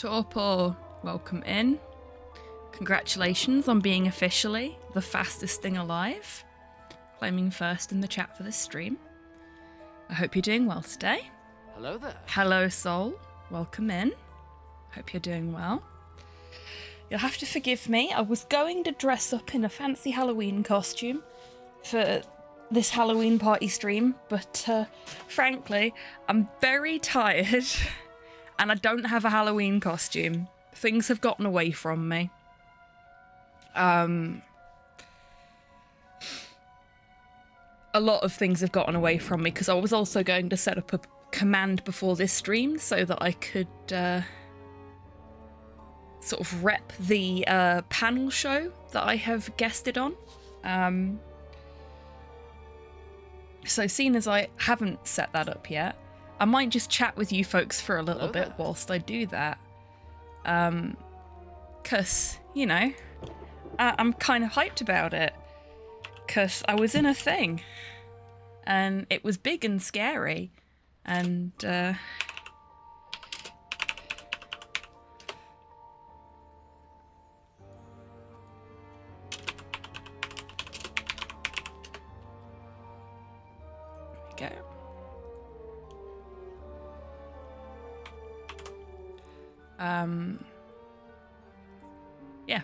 Torpor, welcome in. Congratulations on being officially the fastest thing alive, claiming first in the chat for this stream. I hope you're doing well today. Hello there. Hello, Soul. Welcome in. Hope you're doing well. You'll have to forgive me. I was going to dress up in a fancy Halloween costume for this Halloween party stream, but frankly, I'm very tired and I don't have a Halloween costume. Things have gotten away from me. A lot of things have gotten away from me because I was also going to set up a command before this stream so that I could sort of rep the panel show that I have guested on. So seeing as I haven't set that up yet, I might just chat with you folks for a little bit whilst I do that. 'Cause, you know, I'm kind of hyped about it. 'Cause I was in a thing. And it was big and scary. And, go. Yeah.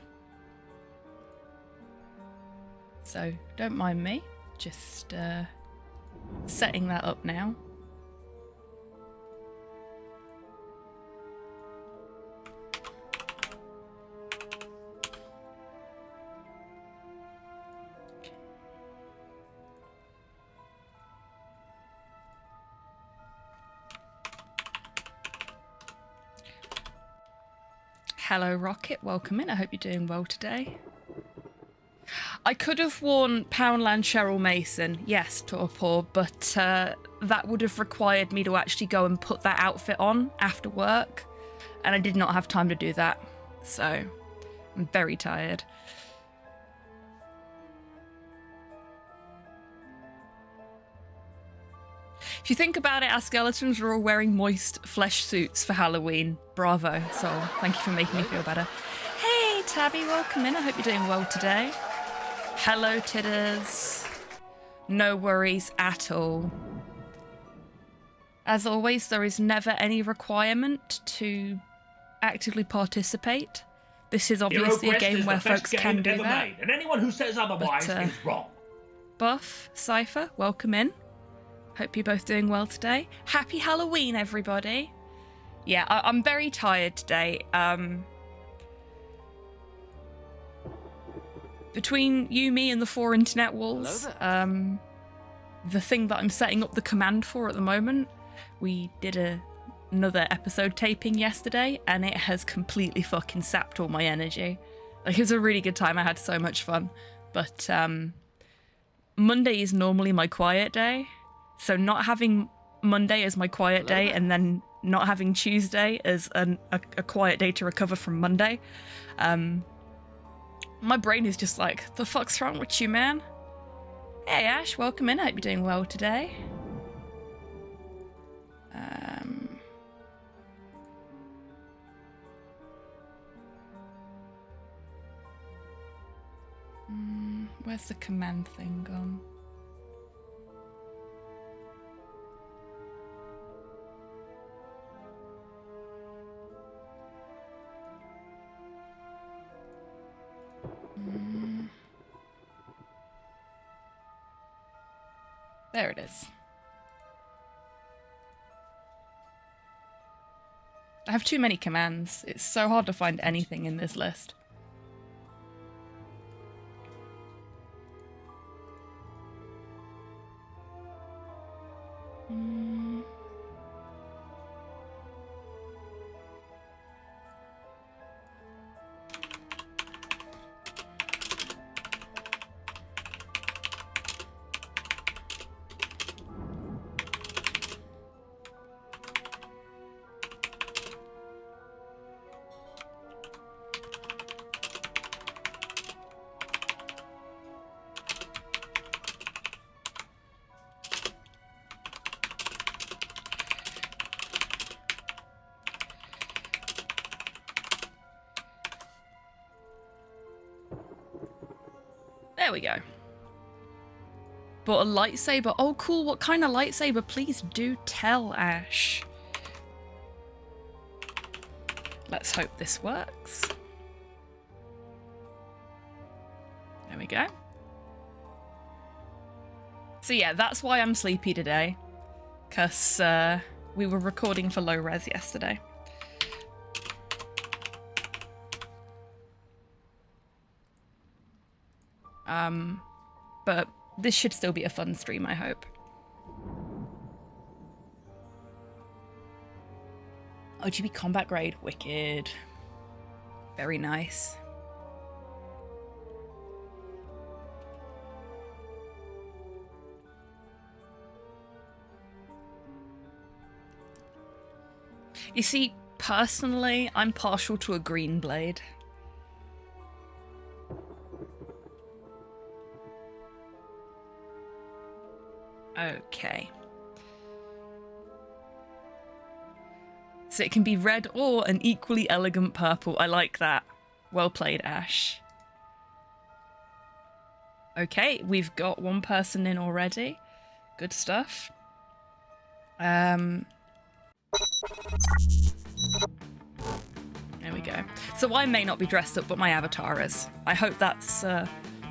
So, don't mind me. Just, setting that up now. Hello, Rocket. Welcome in. I hope you're doing well today. I could have worn Poundland Cheryl Mason, yes, Torpor, but that would have required me to actually go and put that outfit on after work, and I did not have time to do that, so I'm very tired. If you think about it, our skeletons are all wearing moist flesh suits for Halloween. Bravo, Soul. Thank you for making me feel better. Hey, Tabby, welcome in. I hope you're doing well today. Hello, Titters. No worries at all. As always, there is never any requirement to actively participate. This is obviously a game where folks can do that. And anyone who says otherwise is wrong. Buff, Cypher, welcome in. Hope you're both doing well today. Happy Halloween, everybody. Yeah, I'm very tired today. Between you, me, and the 4 internet walls, the thing that I'm setting up the command for at the moment, we did another episode taping yesterday, and it has completely fucking sapped all my energy. Like, it was a really good time. I had so much fun. But Monday is normally my quiet day. So not having Monday as my quiet day and then not having Tuesday as a quiet day to recover from Monday, my brain is just like, the fuck's wrong with you, man? Hey, Ash, welcome in. I hope you're doing well today. Where's the command thing gone? There it is. I have too many commands. It's so hard to find anything in this list. There we go. But a lightsaber. Oh, cool. What kind of lightsaber? Please do tell, Ash. Let's hope this works. There we go. So yeah, that's why I'm sleepy today. Because we were recording for low res yesterday. But this should still be a fun stream, I hope. OGB combat grade, wicked. Very nice. You see, personally, I'm partial to a green blade. Okay. So it can be red or an equally elegant purple. I like that. Well played, Ash. Okay, we've got one person in already. Good stuff. There we go. So I may not be dressed up, but my avatar is. I hope that's a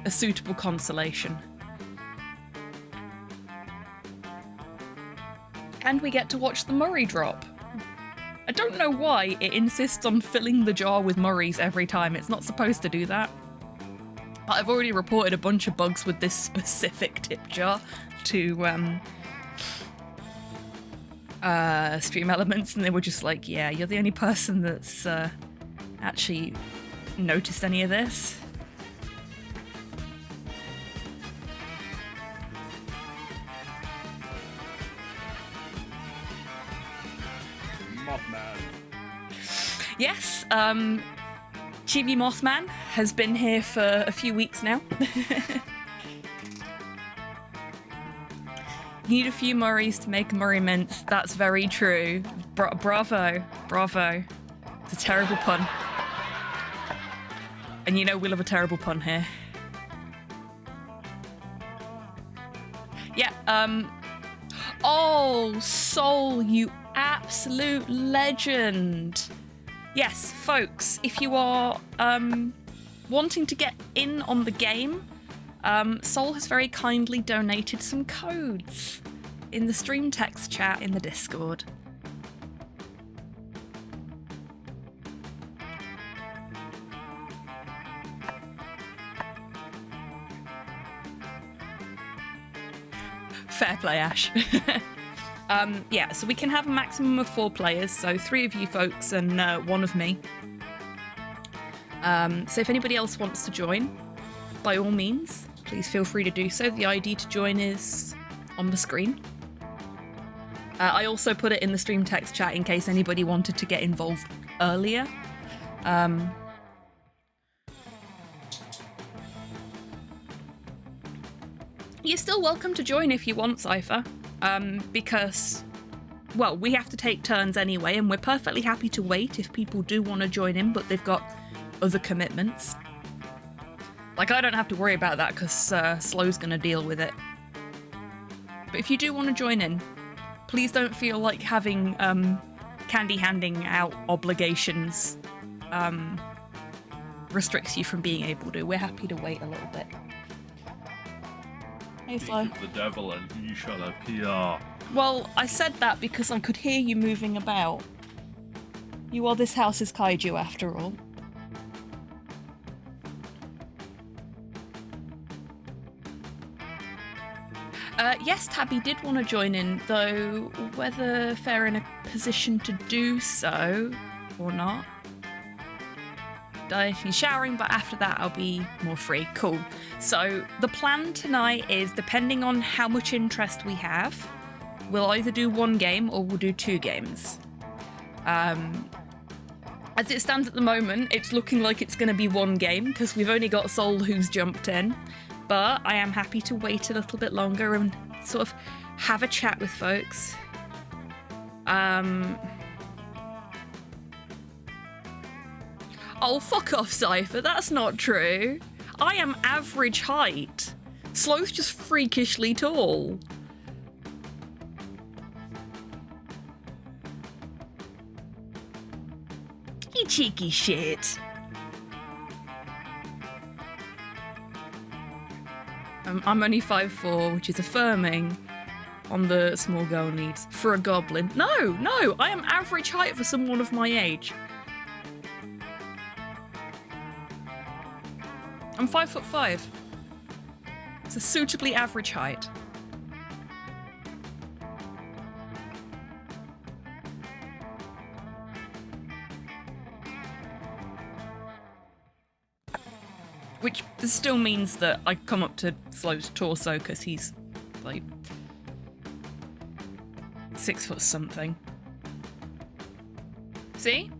suitable consolation. And we get to watch the Murray drop. I don't know why it insists on filling the jar with Murrays every time. It's not supposed to do that. But I've already reported a bunch of bugs with this specific tip jar to Stream Elements, and they were just like, yeah, you're the only person that's actually noticed any of this. Mothman. Yes, Chibi Mothman has been here for a few weeks now. Need a few Murrays to make a Murray mince. That's very true. Bravo. Bravo. It's a terrible pun. And you know we love a terrible pun here. Yeah, oh, Soul, you absolute legend. Yes, folks, if you are wanting to get in on the game, Soul has very kindly donated some codes in the stream text chat in the Discord. Fair play, Ash. Yeah, so we can have a maximum of 4 players, so 3 of you folks and 1 of me. So if anybody else wants to join, by all means, please feel free to do so. The ID to join is on the screen. I also put it in the stream text chat in case anybody wanted to get involved earlier. You're still welcome to join if you want, Cypher, because, well, we have to take turns anyway, and we're perfectly happy to wait if people do want to join in, but they've got other commitments. Like, I don't have to worry about that because Slow's going to deal with it. But if you do want to join in, please don't feel like having candy handing out obligations restricts you from being able to. We're happy to wait a little bit. Hey, Flo. The devil and he shall appear. Well, I said that because I could hear you moving about. You are this house's kaiju, after all. Yes, Tabby did want to join in, though whether they're in a position to do so or not. If you're showering, but after that I'll be more free. Cool. So the plan tonight is, depending on how much interest we have, we'll either do 1 game or we'll do 2 games. As it stands at the moment, it's looking like it's going to be 1 game because we've only got Soul who's jumped in, but I am happy to wait a little bit longer and sort of have a chat with folks. Oh, fuck off, Cypher. That's not true. I am average height. Sloth's just freakishly tall. You cheeky shit. I'm only 5'4", which is affirming on the small girl needs for a goblin. No, I am average height for someone of my age. I'm 5'5". It's a suitably average height. Which still means that I come up to Sloth's torso because he's like 6 foot something. See?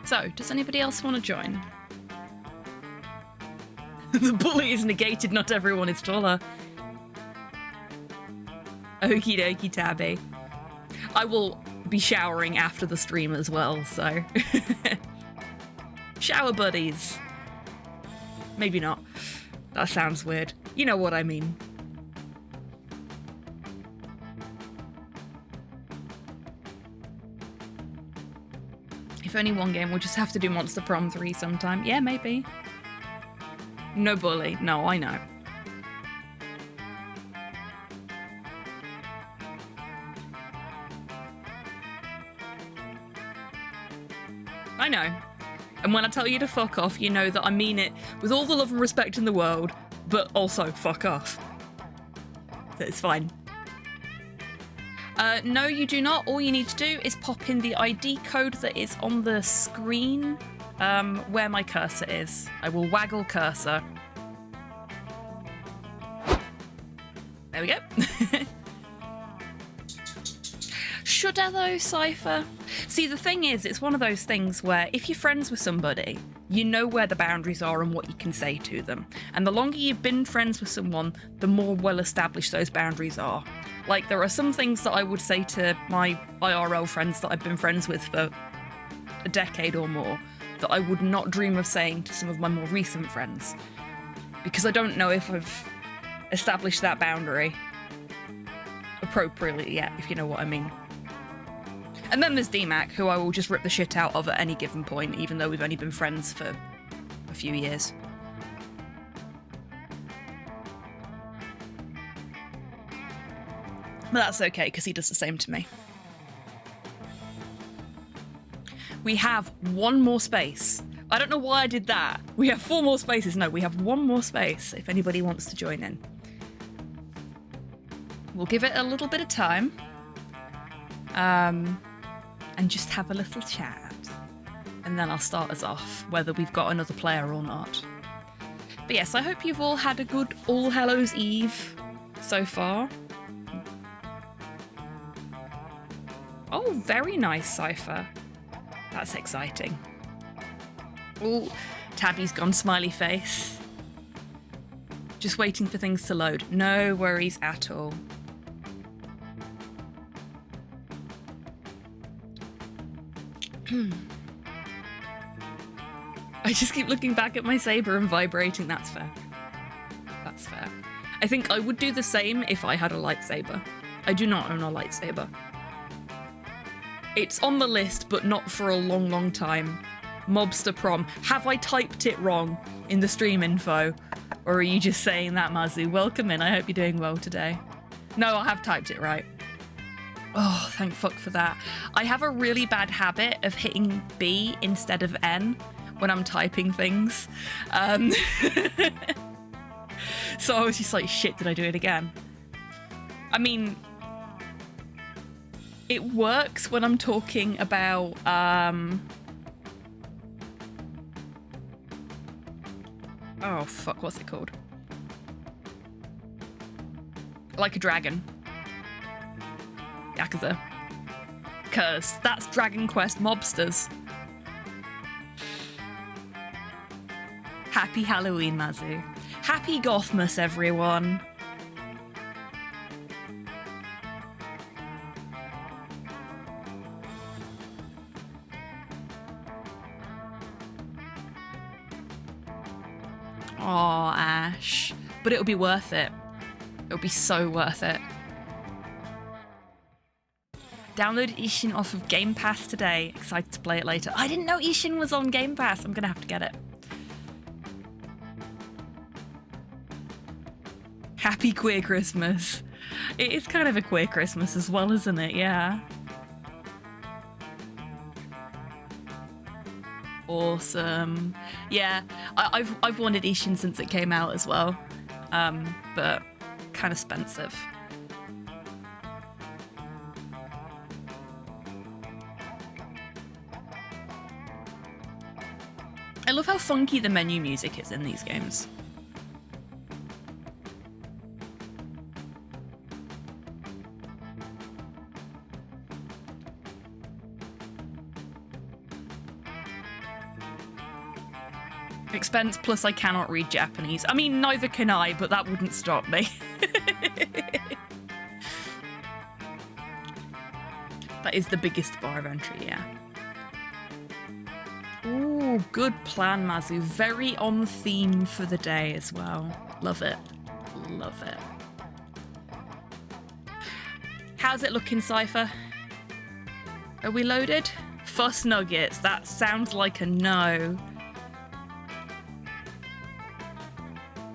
So, does anybody else want to join? The bully is negated, not everyone is taller. Okie dokie, Tabby. I will be showering after the stream as well, so... Shower buddies. Maybe not. That sounds weird. You know what I mean. If only one game, we'll just have to do Monster Prom 3 sometime. Yeah, maybe. No bully. No, I know. I know. And when I tell you to fuck off, you know that I mean it with all the love and respect in the world, but also fuck off. So it's fine. No, you do not. All you need to do is pop in the ID code that is on the screen where my cursor is. I will waggle cursor. There we go. Should I though, Cypher? See, the thing is, it's one of those things where if you're friends with somebody, you know where the boundaries are and what you can say to them. And the longer you've been friends with someone, the more well established those boundaries are. Like, there are some things that I would say to my IRL friends that I've been friends with for a decade or more that I would not dream of saying to some of my more recent friends. Because I don't know if I've established that boundary appropriately yet, if you know what I mean. And then there's DMAC, who I will just rip the shit out of at any given point, even though we've only been friends for a few years. But that's okay, because he does the same to me. We have one more space. I don't know why I did that. We have 4 more spaces. No, we have 1 more space, if anybody wants to join in. We'll give it a little bit of time. And just have a little chat. And then I'll start us off, whether we've got another player or not. But yes, I hope you've all had a good All Hallows Eve so far. Oh, very nice, Cypher. That's exciting. Oh, Tabby's gone smiley face. Just waiting for things to load. No worries at all. I just keep looking back at my saber and vibrating. That's fair. That's fair. I think I would do the same if I had a lightsaber. I do not own a lightsaber. It's on the list, but not for a long, long time. Mobster Prom. Have I typed it wrong in the stream info? Or are you just saying that, Mazu? Welcome in. I hope you're doing well today. No, I have typed it right. Oh, thank fuck for that. I have a really bad habit of hitting B instead of N when I'm typing things. So I was just like, shit, did I do it again? I mean, it works when I'm talking about, oh, fuck, what's it called? Like a dragon. Yakuza. Because that's Dragon Quest mobsters. Happy Halloween, Mazu. Happy Gothmas, everyone. Oh, Ash. But it'll be worth it. It'll be so worth it. Downloaded Ishin off of Game Pass today. Excited to play it later. I didn't know Ishin was on Game Pass. I'm going to have to get it. Happy Queer Christmas. It is kind of a queer Christmas as well, isn't it? Yeah. Awesome. Yeah, I've wanted Ishin since it came out as well, but kind of expensive. I love how funky the menu music is in these games. Expense plus I cannot read Japanese. I mean, neither can I, but that wouldn't stop me. That is the biggest bar of entry, yeah. Ooh, good plan, Mazu. Very on theme for the day as well. Love it. Love it. How's it looking, Cypher? Are we loaded? Fuss nuggets. That sounds like a no.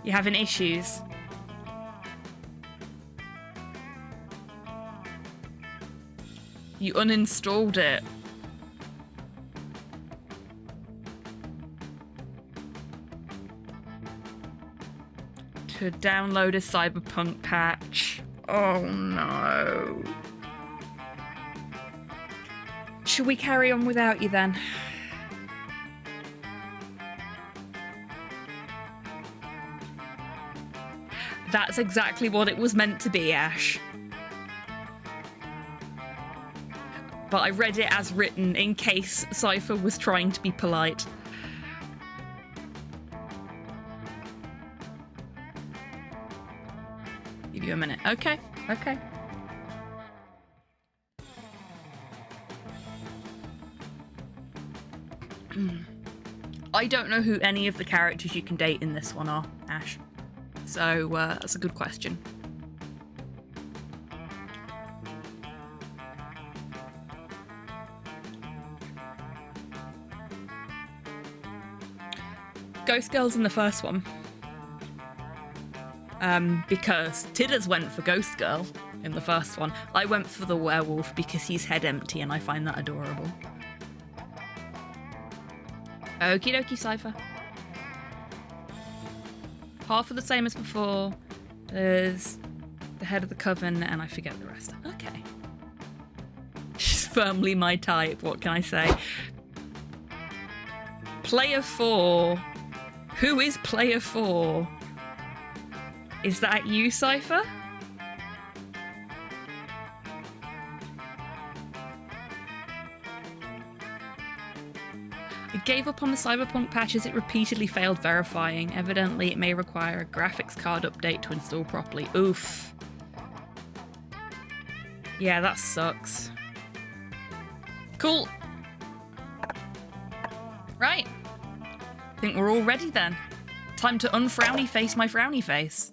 You having issues? You uninstalled it. To download a Cyberpunk patch. Oh no. Should we carry on without you then? That's exactly what it was meant to be, Ash. But I read it as written in case Cypher was trying to be polite. Give you a minute. Okay, okay. I don't know who any of the characters you can date in this one are, Ash. So that's a good question. Ghost Girl's in the first one. Because Tidders went for Ghost Girl in the first one. I went for the werewolf because he's head empty and I find that adorable. Okie dokie, Cypher. Half of the same as before. There's the head of the coven and I forget the rest. Okay. She's firmly my type, what can I say? Player 4. Who is player 4? Is that you, Cypher? I gave up on the Cyberpunk patch as it repeatedly failed verifying. Evidently, it may require a graphics card update to install properly. Oof. Yeah, that sucks. Cool. Right. I think we're all ready then. Time to unfrowny face my frowny face.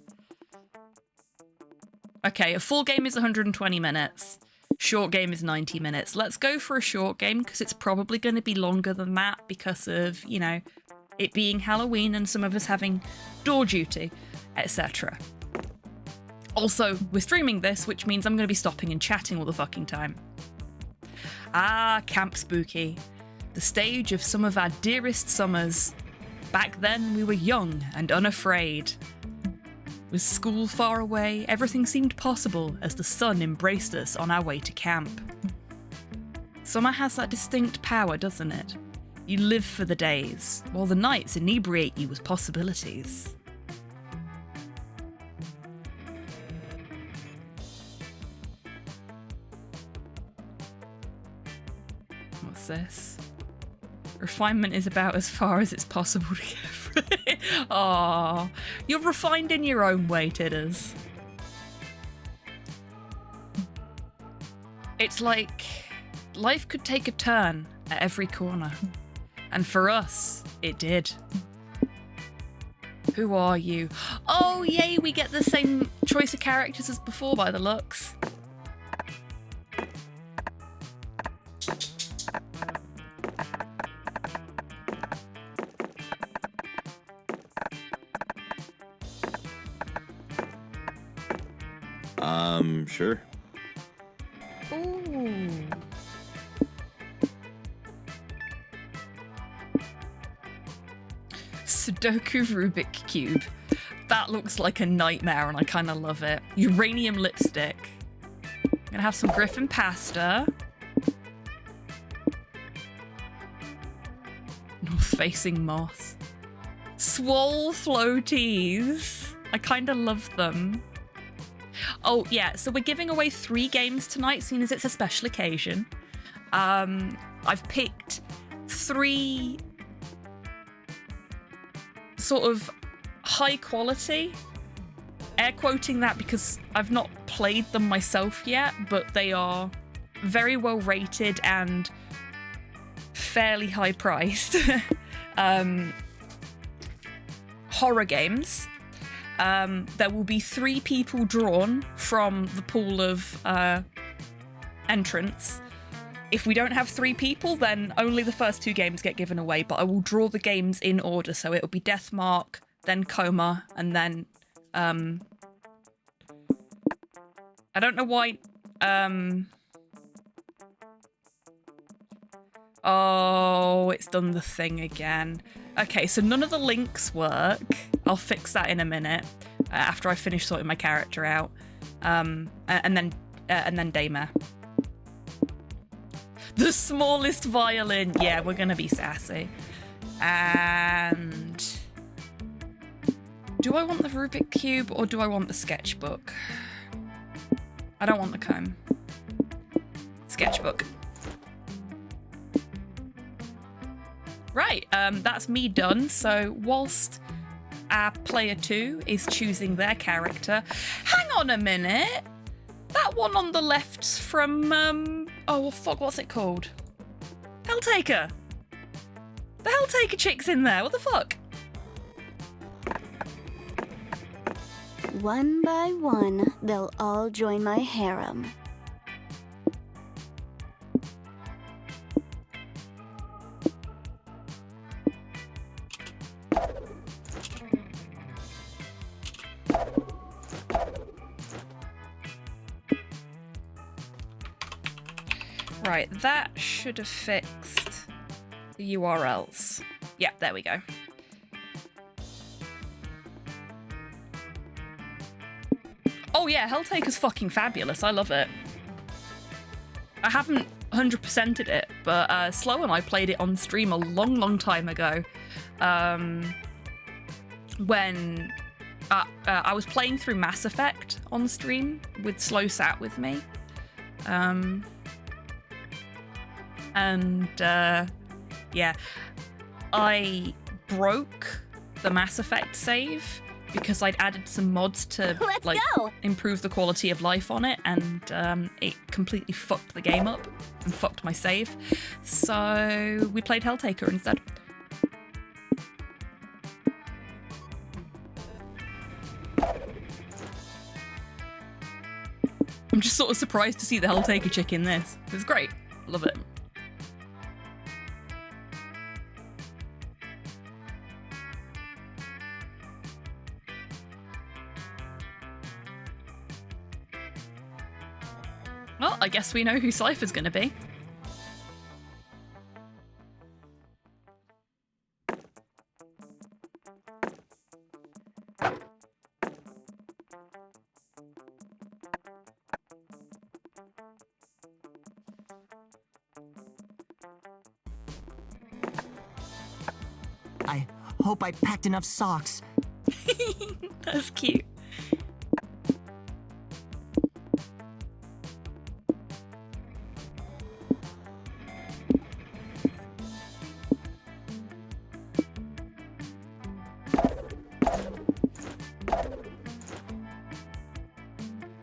Okay, a full game is 120 minutes. Short game is 90 minutes. Let's go for a short game because it's probably going to be longer than that because of, you know, it being Halloween and some of us having door duty, etc. Also, we're streaming this, which means I'm going to be stopping and chatting all the fucking time. Ah, Camp Spooky. The stage of some of our dearest summers. Back then, we were young and unafraid. With school far away, everything seemed possible as the sun embraced us on our way to camp. Summer has that distinct power, doesn't it? You live for the days, while the nights inebriate you with possibilities. What's this? Refinement is about as far as it's possible to get through. Aww, you're refined in your own way, Tidders. It's like life could take a turn at every corner. And for us, it did. Who are you? Oh, yay, we get the same choice of characters as before by the looks. Sure. Ooh. Sudoku Rubik Cube. That looks like a nightmare and I kind of love it. Uranium lipstick. I'm gonna have some griffin pasta. North-facing moss. Swole floaties. I kind of love them. Oh, yeah, so we're giving away 3 games tonight, seeing as it's a special occasion. I've picked 3 sort of high quality. Air quoting that because I've not played them myself yet, but they are very well rated and fairly high priced. Horror games. There will be 3 people drawn from the pool of entrants. If we don't have 3 people, then only the first 2 games get given away, but I will draw the games in order. So it'll be Deathmark, then Coma, and then I don't know why oh, it's done the thing again. Okay, so none of the links work. I'll fix that in a minute after I finish sorting my character out. And then Daymare. The smallest violin. Yeah, we're gonna be sassy. And do I want the Rubik Cube or do I want the sketchbook? I don't want the comb. Sketchbook. Right, that's me done. So whilst our player 2 is choosing their character, hang on a minute. That one on the left's from, oh fuck, what's it called? Helltaker. The Helltaker chick's in there, what the fuck? One by one, they'll all join my harem. Right, that should have fixed the URLs. Yeah, there we go. Oh yeah, Helltaker's fucking fabulous. I love it. I haven't 100%ed it, but Slow and I played it on stream a long, long time ago. When I was playing through Mass Effect on stream with Slow sat with me. Yeah, I broke the Mass Effect save because I'd added some mods to Let's go! improve the quality of life on it, and it completely fucked the game up and fucked my save. So we played Helltaker instead. I'm just sort of surprised to see the Helltaker chick in this. It's great. Love it. Well, I guess we know who Cypher's gonna be. I hope I packed enough socks. That's cute.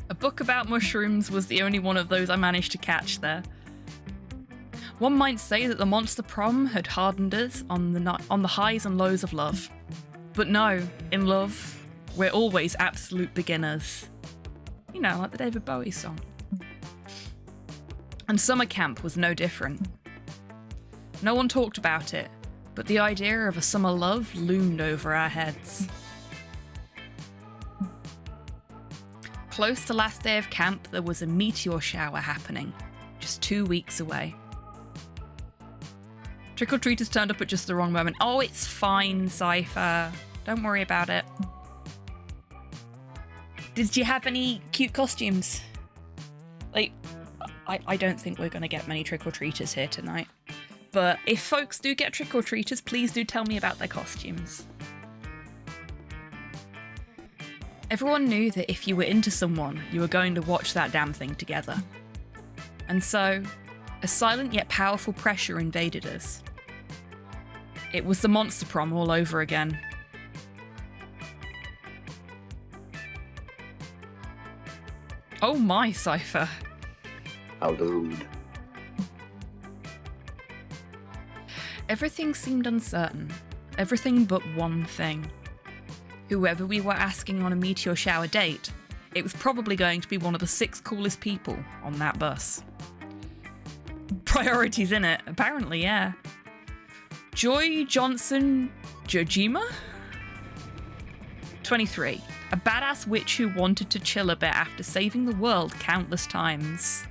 A book about mushrooms was the only one of those I managed to catch there. One might say that the monster prom had hardened us on the highs and lows of love. But no, in love, we're always absolute beginners. You know, like the David Bowie song. And summer camp was no different. No one talked about it, but the idea of a summer love loomed over our heads. Close to last day of camp, there was a meteor shower happening, just 2 weeks away. Trick-or-treaters turned up at just the wrong moment. Oh, it's fine, Cypher. Don't worry about it. Did you have any cute costumes? Like, I don't think we're going to get many trick-or-treaters here tonight. But if folks do get trick-or-treaters, please do tell me about their costumes. Everyone knew that if you were into someone, you were going to watch that damn thing together. And so, a silent yet powerful pressure invaded us. It was the monster prom all over again. Oh my, Cypher. How rude. Everything seemed uncertain. Everything but one thing. Whoever we were asking on a meteor shower date, it was probably going to be one of the 6 coolest people on that bus. Priorities in it, apparently, yeah. Joy Johnson Jojima? 23. A badass witch who wanted to chill a bit after saving the world countless times.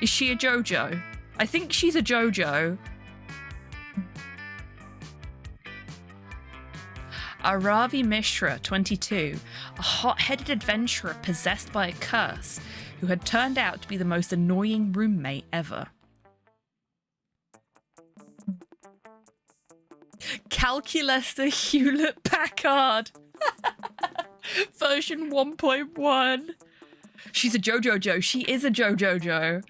Is she a JoJo? I think she's a JoJo. Aravi Mishra, 22, a hot-headed adventurer possessed by a curse who had turned out to be the most annoying roommate ever. Calculester Hewlett-Packard. Version 1.1. She's a JoJo. She is a JoJo.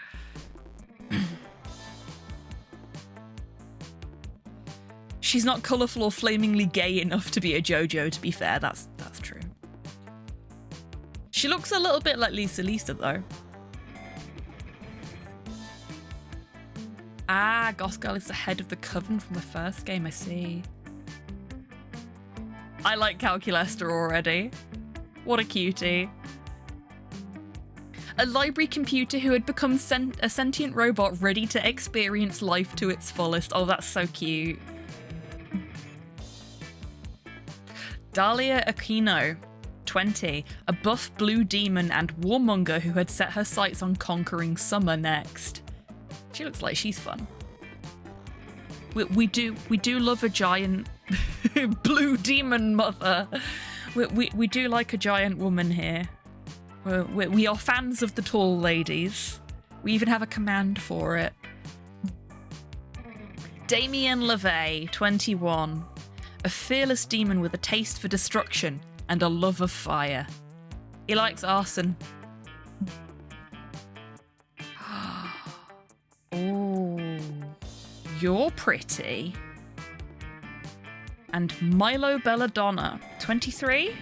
She's not colourful or flamingly gay enough to be a JoJo, to be fair. That's true. She looks a little bit like Lisa though. Ah, Goth Girl is the head of the coven from the first game, I see. I like Calculester already. What a cutie. A library computer who had become a sentient robot ready to experience life to its fullest. Oh, that's so cute. Dahlia Aquino, 20, a buff blue demon and warmonger who had set her sights on conquering summer next. She looks like she's fun. We do love a giant blue demon mother. We do like a giant woman here. We are fans of the tall ladies. We even have a command for it. Damien LaVey, 21. A fearless demon with a taste for destruction and a love of fire. He likes arson. Oh, you're pretty. And Milo Belladonna, 23?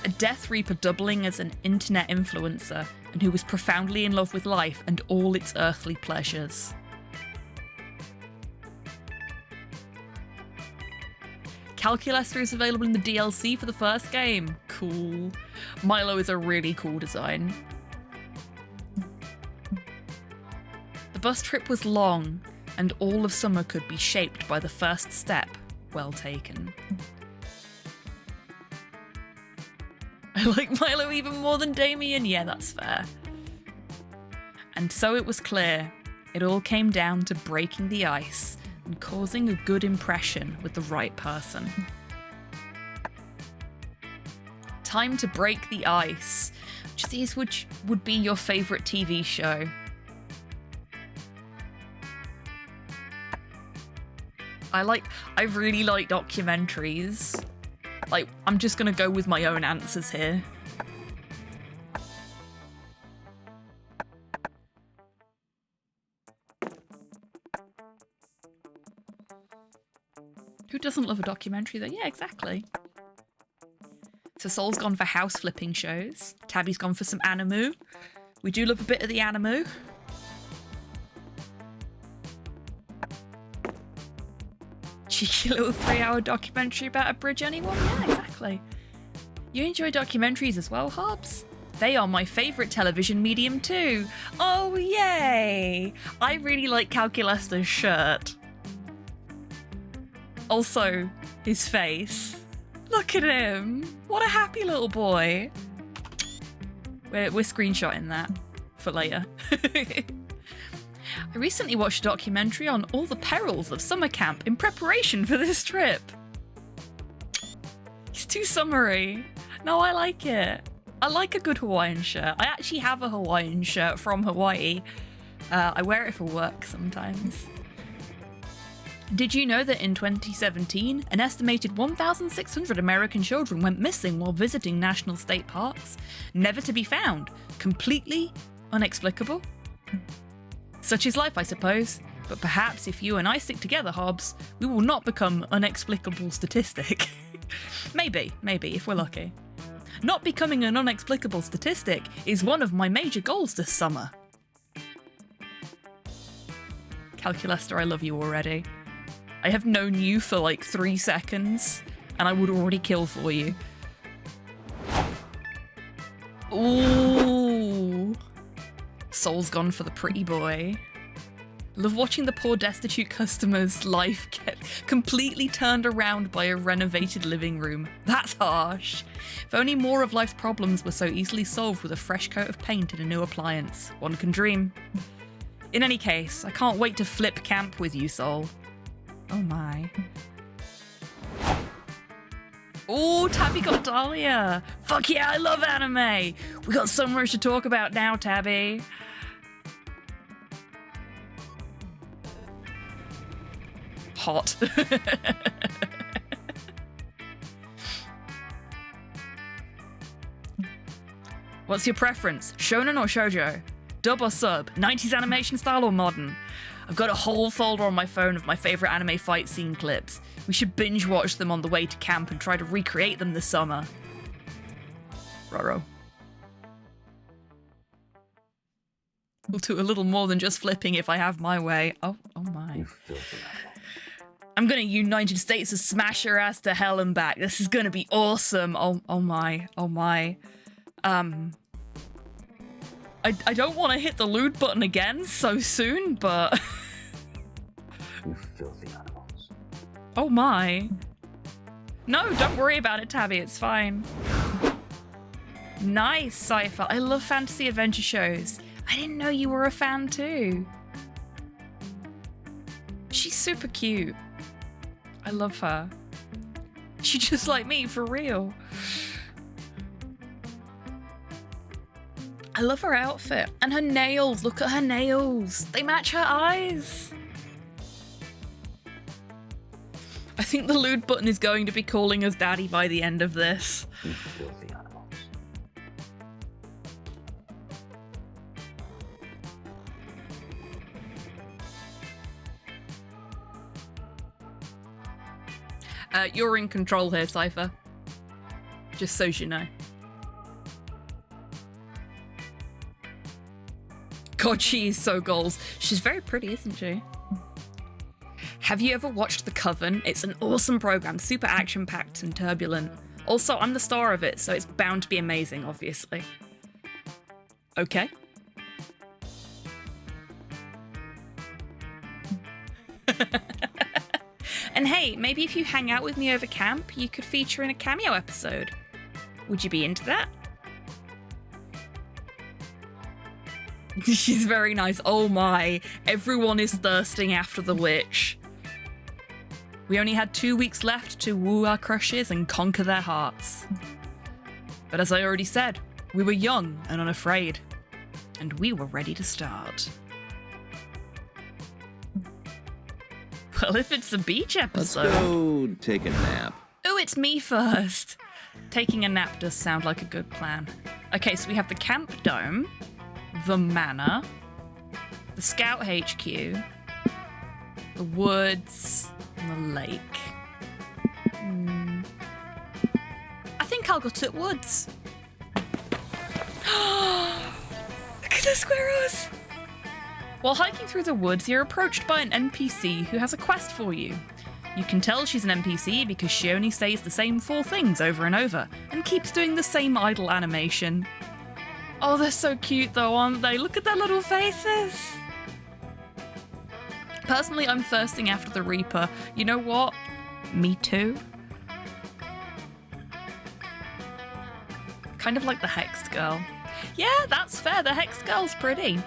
A Death Reaper doubling as an internet influencer and who was profoundly in love with life and all its earthly pleasures. Calculester is available in the DLC for the first game. Cool. Milo is a really cool design. The bus trip was long, and all of summer could be shaped by the first step. Well taken. I like Milo even more than Damien. Yeah, that's fair. And so it was clear. It all came down to breaking the ice and causing a good impression with the right person. Time to break the ice. Which of these would be your favourite TV show? I really like documentaries. Like, I'm just gonna go with my own answers here. Who doesn't love a documentary though? Yeah, exactly. So Sol's gone for house flipping shows. Tabby's gone for some animu. We do love a bit of the animu. cheeky little 3-hour documentary about a bridge, anyone? Yeah, exactly. You enjoy documentaries as well, Hobbs? They are my favourite television medium too. Oh, yay! I really like Calculester's shirt. Also, his face. Look at him. What a happy little boy. We're screenshotting that for later. I recently watched a documentary on all the perils of summer camp in preparation for this trip. It's too summery. No, I like it. I like a good Hawaiian shirt. I actually have a Hawaiian shirt from Hawaii. I wear it for work sometimes. Did you know that in 2017, an estimated 1,600 American children went missing while visiting national state parks? Never to be found. Completely inexplicable. Such is life, I suppose. But perhaps if you and I stick together, Hobbs, we will not become an inexplicable statistic. Maybe, if we're lucky. Not becoming an inexplicable statistic is one of my major goals this summer. Calculester, I love you already. I have known you for like 3 seconds, and I would already kill for you. Ooh. Soul's gone for the pretty boy. Love watching the poor destitute customer's life get completely turned around by a renovated living room. That's harsh. If only more of life's problems were so easily solved with a fresh coat of paint and a new appliance. One can dream. In any case, I can't wait to flip camp with you, Soul. Oh my. Oh, Tabby got Dahlia. Fuck yeah, I love anime. We got so much to talk about now, Tabby. Hot. What's your preference? Shonen or shoujo? Dub or sub? 90s animation style or modern? I've got a whole folder on my phone of my favourite anime fight scene clips. We should binge watch them on the way to camp and try to recreate them this summer. Roro. We'll do a little more than just flipping if I have my way. Oh my. You filthy animal. I'm gonna United States to smash her ass to hell and back. This is gonna be awesome. Oh my. I don't want to hit the loot button again so soon, but... You filthy animals. Oh my. No, don't worry about it, Tabby. It's fine. Nice, Cypher. I love fantasy adventure shows. I didn't know you were a fan too. She's super cute. I love her. She's just like me, for real. I love her outfit. And her nails. Look at her nails. They match her eyes. I think the lewd button is going to be calling us daddy by the end of this. You filthy animals. You're in control here, Cypher. Just so you know. God, she is so goals. She's very pretty, isn't she? Have you ever watched The Coven? It's an awesome program, super action-packed and turbulent. Also, I'm the star of it, so it's bound to be amazing, obviously. Okay. And hey, maybe if you hang out with me over camp, you could feature in a cameo episode. Would you be into that? She's very nice. Oh my. Everyone is thirsting after the witch. We only had 2 weeks left to woo our crushes and conquer their hearts. But as I already said, we were young and unafraid. And we were ready to start. Well, if it's a beach episode... Let's go take a nap. Oh, it's me first. Taking a nap does sound like a good plan. Okay, so we have the camp dome, the manor, the scout HQ, the woods, and the lake. I think I'll go to the woods. Look at the squirrels! While hiking through the woods, you're approached by an NPC who has a quest for you. You can tell she's an NPC because she only says the same 4 things over and over and keeps doing the same idle animation. Oh, they're so cute though, aren't they? Look at their little faces! Personally, I'm thirsting after the Reaper. You know what? Me too. Kind of like the Hexed Girl. Yeah, that's fair, the Hexed Girl's pretty.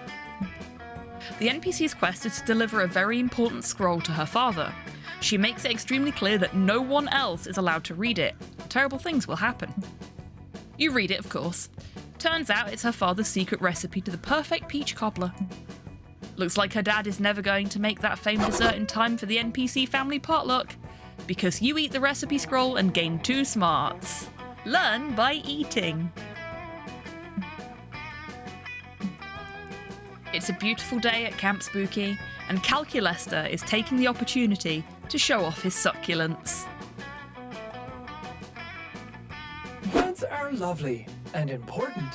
The NPC's quest is to deliver a very important scroll to her father. She makes it extremely clear that no one else is allowed to read it. Terrible things will happen. You read it, of course. Turns out it's her father's secret recipe to the perfect peach cobbler. Looks like her dad is never going to make that famed dessert in time for the NPC family potluck, because you eat the recipe scroll and gain 2 smarts. Learn by eating. It's a beautiful day at Camp Spooky, and Calculester is taking the opportunity to show off his succulents. Buds are lovely and important.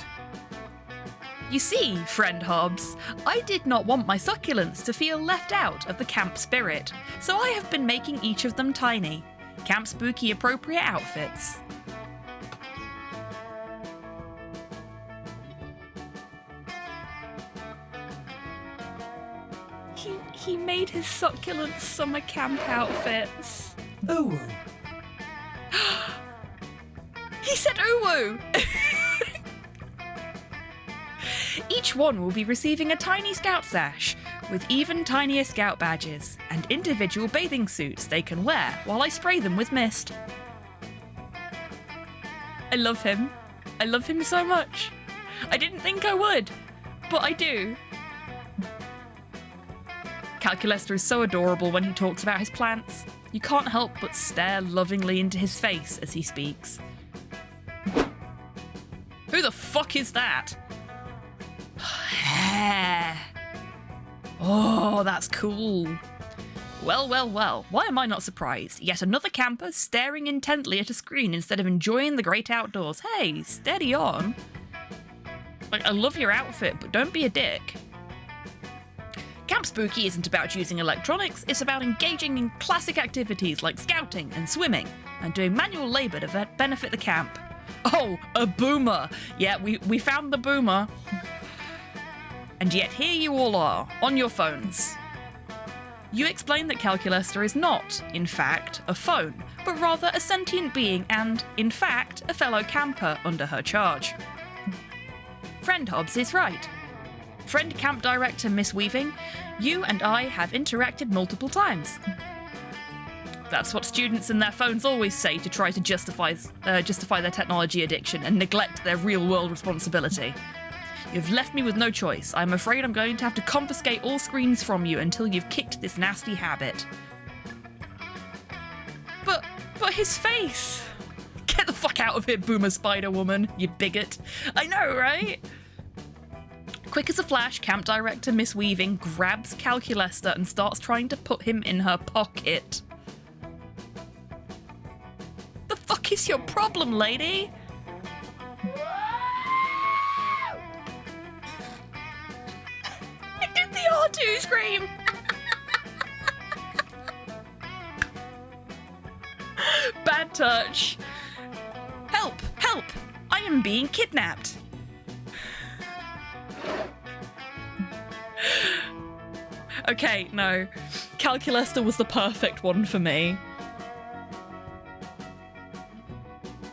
You see, friend Hobbs, I did not want my succulents to feel left out of the camp spirit, so I have been making each of them tiny, Camp Spooky appropriate outfits. He made his succulents summer camp outfits. Ooh. He said ooh! Each one will be receiving a tiny scout sash, with even tinier scout badges, and individual bathing suits they can wear while I spray them with mist. I love him. I love him so much. I didn't think I would, but I do. Calculester is so adorable when he talks about his plants. You can't help but stare lovingly into his face as he speaks. Who the fuck is that? Hair. Oh, that's cool. Well, well, well, why am I not surprised? Yet another camper staring intently at a screen instead of enjoying the great outdoors. Hey, steady on. Like, I love your outfit, but don't be a dick. Camp Spooky isn't about using electronics, it's about engaging in classic activities like scouting and swimming, and doing manual labour to benefit the camp. Oh, a boomer! Yeah, we found the boomer. And yet here you all are, on your phones. You explain that Calculester is not, in fact, a phone, but rather a sentient being and, in fact, a fellow camper under her charge. Friend Hobbs is right. Friend Camp Director Miss Weaving, you and I have interacted multiple times. That's what students and their phones always say to try to justify their technology addiction and neglect their real-world responsibility. You've left me with no choice. I'm afraid I'm going to have to confiscate all screens from you until you've kicked this nasty habit. But his face! Get the fuck out of here, Boomer Spider-Woman, you bigot. I know, right? Quick as a flash, Camp Director Miss Weaving grabs Calculester and starts trying to put him in her pocket. The fuck is your problem, lady? I did the R2 scream! Bad touch. Help! Help! I am being kidnapped! Okay, no. Calculester was the perfect one for me.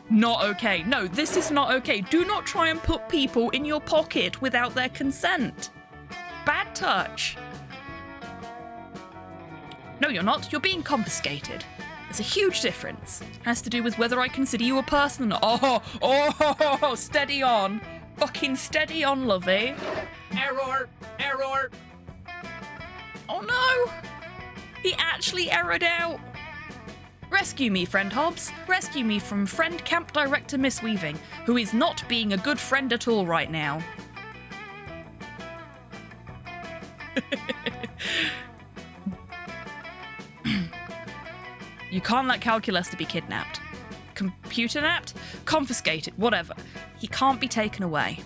Not okay. No, this is not okay. Do not try and put people in your pocket without their consent. Bad touch. No, you're not. You're being confiscated. There's a huge difference. Has to do with whether I consider you a person or not. Oh, steady on. Fucking steady on, lovey. Error! Error! Oh no! He actually errored out. Rescue me, friend Hobbs. Rescue me from friend Camp Director Miss Weaving, who is not being a good friend at all right now. You can't let Calculester be kidnapped. Computer napped? Confiscated, whatever. He can't be taken away.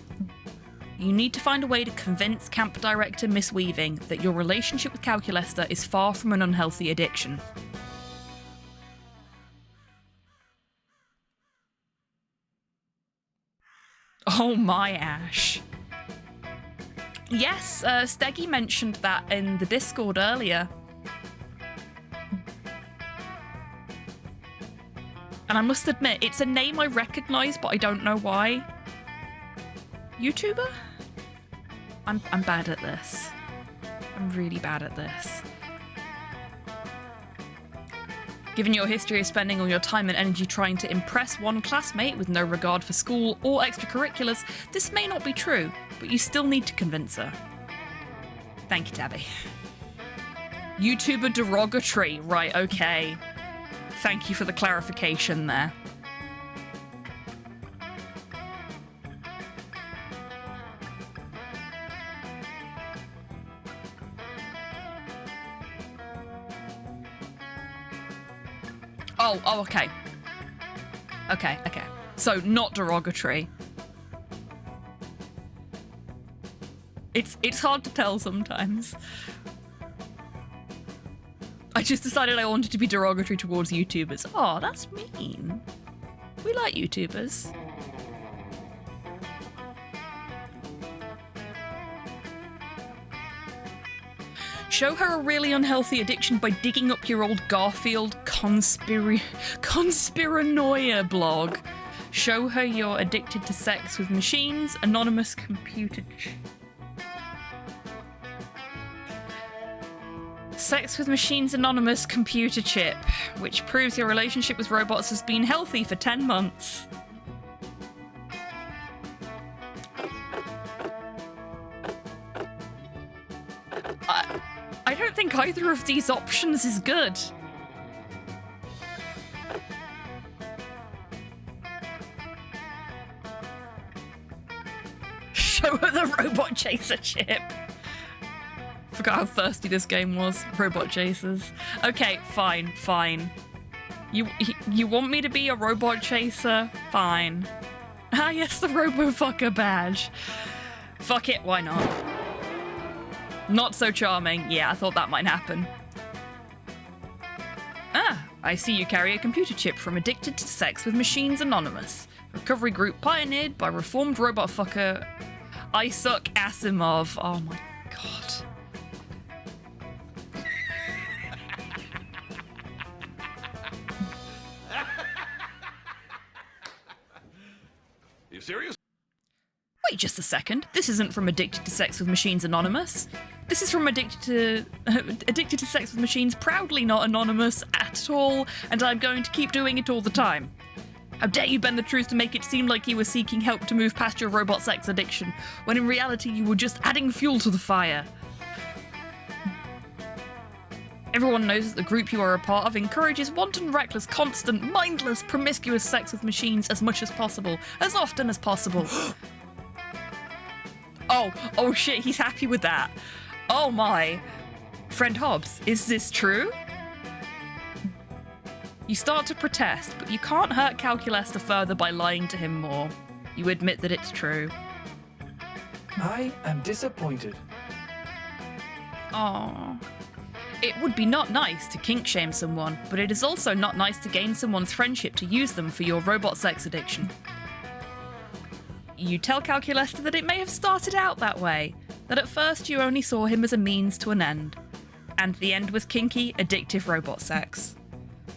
You need to find a way to convince Camp Director Miss Weaving that your relationship with Calculester is far from an unhealthy addiction. Oh my, Ash. Yes, Steggy mentioned that in the Discord earlier. And I must admit, it's a name I recognise, but I don't know why. YouTuber? I'm bad at this. I'm really bad at this. Given your history of spending all your time and energy trying to impress one classmate with no regard for school or extracurriculars, this may not be true, but you still need to convince her. Thank you, Tabby. YouTuber derogatory. Right, okay. Thank you for the clarification there. Oh, okay. Okay. So, not derogatory. It's hard to tell sometimes. I just decided I wanted to be derogatory towards YouTubers. Oh, that's mean. We like YouTubers. Show her a really unhealthy addiction by digging up your old Garfield conspiranoia blog. Show her you're addicted to sex with machines, anonymous computer... Sex with Machines Anonymous computer chip, which proves your relationship with robots has been healthy for 10 months. I don't think either of these options is good. Show her the robot chaser chip. Forgot how thirsty this game was. Robot chasers. Okay, fine. You want me to be a robot chaser? Fine. Ah, yes, the RoboFucker badge. Fuck it, why not? Not so charming. Yeah, I thought that might happen. Ah, I see you carry a computer chip from Addicted to Sex with Machines Anonymous. Recovery group pioneered by reformed robot fucker Isaac Asimov. Oh my god. You serious? Wait just a second. This isn't from Addicted to Sex with Machines Anonymous. This is from Addicted to Sex with Machines, proudly not anonymous at all, and I'm going to keep doing it all the time. How dare you bend the truth to make it seem like you were seeking help to move past your robot sex addiction, when in reality you were just adding fuel to the fire. Everyone knows that the group you are a part of encourages wanton, reckless, constant, mindless, promiscuous sex with machines as much as possible, as often as possible. Oh shit, he's happy with that. Oh my. Friend Hobbs, is this true? You start to protest, but you can't hurt Calculester further by lying to him more. You admit that it's true. I am disappointed. Aww. It would be not nice to kink shame someone, but it is also not nice to gain someone's friendship to use them for your robot sex addiction. You tell Calculester that it may have started out that way, that at first you only saw him as a means to an end, and the end was kinky, addictive robot sex.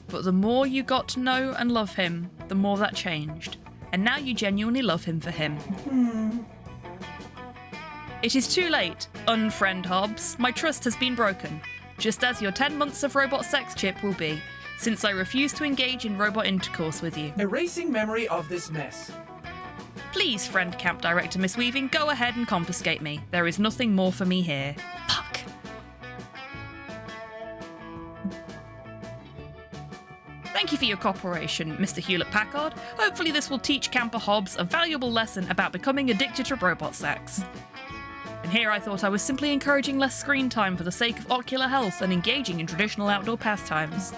But the more you got to know and love him, the more that changed, and now you genuinely love him for him. It is too late, unfriend Hobbs. My trust has been broken. Just as your 10 months of robot sex chip will be, since I refuse to engage in robot intercourse with you. Erasing memory of this mess. Please, friend camp director Miss Weaving, go ahead and confiscate me. There is nothing more for me here. Fuck. Thank you for your cooperation, Mr. Hewlett-Packard. Hopefully this will teach Camper Hobbs a valuable lesson about becoming addicted to robot sex. And here I thought I was simply encouraging less screen time for the sake of ocular health and engaging in traditional outdoor pastimes.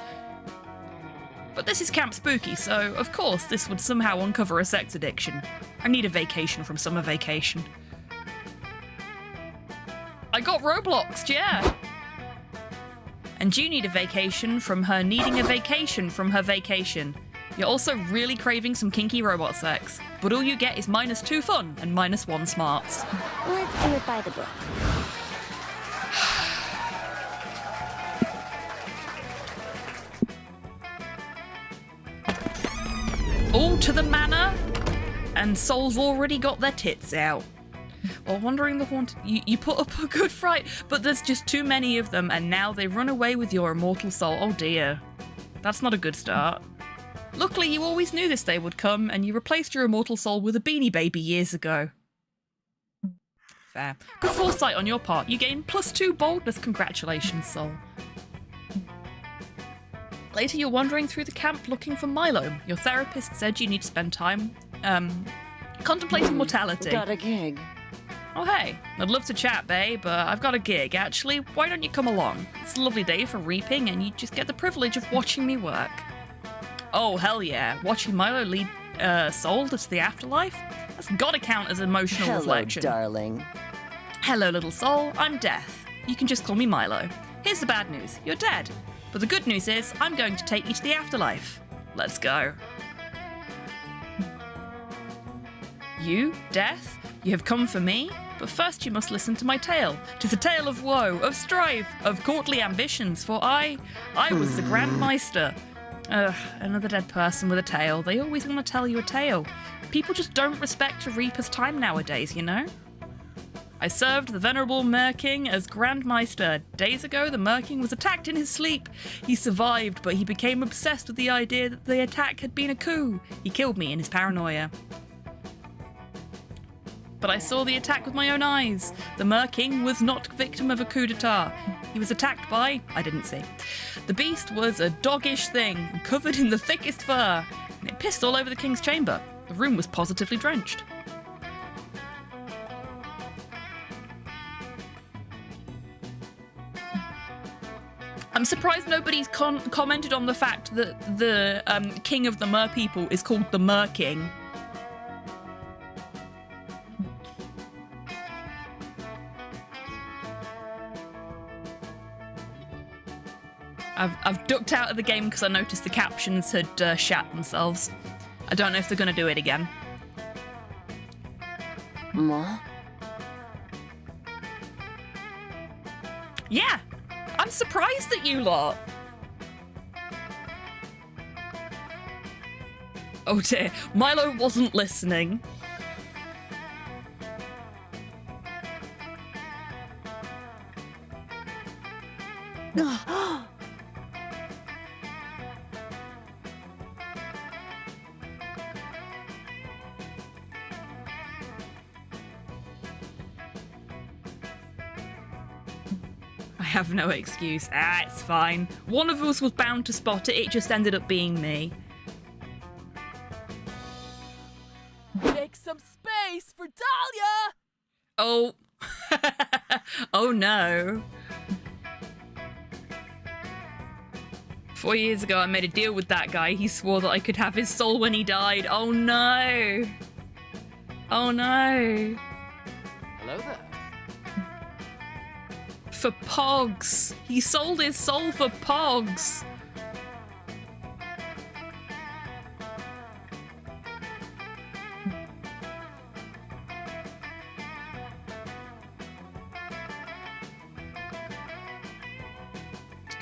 But this is Camp Spooky, so of course this would somehow uncover a sex addiction. I need a vacation from summer vacation. I got Robloxed, yeah! And you need a vacation from her needing a vacation from her vacation. You're also really craving some kinky robot sex, but all you get is -2 fun and -1 smarts. Let's do it by the book. All to the manor, and Soul's already got their tits out. While wandering the haunted, you put up a good fight, but there's just too many of them, and now they run away with your immortal soul. Oh dear. That's not a good start. Luckily, you always knew this day would come, and you replaced your immortal soul with a Beanie Baby years ago. Fair. Good foresight on your part. You gain +2 boldness. Congratulations, Soul. Later, you're wandering through the camp looking for Milo. Your therapist said you need to spend time, contemplating mortality. Got a gig. Oh, hey. I'd love to chat, babe, but I've got a gig. Actually, why don't you come along? It's a lovely day for reaping, and you just get the privilege of watching me work. Oh, hell yeah. Watching Milo lead Soul to the afterlife? That's gotta count as emotional reflection. Hello, darling. Hello, little soul. I'm Death. You can just call me Milo. Here's the bad news. You're dead. But the good news is, I'm going to take you to the afterlife. Let's go. You, Death, you have come for me, but first you must listen to my tale. 'Tis a tale of woe, of strife, of courtly ambitions, for I was the Grand Meister. Ugh, another dead person with a tale. They always want to tell you a tale. People just don't respect a Reaper's time nowadays, you know? I served the venerable Mer-King as Grand Meister. Days ago, the Mer-King was attacked in his sleep. He survived, but he became obsessed with the idea that the attack had been a coup. He killed me in his paranoia. But I saw the attack with my own eyes. The Mer-King was not victim of a coup d'etat. He was attacked by... I didn't see. The beast was a doggish thing, covered in the thickest fur, and it pissed all over the king's chamber. The room was positively drenched. I'm surprised nobody's commented on the fact that the king of the Mer people is called the Mer-King. I've ducked out of the game because I noticed the captions had shat themselves. I don't know if they're going to do it again. Ma? Yeah, I'm surprised at you lot. Oh dear, Milo wasn't listening. I have no excuse. It's fine. One of us was bound to spot it, it just ended up being me. Make some space for Dahlia! Oh. Oh no. 4 years ago I made a deal with that guy. He swore that I could have his soul when he died. Oh no. Oh no. Hello there. For Pogs. He sold his soul for Pogs.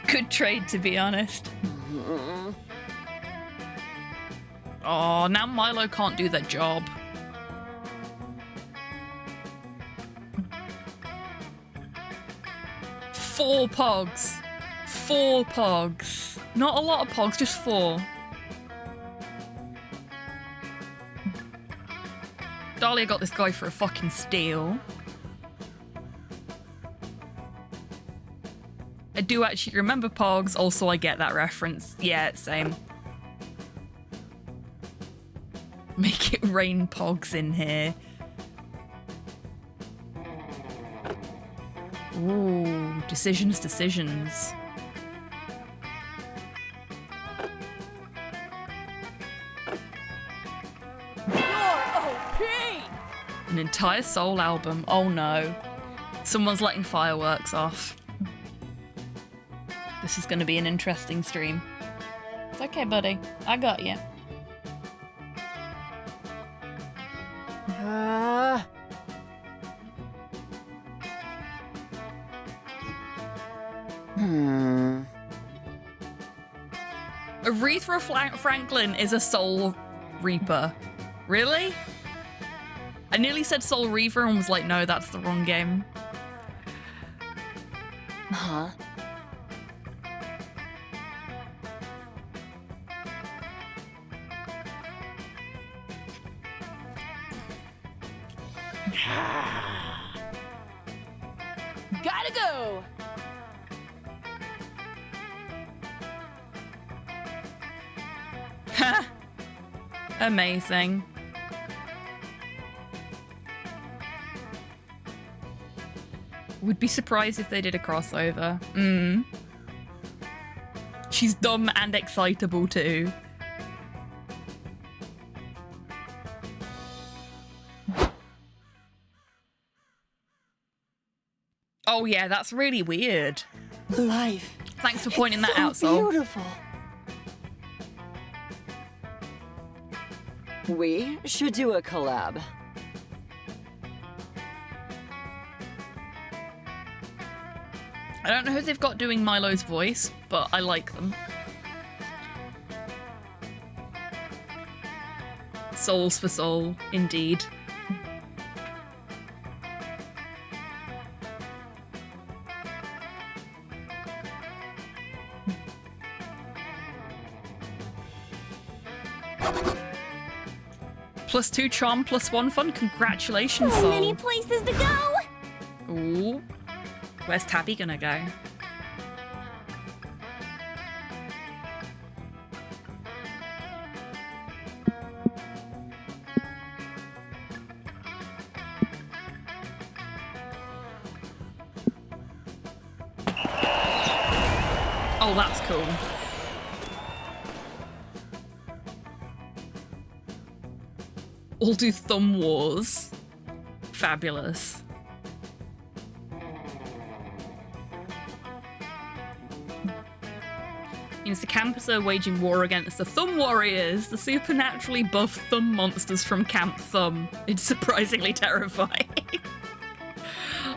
Good trade, to be honest. Oh, now Milo can't do that job. Four Pogs. 4 Pogs. Not a lot of Pogs, just 4. Dahlia got this guy for a fucking steal. I do actually remember Pogs, also I get that reference. Yeah, same. Make it rain Pogs in here. Ooh, decisions. You're OP! An entire Soul album. Oh no. Someone's letting fireworks off. This is going to be an interesting stream. It's okay, buddy. I got you. Aretha Franklin is a Soul Reaper. Really? I nearly said Soul Reaver and was like, no, that's the wrong game. Huh? Gotta go. Ha! Amazing. Would be surprised if they did a crossover. She's dumb and excitable too. Oh yeah, that's really weird. Life. Thanks for pointing that so out, Sol. Beautiful. We should do a collab. I don't know who they've got doing Milo's voice, but I like them. Souls for Soul, indeed. +2 charm, +1 fun. Congratulations, So Sol. many places to go! Ooh. Where's Tabby gonna go? Oh, that's cool. All do thumb wars. Fabulous. Means the campers are waging war against the Thumb Warriors, the supernaturally buff thumb monsters from Camp Thumb. It's surprisingly terrifying.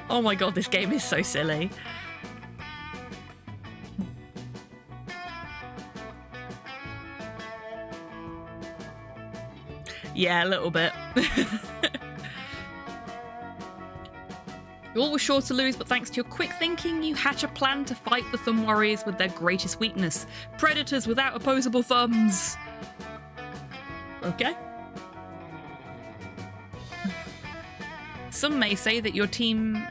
Oh my god, this game is so silly. Yeah, a little bit. You all were sure to lose, but thanks to your quick thinking, you hatch a plan to fight the Thumb Warriors with their greatest weakness. Predators without opposable thumbs. Okay. Some may say that your team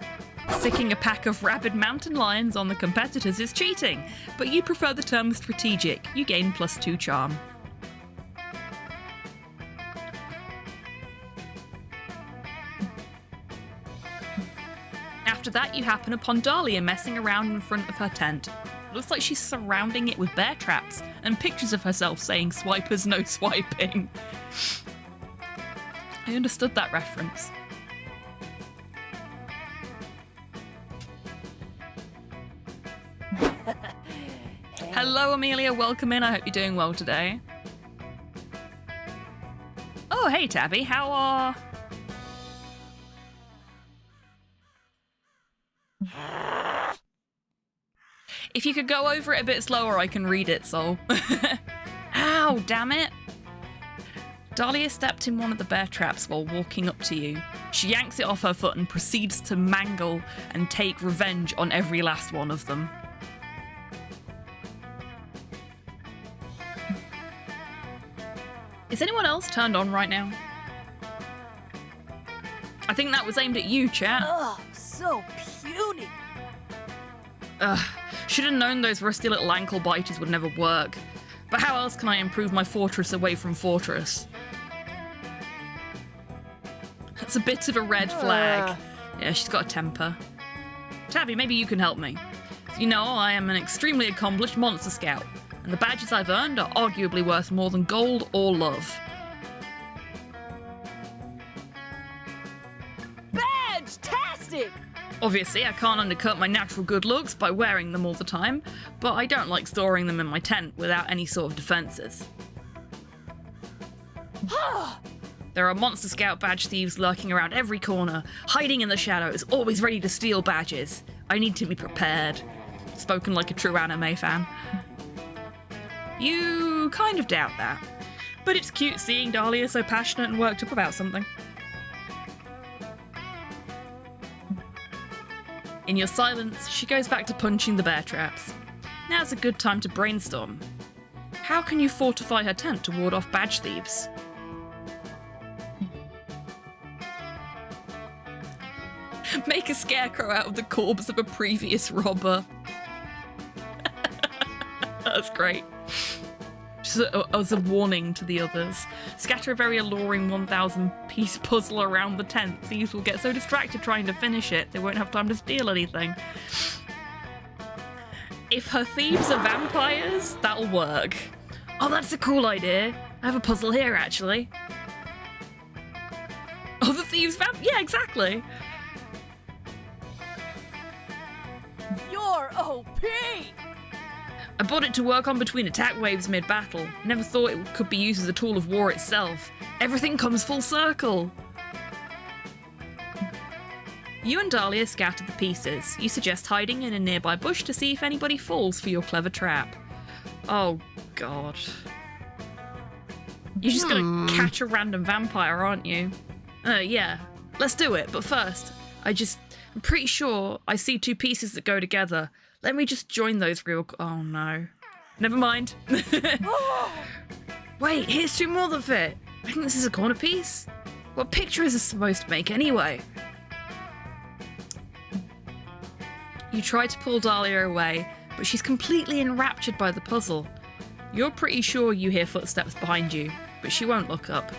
sicking a pack of rabid mountain lions on the competitors is cheating, but you prefer the term strategic. You gain +2 charm. After that, you happen upon Dahlia messing around in front of her tent. Looks like she's surrounding it with bear traps and pictures of herself saying swipers no swiping. I understood that reference. Hello Amelia, welcome in. I hope you're doing well today. Oh, hey Tabby, how are... If you could go over it a bit slower, I can read it, Sol. Ow, damn it. Dahlia stepped in one of the bear traps while walking up to you. She yanks it off her foot and proceeds to mangle and take revenge on every last one of them. Is anyone else turned on right now? I think that was aimed at you, chat. Ugh, so puny. Ugh, should have known those rusty little ankle biters would never work. But how else can I improve my fortress away from fortress? That's a bit of a red flag. Yeah, she's got a temper. Tabby, maybe you can help me. You know, I am an extremely accomplished monster scout, and the badges I've earned are arguably worth more than gold or love. Badge-tastic! Obviously, I can't undercut my natural good looks by wearing them all the time, but I don't like storing them in my tent without any sort of defences. There are Monster Scout badge thieves lurking around every corner, hiding in the shadows, always ready to steal badges. I need to be prepared. Spoken like a true anime fan. You kind of doubt that. But it's cute seeing Dahlia so passionate and worked up about something. In your silence, she goes back to punching the bear traps. Now's a good time to brainstorm. How can you fortify her tent to ward off badge thieves? Make a scarecrow out of the corpse of a previous robber. That's great. Just as a warning to the others. Scatter a very alluring 1,000-piece puzzle around the tent. Thieves will get so distracted trying to finish it, they won't have time to steal anything. If her thieves are vampires, that'll work. Oh, that's a cool idea. I have a puzzle here, actually. Oh, the thieves yeah, exactly. You're OP! I bought it to work on between attack waves mid-battle. Never thought it could be used as a tool of war itself. Everything comes full circle. You and Dahlia scatter the pieces. You suggest hiding in a nearby bush to see if anybody falls for your clever trap. Oh, God. You're just gonna catch a random vampire, aren't you? Yeah. Let's do it, but first, I'm pretty sure I see two pieces that go together. Let me just join those oh no. Never mind. Wait, here's two more that fit. I think this is a corner piece. What picture is this supposed to make anyway? You try to pull Dahlia away, but she's completely enraptured by the puzzle. You're pretty sure you hear footsteps behind you, but she won't look up.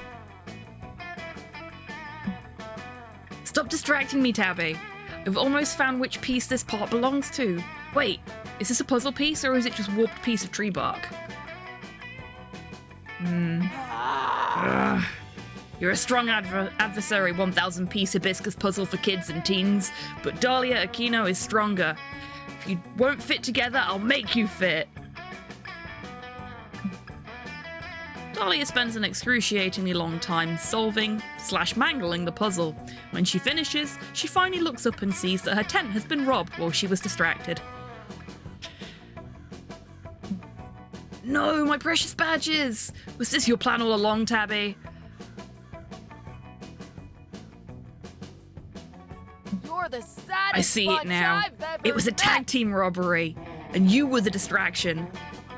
Stop distracting me, Tabby. I've almost found which piece this part belongs to. Wait, is this a puzzle piece or is it just a warped piece of tree bark? You're a strong adversary, 1,000-piece hibiscus puzzle for kids and teens, but Dahlia Aquino is stronger. If you won't fit together, I'll make you fit. Dahlia spends an excruciatingly long time solving/mangling the puzzle. When she finishes, she finally looks up and sees that her tent has been robbed while she was distracted. No, my precious badges! Was this your plan all along, Tabby? You're the saddest I see it now. I've ever It was a tag met. team robbery, and you were the distraction.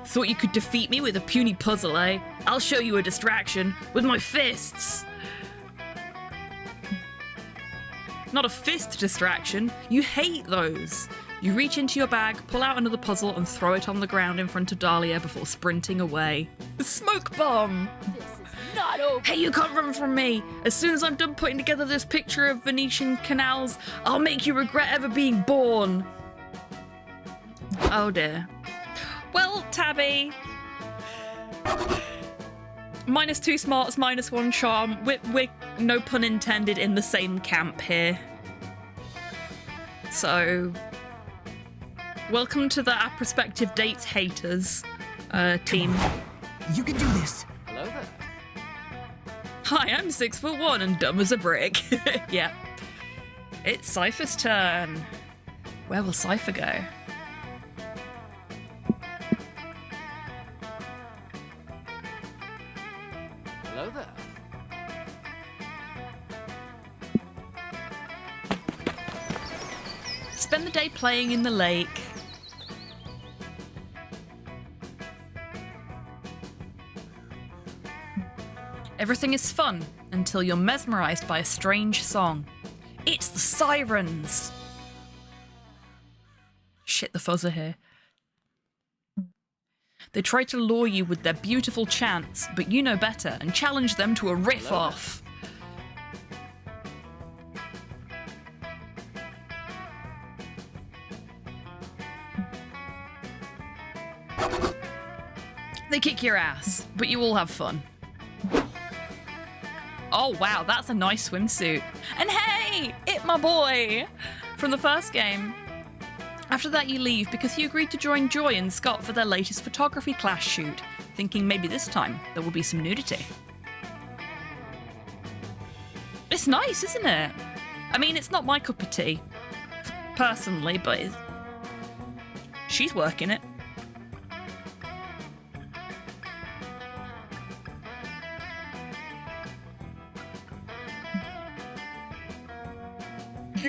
Thought you could defeat me with a puny puzzle, eh? I'll show you a distraction with my fists. Not a fist distraction. You hate those. You reach into your bag, pull out another puzzle, and throw it on the ground in front of Dahlia before sprinting away. The smoke bomb! This is not over. Hey, you can't run from me! As soon as I'm done putting together this picture of Venetian canals, I'll make you regret ever being born! Oh dear. Well, Tabby... -2 smarts, -1 charm. We're, no pun intended, in the same camp here. So... welcome to the Our Prospective Dates Haters team. You can do this. Hello there. Hi, I'm 6'1" and dumb as a brick. Yeah. It's Cypher's turn. Where will Cypher go? Hello there. Spend the day playing in the lake. Everything is fun until you're mesmerized by a strange song. It's the sirens! Shit, the fuzz are here. They try to lure you with their beautiful chants, but you know better and challenge them to a riff-off. They kick your ass, but you all have fun. Oh wow, that's a nice swimsuit. And hey, it my boy from the first game. After that you leave because you agreed to join Joy and Scott for their latest photography class shoot, thinking maybe this time there will be some nudity. It's nice, isn't it? I mean, it's not my cup of tea, personally, but she's working it.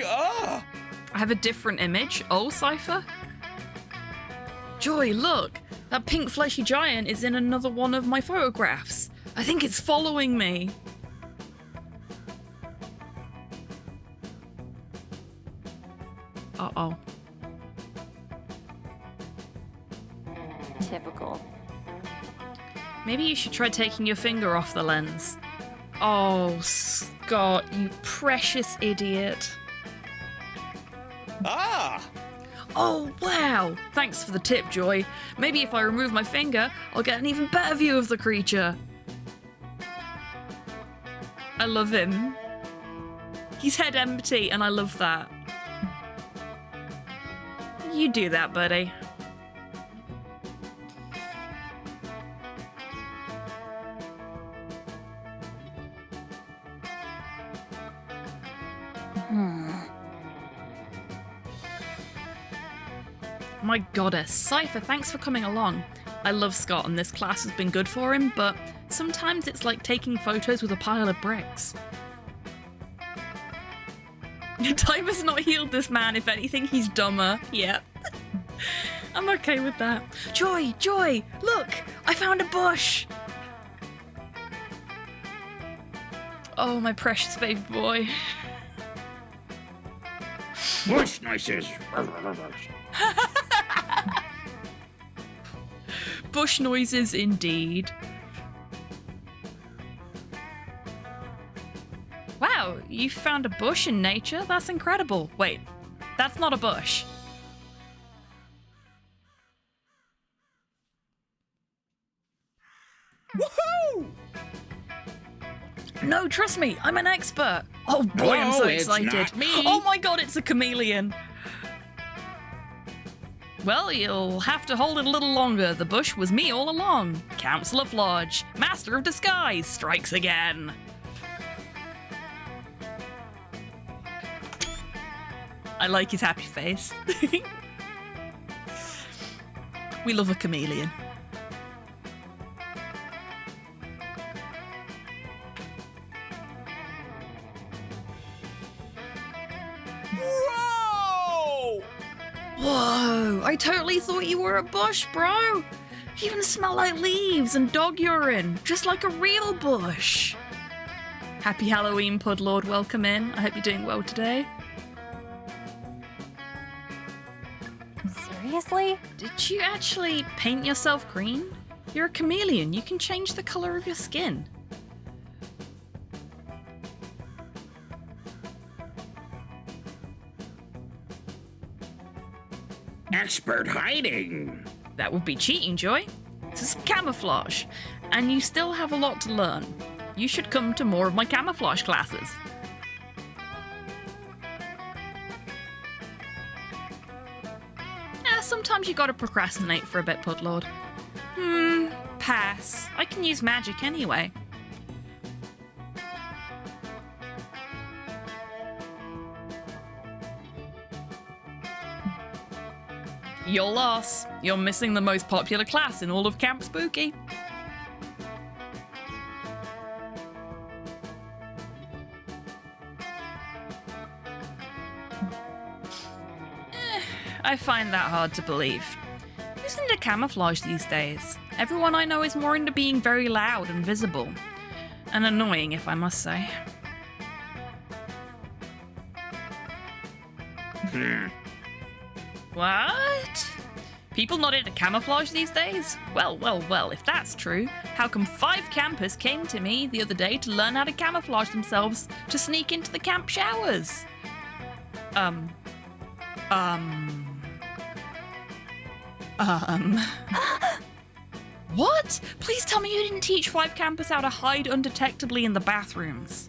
Ah! I have a different image. Oh, Cypher? Joy, look! That pink fleshy giant is in another one of my photographs. I think it's following me. Uh-oh. Typical. Maybe you should try taking your finger off the lens. Oh, Scott, you precious idiot. Ah! Oh, wow! Thanks for the tip, Joy. Maybe if I remove my finger, I'll get an even better view of the creature. I love him. He's head empty, and I love that. You do that, buddy. My goddess, Cypher, thanks for coming along. I love Scott and this class has been good for him, but sometimes it's like taking photos with a pile of bricks. Time has not healed this man. If anything, he's dumber. Yep. I'm okay with that. Joy, Joy, look! I found a bush! Oh, my precious baby boy. Bush noises. Bush noises indeed. Wow, you found a bush in nature? That's incredible. Wait, that's not a bush. Woohoo! No, trust me, I'm an expert. Oh boy, I'm so No, it's excited. not me. Oh my god, it's a chameleon. Well, you'll have to hold it a little longer. The bush was me all along. Councillor Flodge, Master of Disguise, strikes again. I like his happy face. We love a chameleon. Whoa! Whoa, I totally thought you were a bush, bro. You even smell like leaves and dog urine, just like a real bush. Happy Halloween, Pudlord. Welcome in. I hope you're doing well today. Seriously? Did you actually paint yourself green? You're a chameleon. You can change the color of your skin. Expert hiding. That would be cheating, Joy. This is camouflage, and you still have a lot to learn. You should come to more of my camouflage classes. Sometimes you gotta procrastinate for a bit, Pudlord. Pass. I can use magic anyway. Your loss. You're missing the most popular class in all of Camp Spooky. I find that hard to believe. Who's into camouflage these days? Everyone I know is more into being very loud and visible. And annoying, if I must say. What? People not into camouflage these days? Well, well, well, if that's true, how come 5 campers came to me the other day to learn how to camouflage themselves to sneak into the camp showers? What? Please tell me you didn't teach 5 campers how to hide undetectably in the bathrooms.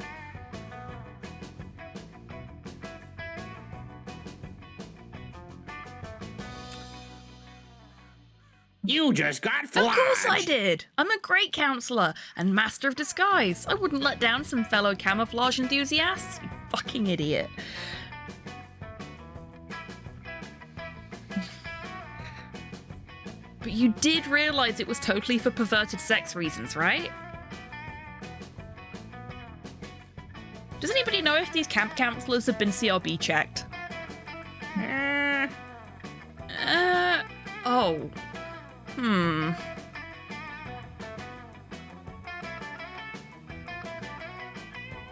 You just got flashed. Of course I did. I'm a great counselor and master of disguise. I wouldn't let down some fellow camouflage enthusiasts. You fucking idiot. But you did realise it was totally for perverted sex reasons, right? Does anybody know if these camp counsellors have been CRB checked? Oh.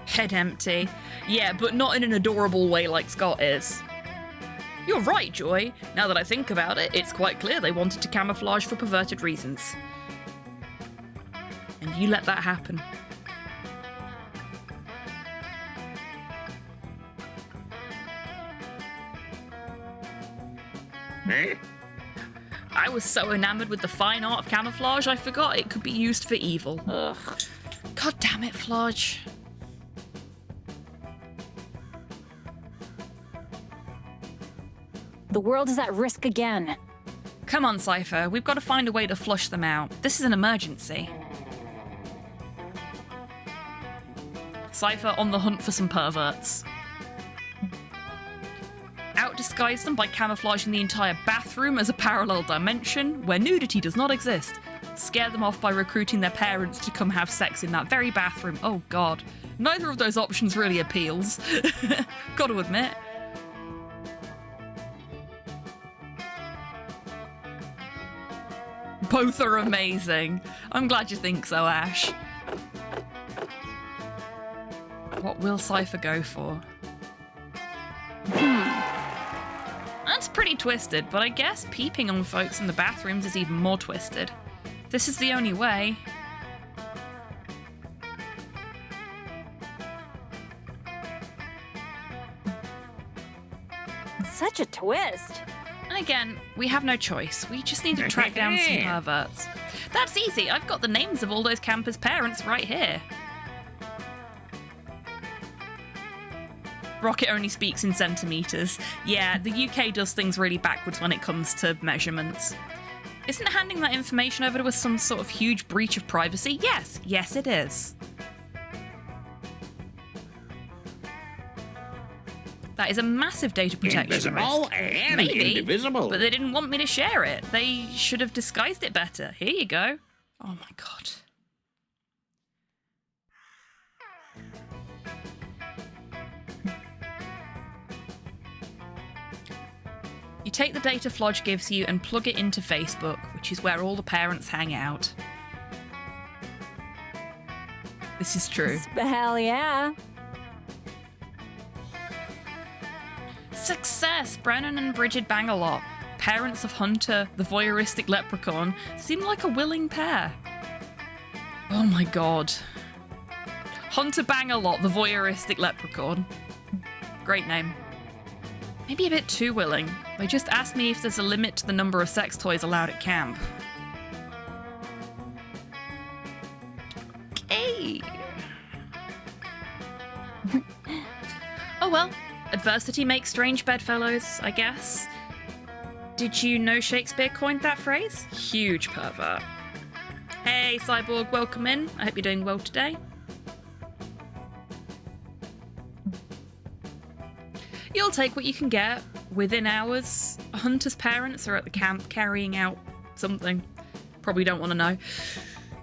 Head empty. Yeah, but not in an adorable way like Scott is. You're right, Joy. Now that I think about it, it's quite clear they wanted to camouflage for perverted reasons. And you let that happen. I was so enamored with the fine art of camouflage, I forgot it could be used for evil. Ugh. God damn it, Flodge. The world is at risk again. Come on, Cypher. We've got to find a way to flush them out. This is an emergency. Cypher on the hunt for some perverts. Out-disguise them by camouflaging the entire bathroom as a parallel dimension where nudity does not exist. Scare them off by recruiting their parents to come have sex in that very bathroom. Oh god. Neither of those options really appeals. Got to admit. Both are amazing. I'm glad you think so, Ash. What will Cypher go for? That's pretty twisted, but I guess peeping on folks in the bathrooms is even more twisted. This is the only way. Such a twist. And again, we have no choice. We just need to track down some perverts. That's easy. I've got the names of all those campers' parents right here. Rocket only speaks in centimetres. Yeah, the UK does things really backwards when it comes to measurements. Isn't handing that information over to us some sort of huge breach of privacy? Yes. Yes, it is. That is a massive data protection Invisible risk. and Maybe, indivisible. but they didn't want me to share it. They should have disguised it better. Here you go. Oh my god. You take the data Flodge gives you and plug it into Facebook, which is where all the parents hang out. This is true. Hell yeah. Success! Brennan and Bridget bang a lot. Parents of Hunter, the voyeuristic leprechaun, seem like a willing pair. Oh my god. Hunter bang a lot, the voyeuristic leprechaun. Great name. Maybe a bit too willing. They just asked me if there's a limit to the number of sex toys allowed at camp. Okay. Oh well. Adversity makes strange bedfellows, I guess. Did you know Shakespeare coined that phrase? Huge pervert. Hey, Cyborg, welcome in. I hope you're doing well today. You'll take what you can get. Within hours, Hunter's parents are at the camp carrying out something. Probably don't want to know.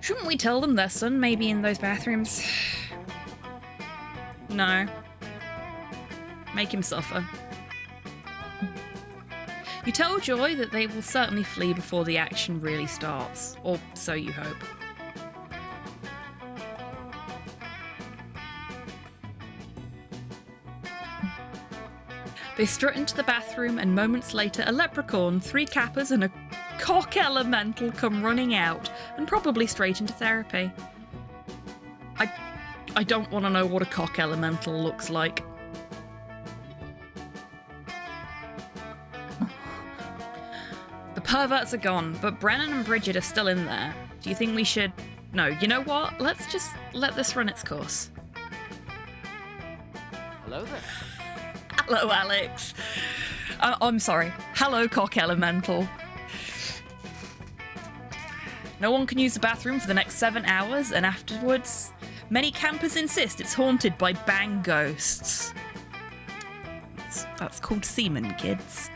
Shouldn't we tell them their son may be in those bathrooms? No. Make him suffer. You tell Joy that they will certainly flee before the action really starts, or so you hope. They strut into the bathroom and moments later a leprechaun, 3 kappas and a cock elemental come running out and probably straight into therapy. I don't want to know what a cock elemental looks like. The perverts are gone, but Brennan and Bridget are still in there. Do you think we should... No, you know what? Let's just let this run its course. Hello there. Hello, Alex. I'm sorry. Hello, cock elemental. No one can use the bathroom for the next 7 hours, and afterwards, many campers insist it's haunted by bang ghosts. That's called semen, kids.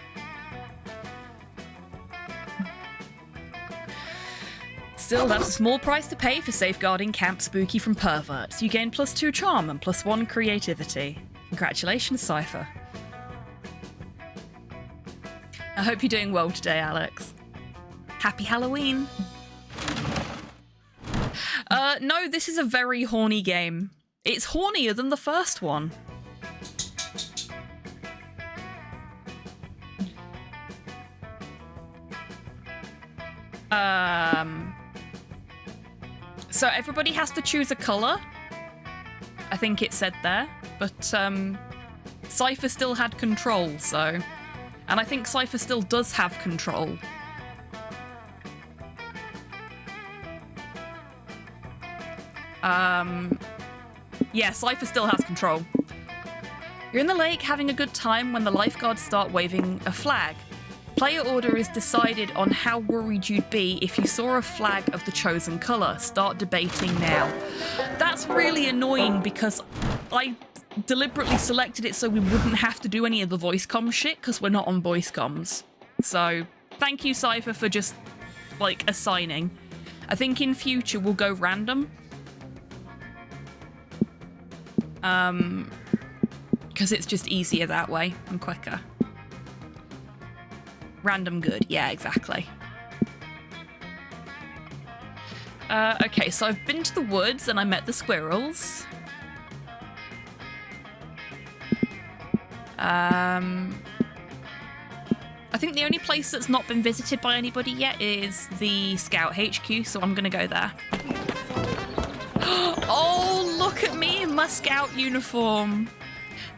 Still, that's a small price to pay for safeguarding Camp Spooky from perverts. You gain +2 charm and +1 creativity. Congratulations, Cypher. I hope you're doing well today, Alex. Happy Halloween. No, this is a very horny game. It's hornier than the first one. So everybody has to choose a colour. I think it said there, but Cypher still had control, so... And I think Cypher still does have control. Yeah, Cypher still has control. You're in the lake having a good time when the lifeguards start waving a flag. Player order is decided on how worried you'd be if you saw a flag of the chosen colour. Start debating now. That's really annoying because I deliberately selected it so we wouldn't have to do any of the voice comm shit because we're not on voice comms. So thank you, Cypher, for just, like, assigning. I think in future we'll go random. Because it's just easier that way and quicker. Random good, yeah, exactly. Okay, so I've been to the woods and I met the squirrels. I think the only place that's not been visited by anybody yet is the Scout HQ, so I'm gonna go there. Oh, look at me in my Scout uniform.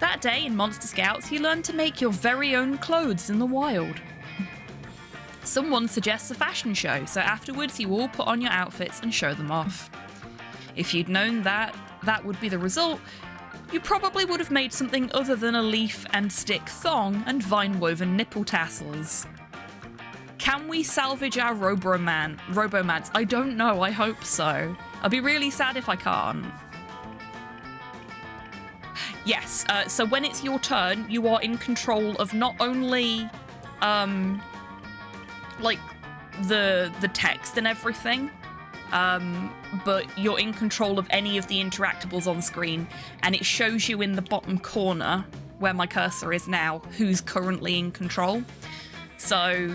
That day in Monster Scouts, you learn to make your very own clothes in the wild. Someone suggests a fashion show, so afterwards you all put on your outfits and show them off. If you'd known that would be the result, you probably would have made something other than a leaf and stick thong and vine-woven nipple tassels. Can we salvage our Robomance? I don't know, I hope so. I'll be really sad if I can't. Yes, so when it's your turn, you are in control of not only, like, the text and everything, but you're in control of any of the interactables on screen, and it shows you in the bottom corner, where my cursor is now, who's currently in control. So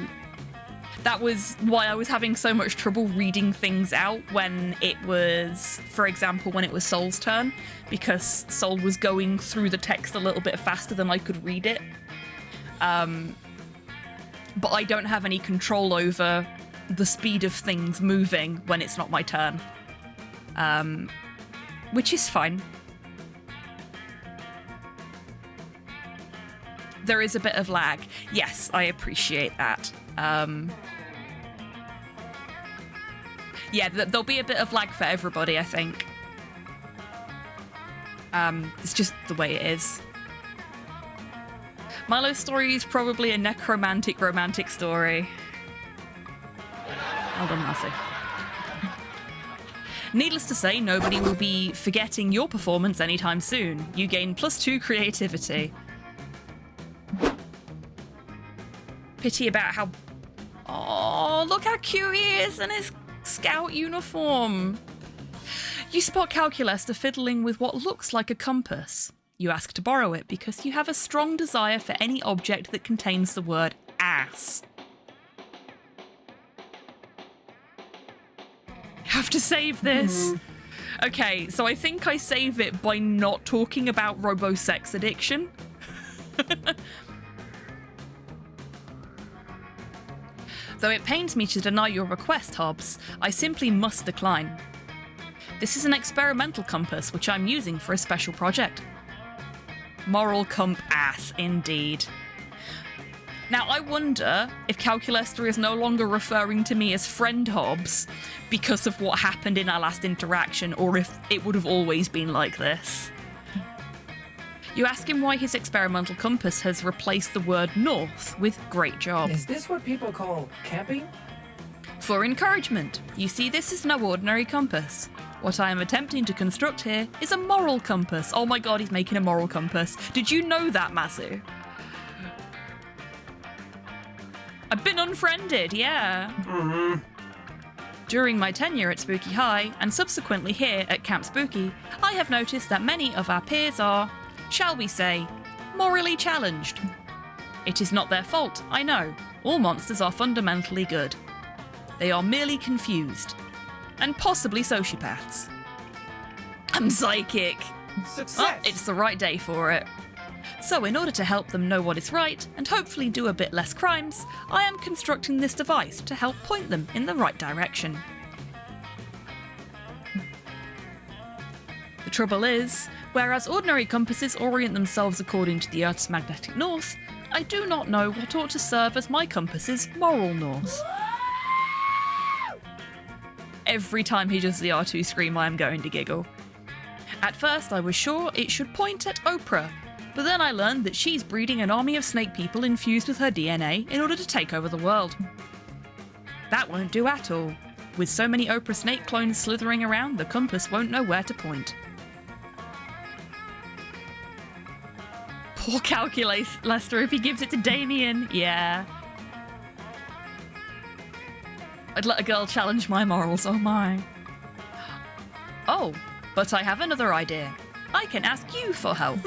that was why I was having so much trouble reading things out when it was, for example, when it was Soul's turn, because Soul was going through the text a little bit faster than I could read it. But I don't have any control over the speed of things moving when it's not my turn. Which is fine. There is a bit of lag. Yes, I appreciate that. Yeah, there'll be a bit of lag for everybody, I think. It's just the way it is. Milo's story is probably a necromantic romantic story. Well done, Marcy. Needless to say, nobody will be forgetting your performance anytime soon. You gain +2 creativity. Pity about how... Oh, look how cute he is in his Scout uniform. You spot Calculester fiddling with what looks like a compass. You ask to borrow it because you have a strong desire for any object that contains the word ass. Have to save this. Okay, so I think I save it by not talking about robo-sex addiction. Though it pains me to deny your request, Hobbs, I simply must decline. This is an experimental compass which I'm using for a special project. Moral comp ass, indeed. Now, I wonder if Calculester is no longer referring to me as friend Hobbs because of what happened in our last interaction, or if it would have always been like this. You ask him why his experimental compass has replaced the word north with great job. Is this what people call camping? For encouragement. You see, this is no ordinary compass. What I am attempting to construct here is a moral compass. Oh my god, he's making a moral compass. Did you know that, Masu? I've been unfriended, yeah. During my tenure at Spooky High, and subsequently here at Camp Spooky, I have noticed that many of our peers are, shall we say, morally challenged. It is not their fault, I know. All monsters are fundamentally good. They are merely confused. And possibly sociopaths. I'm psychic. Success! Well, it's the right day for it. So in order to help them know what is right, and hopefully do a bit less crimes, I am constructing this device to help point them in the right direction. The trouble is, whereas ordinary compasses orient themselves according to the Earth's magnetic north, I do not know what ought to serve as my compass's moral north. Every time he does the R2 scream, I am going to giggle. At first, I was sure it should point at Oprah, but then I learned that she's breeding an army of snake people infused with her DNA in order to take over the world. That won't do at all. With so many Oprah snake clones slithering around, the compass won't know where to point. Poor calculus, Lester, if he gives it to Damien. Yeah. I'd let a girl challenge my morals, oh my. Oh, but I have another idea. I can ask you for help.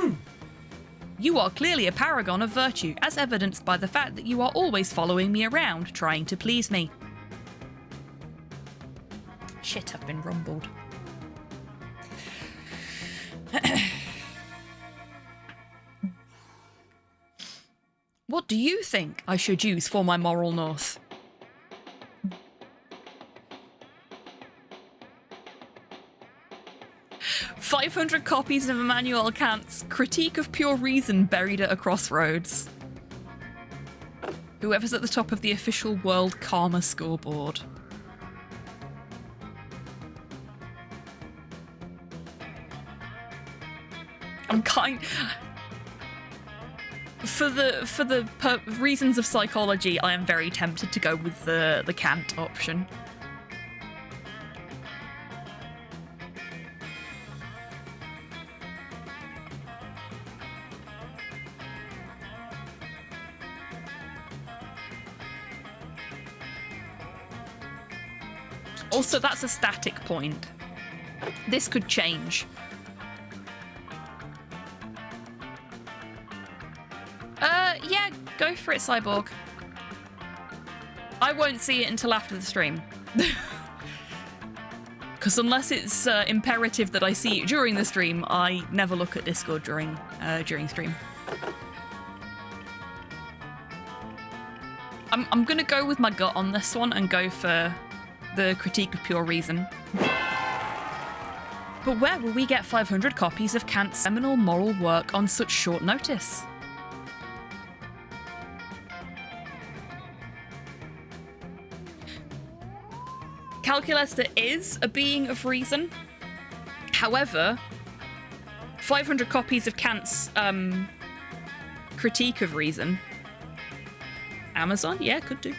You are clearly a paragon of virtue, as evidenced by the fact that you are always following me around, trying to please me. Shit, I've been rumbled. What do you think I should use for my moral north? "500 copies of Immanuel Kant's Critique of Pure Reason buried at a crossroads." Whoever's at the top of the official World Karma scoreboard. I'm kind... For the reasons of psychology, I am very tempted to go with the Kant option. Also, that's a static point. This could change. Yeah, go for it, Cyborg. I won't see it until after the stream. Because unless it's imperative that I see it during the stream, I never look at Discord during stream. I'm gonna go with my gut on this one and go for the Critique of Pure Reason. But where will we get 500 copies of Kant's seminal moral work on such short notice? Calculester is a being of reason. However, 500 copies of Kant's Critique of Reason. Amazon? Yeah, could do.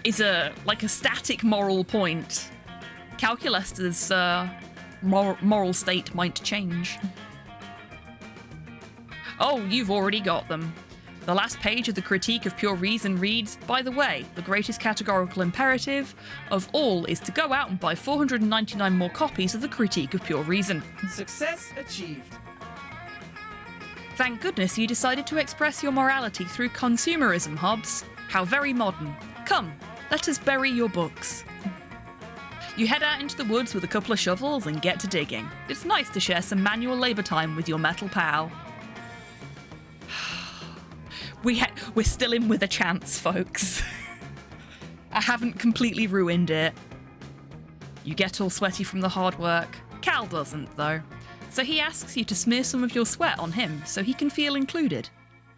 Is a static moral point. Calculester's moral state might change. Oh, you've already got them. The last page of the Critique of Pure Reason reads, "By the way, the greatest categorical imperative of all is to go out and buy 499 more copies of the Critique of Pure Reason." Success achieved. Thank goodness you decided to express your morality through consumerism, Hobbs. How very modern. Come, let us bury your books. You head out into the woods with a couple of shovels and get to digging. It's nice to share some manual labour time with your metal pal. We're still in with a chance, folks. I haven't completely ruined it. You get all sweaty from the hard work. Cal doesn't, though. So he asks you to smear some of your sweat on him so he can feel included.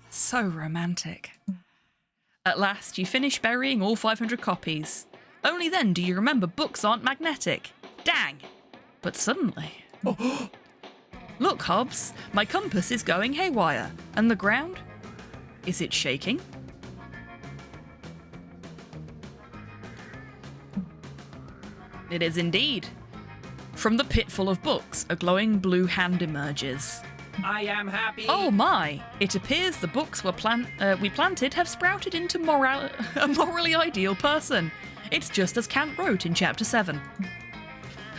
So romantic. At last, you finish burying all 500 copies. Only then do you remember books aren't magnetic. Dang! But suddenly... Look, Hobbs, my compass is going haywire. And the ground? Is it shaking? It is indeed. From the pit full of books, a glowing blue hand emerges. I am happy. Oh my! It appears the books we planted have sprouted into a morally ideal person. It's just as Kant wrote in chapter 7.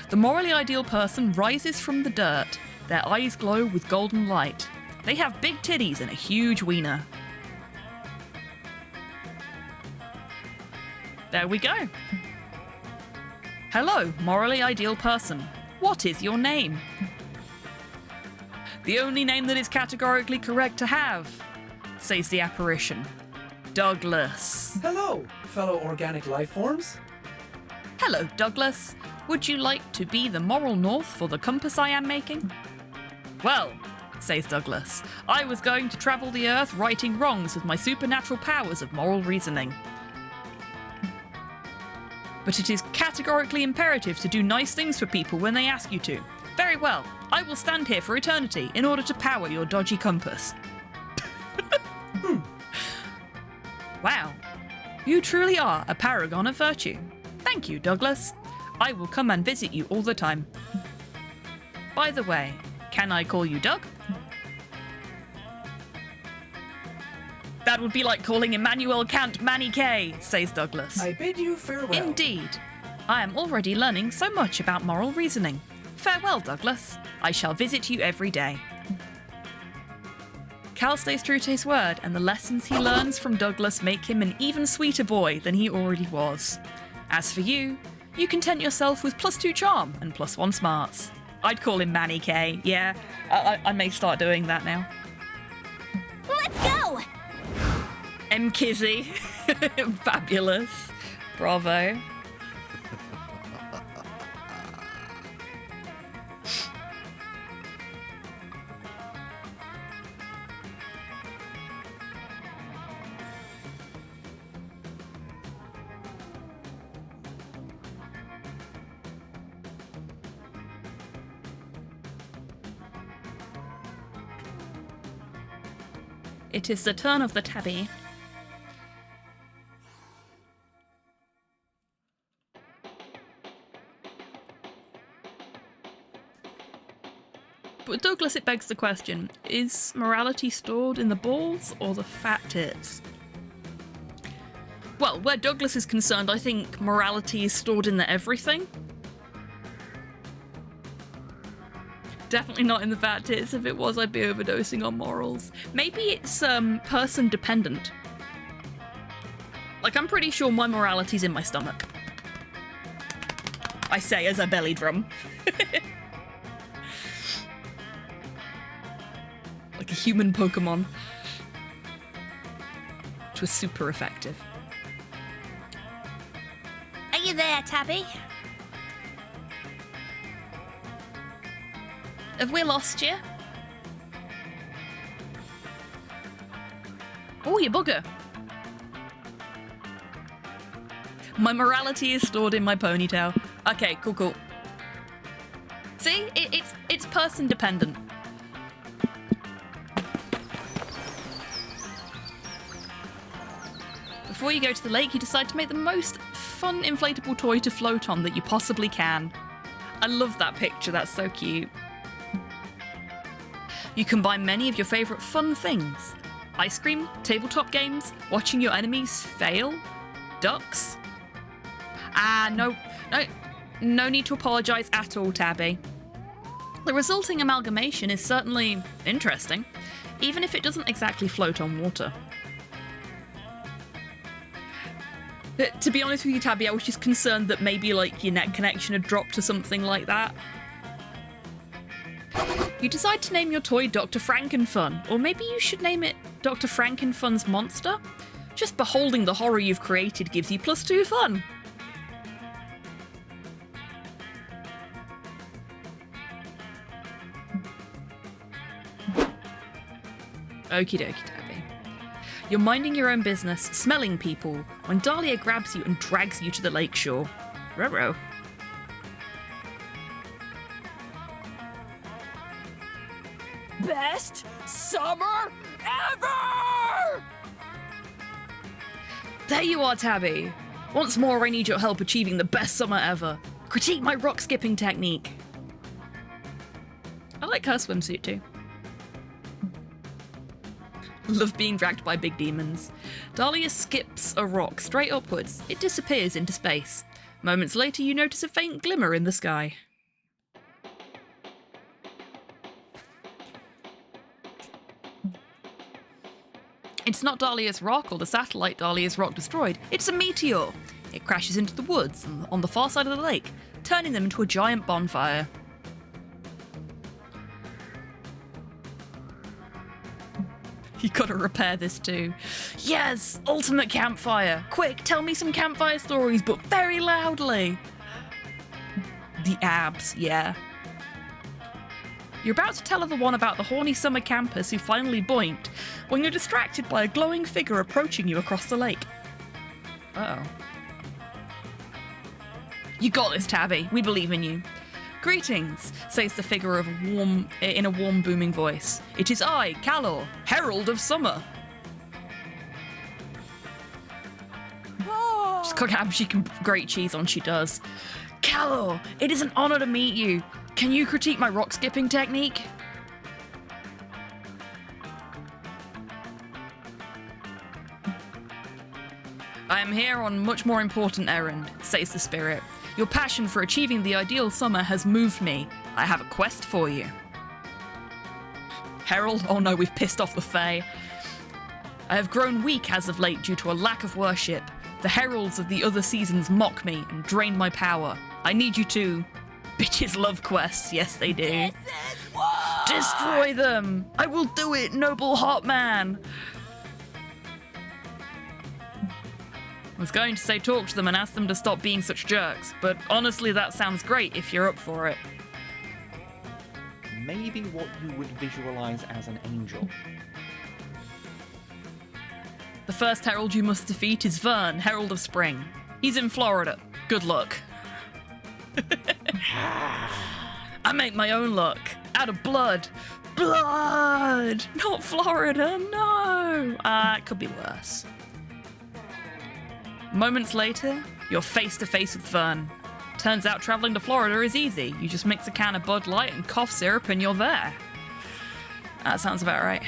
The morally ideal person rises from the dirt. Their eyes glow with golden light. They have big titties and a huge wiener. There we go. Hello, morally ideal person. What is your name? The only name that is categorically correct to have, says the apparition. Douglas. Hello, fellow organic life forms. Hello, Douglas. Would you like to be the moral north for the compass I am making? Well, says Douglas, I was going to travel the earth righting wrongs with my supernatural powers of moral reasoning. But it is categorically imperative to do nice things for people when they ask you to. Very well, I will stand here for eternity in order to power your dodgy compass. Wow, you truly are a paragon of virtue. Thank you, Douglas. I will come and visit you all the time. By the way, can I call you Doug? That would be like calling Immanuel Kant Manny K, says Douglas. I bid you farewell. Indeed. I am already learning so much about moral reasoning. Farewell, Douglas. I shall visit you every day. Cal stays true to his word, and the lessons he learns from Douglas make him an even sweeter boy than he already was. As for you, you content yourself with +2 charm and +1 smarts. I'd call him Manny K, yeah. I may start doing that now. Let's go! M. Kizzy. Fabulous. Bravo. It is the turn of the tabby. But Douglas, it begs the question, is morality stored in the balls or the fat tits? Well, where Douglas is concerned, I think morality is stored in the everything. Definitely not in the fat tits. If it was, I'd be overdosing on morals. Maybe it's person dependent. Like, I'm pretty sure my morality's in my stomach. I say as a belly drum. Like a human Pokemon. Which was super effective. Are you there, Tabby? Have we lost you? Oh, you bugger. My morality is stored in my ponytail. Okay, cool. See? It's person dependent. Before you go to the lake, you decide to make the most fun inflatable toy to float on that you possibly can. I love that picture, that's so cute. You combine many of your favourite fun things. Ice cream, tabletop games, watching your enemies fail, ducks. No need to apologise at all, Tabby. The resulting amalgamation is certainly interesting, even if it doesn't exactly float on water. But to be honest with you, Tabby, I was just concerned that maybe like your net connection had dropped or something like that. You decide to name your toy Dr. Frankenfun, or maybe you should name it Dr. Frankenfun's Monster? Just beholding the horror you've created gives you +2 fun. Okie dokie, Tabby. You're minding your own business, smelling people, when Dahlia grabs you and drags you to the lakeshore. Ruh-roh. Best summer ever! There you are, Tabby. Once more, I need your help achieving the best summer ever. Critique my rock skipping technique. I like her swimsuit too. Love being dragged by big demons. Dahlia skips a rock straight upwards. It disappears into space. Moments later, you notice a faint glimmer in the sky. It's not Dahlia's rock or the satellite Dahlia's rock destroyed. It's a meteor. It crashes into the woods on the far side of the lake, turning them into a giant bonfire. You gotta repair this too. Yes! Ultimate campfire! Quick, tell me some campfire stories, but very loudly! The abs, yeah. You're about to tell her the one about the horny summer campers who finally boinked, when you're distracted by a glowing figure approaching you across the lake. Uh-oh. You got this, Tabby. We believe in you. Greetings, says the figure in a warm, booming voice. It is I, Calor, Herald of Summer. She's got abs she can grate cheese on, she does. Calor, it is an honor to meet you. Can you critique my rock skipping technique? I am here on a much more important errand, says the spirit. Your passion for achieving the ideal summer has moved me. I have a quest for you. Herald? Oh no, we've pissed off the Fae. I have grown weak as of late due to a lack of worship. The heralds of the other seasons mock me and drain my power. I need you to... Bitches love quests, yes they do. Destroy them! I will do it, noble hot man! I was going to say talk to them and ask them to stop being such jerks, but honestly that sounds great if you're up for it. Maybe what you would visualize as an angel. The first herald you must defeat is Vern, Herald of Spring. He's in Florida. Good luck. I make my own luck. Out of blood. Blood! Not Florida, no! It could be worse. Moments later, you're face to face with Vern. Turns out traveling to Florida is easy. You just mix a can of Bud Light and cough syrup and you're there. That sounds about right.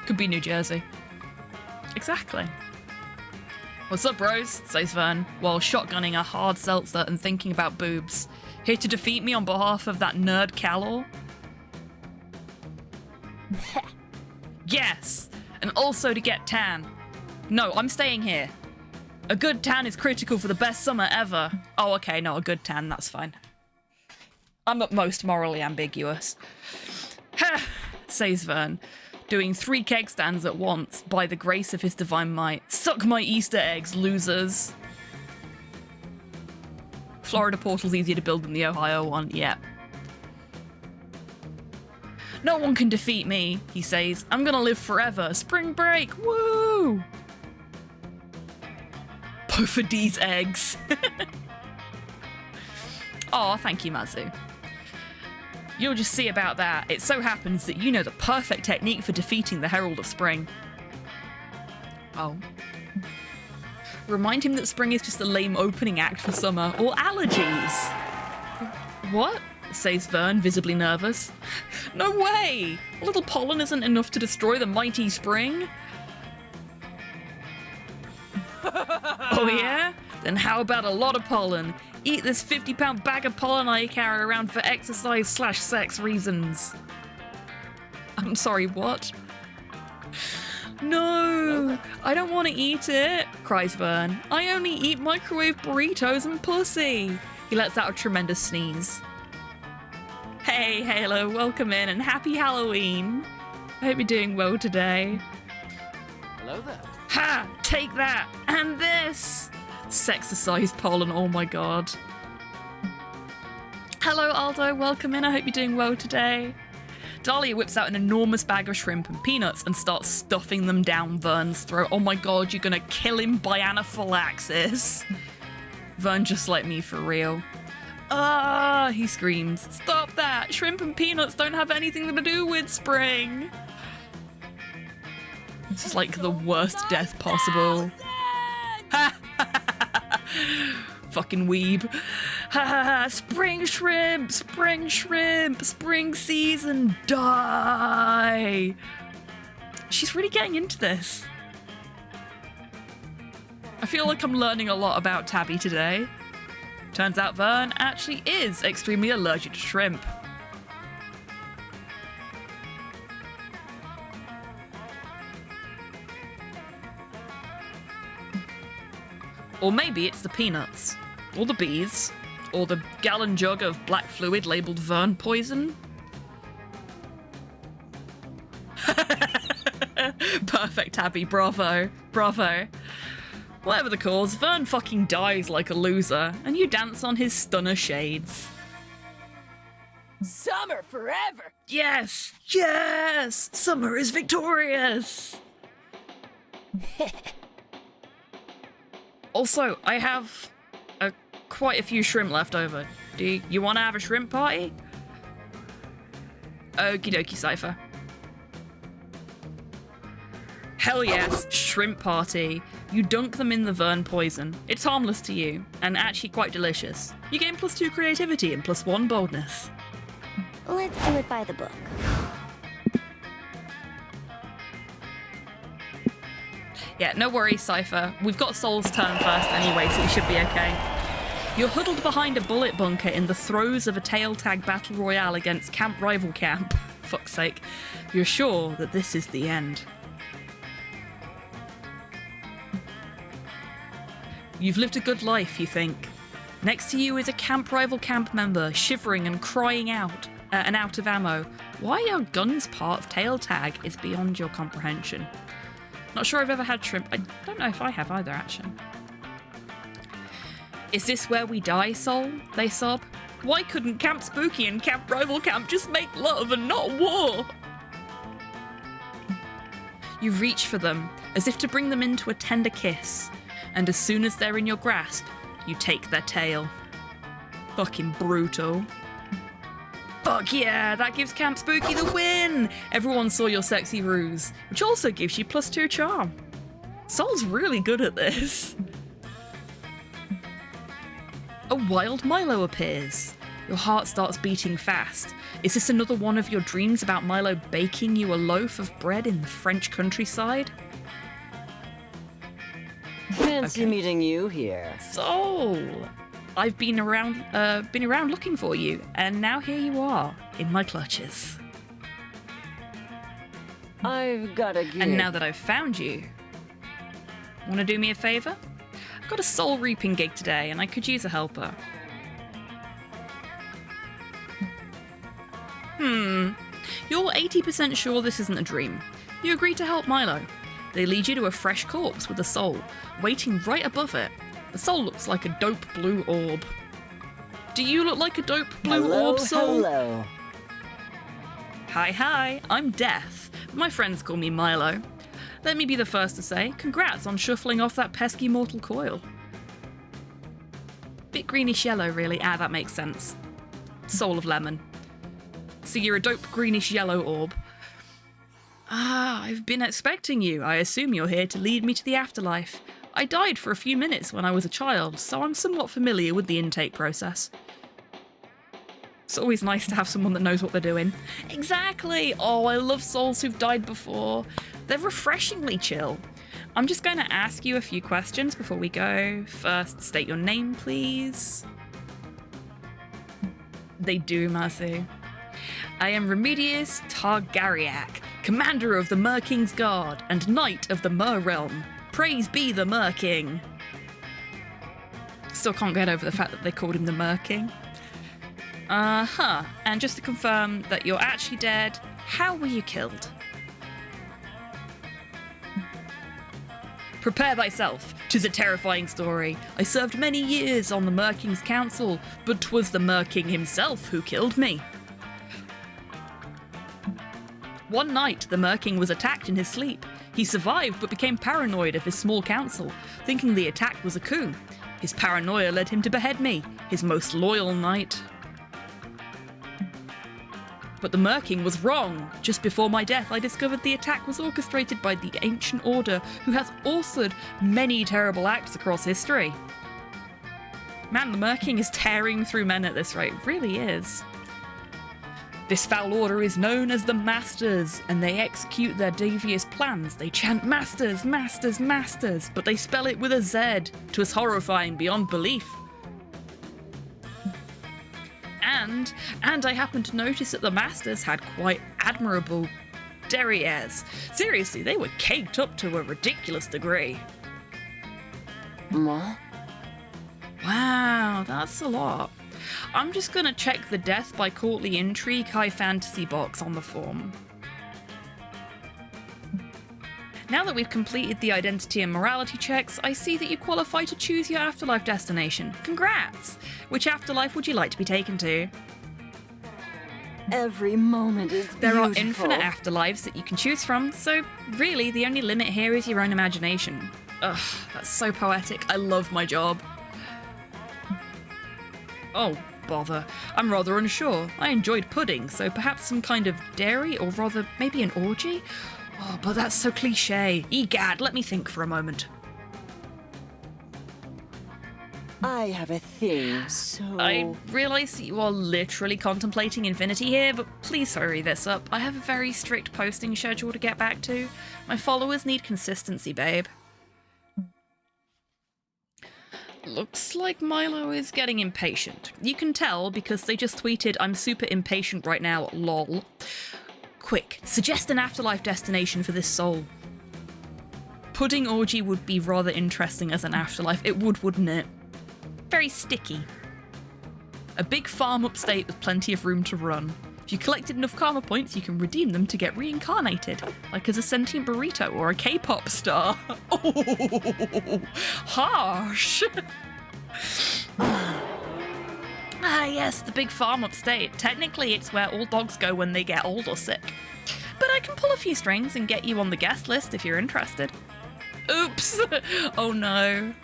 Could be New Jersey. Exactly. What's up, bros? Says Vern, while shotgunning a hard seltzer and thinking about boobs. Here to defeat me on behalf of that nerd Calor? Yes! And also to get tan. No, I'm staying here. A good tan is critical for the best summer ever. Oh, okay, no, a good tan, that's fine. I'm at most morally ambiguous. Ha! Says Vern, doing 3 keg stands at once by the grace of his divine might. Suck my Easter eggs, losers. Florida portal's easier to build than the Ohio one, yeah. No one can defeat me, he says. I'm gonna live forever. Spring break, woo! Both of these eggs. Aw, thank you, Mazu. You'll just see about that. It so happens that you know the perfect technique for defeating the Herald of Spring. Oh. Remind him that spring is just a lame opening act for summer, or allergies. What? Says Vern, visibly nervous. No way! A little pollen isn't enough to destroy the mighty spring. Oh yeah? Then how about a lot of pollen? Eat this 50-pound bag of pollen I carry around for exercise/sex reasons. I'm sorry, what? No, I don't want to eat it, cries Vern. I only eat microwave burritos and pussy. He lets out a tremendous sneeze. Hey, Halo, welcome in and happy Halloween. I hope you're doing well today. Hello there. Ha! Take that! And this! Sexercise pollen, oh my god. Hello, Aldo, welcome in. I hope you're doing well today. Dahlia whips out an enormous bag of shrimp and peanuts and starts stuffing them down Vern's throat. Oh my god, you're gonna kill him by anaphylaxis. Vern just like me for real. Ah, he screams. Stop that! Shrimp and peanuts don't have anything to do with spring. This is like the worst death possible. Fucking weeb. Ha ha ha, spring shrimp, spring shrimp, spring season, die. She's really getting into this. I feel like I'm learning a lot about Tabby today. Turns out Vern actually is extremely allergic to shrimp. Or maybe it's the peanuts, or the bees, or the gallon jug of black fluid labelled Vern poison. Perfect, Tabby, bravo, bravo. Whatever the cause, Vern fucking dies like a loser, and you dance on his stunner shades. Summer forever! Yes! Yes! Summer is victorious! Also, I have quite a few shrimp left over. Do you want to have a shrimp party? Okie dokie, Cypher. Hell yes, shrimp party. You dunk them in the Vern poison. It's harmless to you, and actually quite delicious. You gain +2 creativity and +1 boldness. Let's do it by the book. Yeah, no worries, Cypher. We've got Soul's turn first anyway, so you should be okay. You're huddled behind a bullet bunker in the throes of a tail tag battle royale against Camp Rival Camp. Fuck's sake. You're sure that this is the end. You've lived a good life, you think. Next to you is a Camp Rival Camp member, shivering and crying out, and out of ammo. Why your gun's part of tail tag is beyond your comprehension. Not sure I've ever had shrimp. I don't know if I have either, actually. Is this where we die, Soul? They sob. Why couldn't Camp Spooky and Camp Rival Camp just make love and not war? You reach for them, as if to bring them into a tender kiss. And as soon as they're in your grasp, you take their tail. Fucking brutal. Fuck yeah, that gives Camp Spooky the win! Everyone saw your sexy ruse, which also gives you +2 charm. Soul's really good at this. A wild Milo appears. Your heart starts beating fast. Is this another one of your dreams about Milo baking you a loaf of bread in the French countryside? Fancy meeting you here. Soul! I've been around looking for you, and now here you are, in my clutches. I've got a gig. And now that I've found you, want to do me a favour? I've got a soul reaping gig today, and I could use a helper. You're 80% sure this isn't a dream. You agree to help Milo. They lead you to a fresh corpse with a soul, waiting right above it. The soul looks like a dope blue orb. Do you look like a dope blue orb, Soul? Hello. Hi, I'm Death. My friends call me Milo. Let me be the first to say, congrats on shuffling off that pesky mortal coil. Bit greenish yellow, really. Ah, that makes sense. Soul of lemon. So you're a dope greenish yellow orb. Ah, I've been expecting you. I assume you're here to lead me to the afterlife. I died for a few minutes when I was a child, so I'm somewhat familiar with the intake process. It's always nice to have someone that knows what they're doing. Exactly! Oh, I love souls who've died before. They're refreshingly chill. I'm just going to ask you a few questions before we go. First, state your name, please. They do, Mercy. I am Remedius Targaryak, commander of the Mer King's Guard and knight of the Mer Realm. Praise be the Mer King. Still can't get over the fact that they called him the Mer King. And just to confirm that you're actually dead, how were you killed? Prepare thyself, 'tis a terrifying story. I served many years on the Mer King's council, but 'twas the Mer King himself who killed me. One night, the Mer King was attacked in his sleep. He survived but became paranoid of his small council, thinking the attack was a coup. His paranoia led him to behead me, his most loyal knight. But the Mer King was wrong. Just before my death, I discovered the attack was orchestrated by the Ancient Order, who has authored many terrible acts across history. Man, the Merking is tearing through men at this rate. Really is. This foul order is known as the Masters, and they execute their devious plans. They chant Masters, Masters, Masters, but they spell it with a Z. 'Twas horrifying beyond belief. And I happened to notice that the Masters had quite admirable derrieres. Seriously, they were caked up to a ridiculous degree. What? Wow, that's a lot. I'm just gonna check the death by courtly intrigue high fantasy box on the form. Now that we've completed the identity and morality checks, I see that you qualify to choose your afterlife destination. Congrats! Which afterlife would you like to be taken to? Every moment is beautiful. There are infinite afterlives that you can choose from, so really the only limit here is your own imagination. Ugh, that's so poetic. I love my job. Oh, bother. I'm rather unsure. I enjoyed pudding, so perhaps some kind of dairy, or rather maybe an orgy? Oh, but that's so cliche. Egad, let me think for a moment. I have a thing, so... I realise that you are literally contemplating infinity here, but please hurry this up. I have a very strict posting schedule to get back to. My followers need consistency, babe. Looks like Milo is getting impatient. You can tell because they just tweeted, "I'm super impatient right now, lol." Quick, suggest an afterlife destination for this soul. Pudding orgy would be rather interesting as an afterlife. It would, wouldn't it? Very sticky. A big farm upstate with plenty of room to run. If you collected enough karma points, you can redeem them to get reincarnated, like as a sentient burrito or a K-pop star. Oh, harsh. Ah, yes, the big farm upstate. Technically, it's where all dogs go when they get old or sick. But I can pull a few strings and get you on the guest list if you're interested. Oops. Oh no.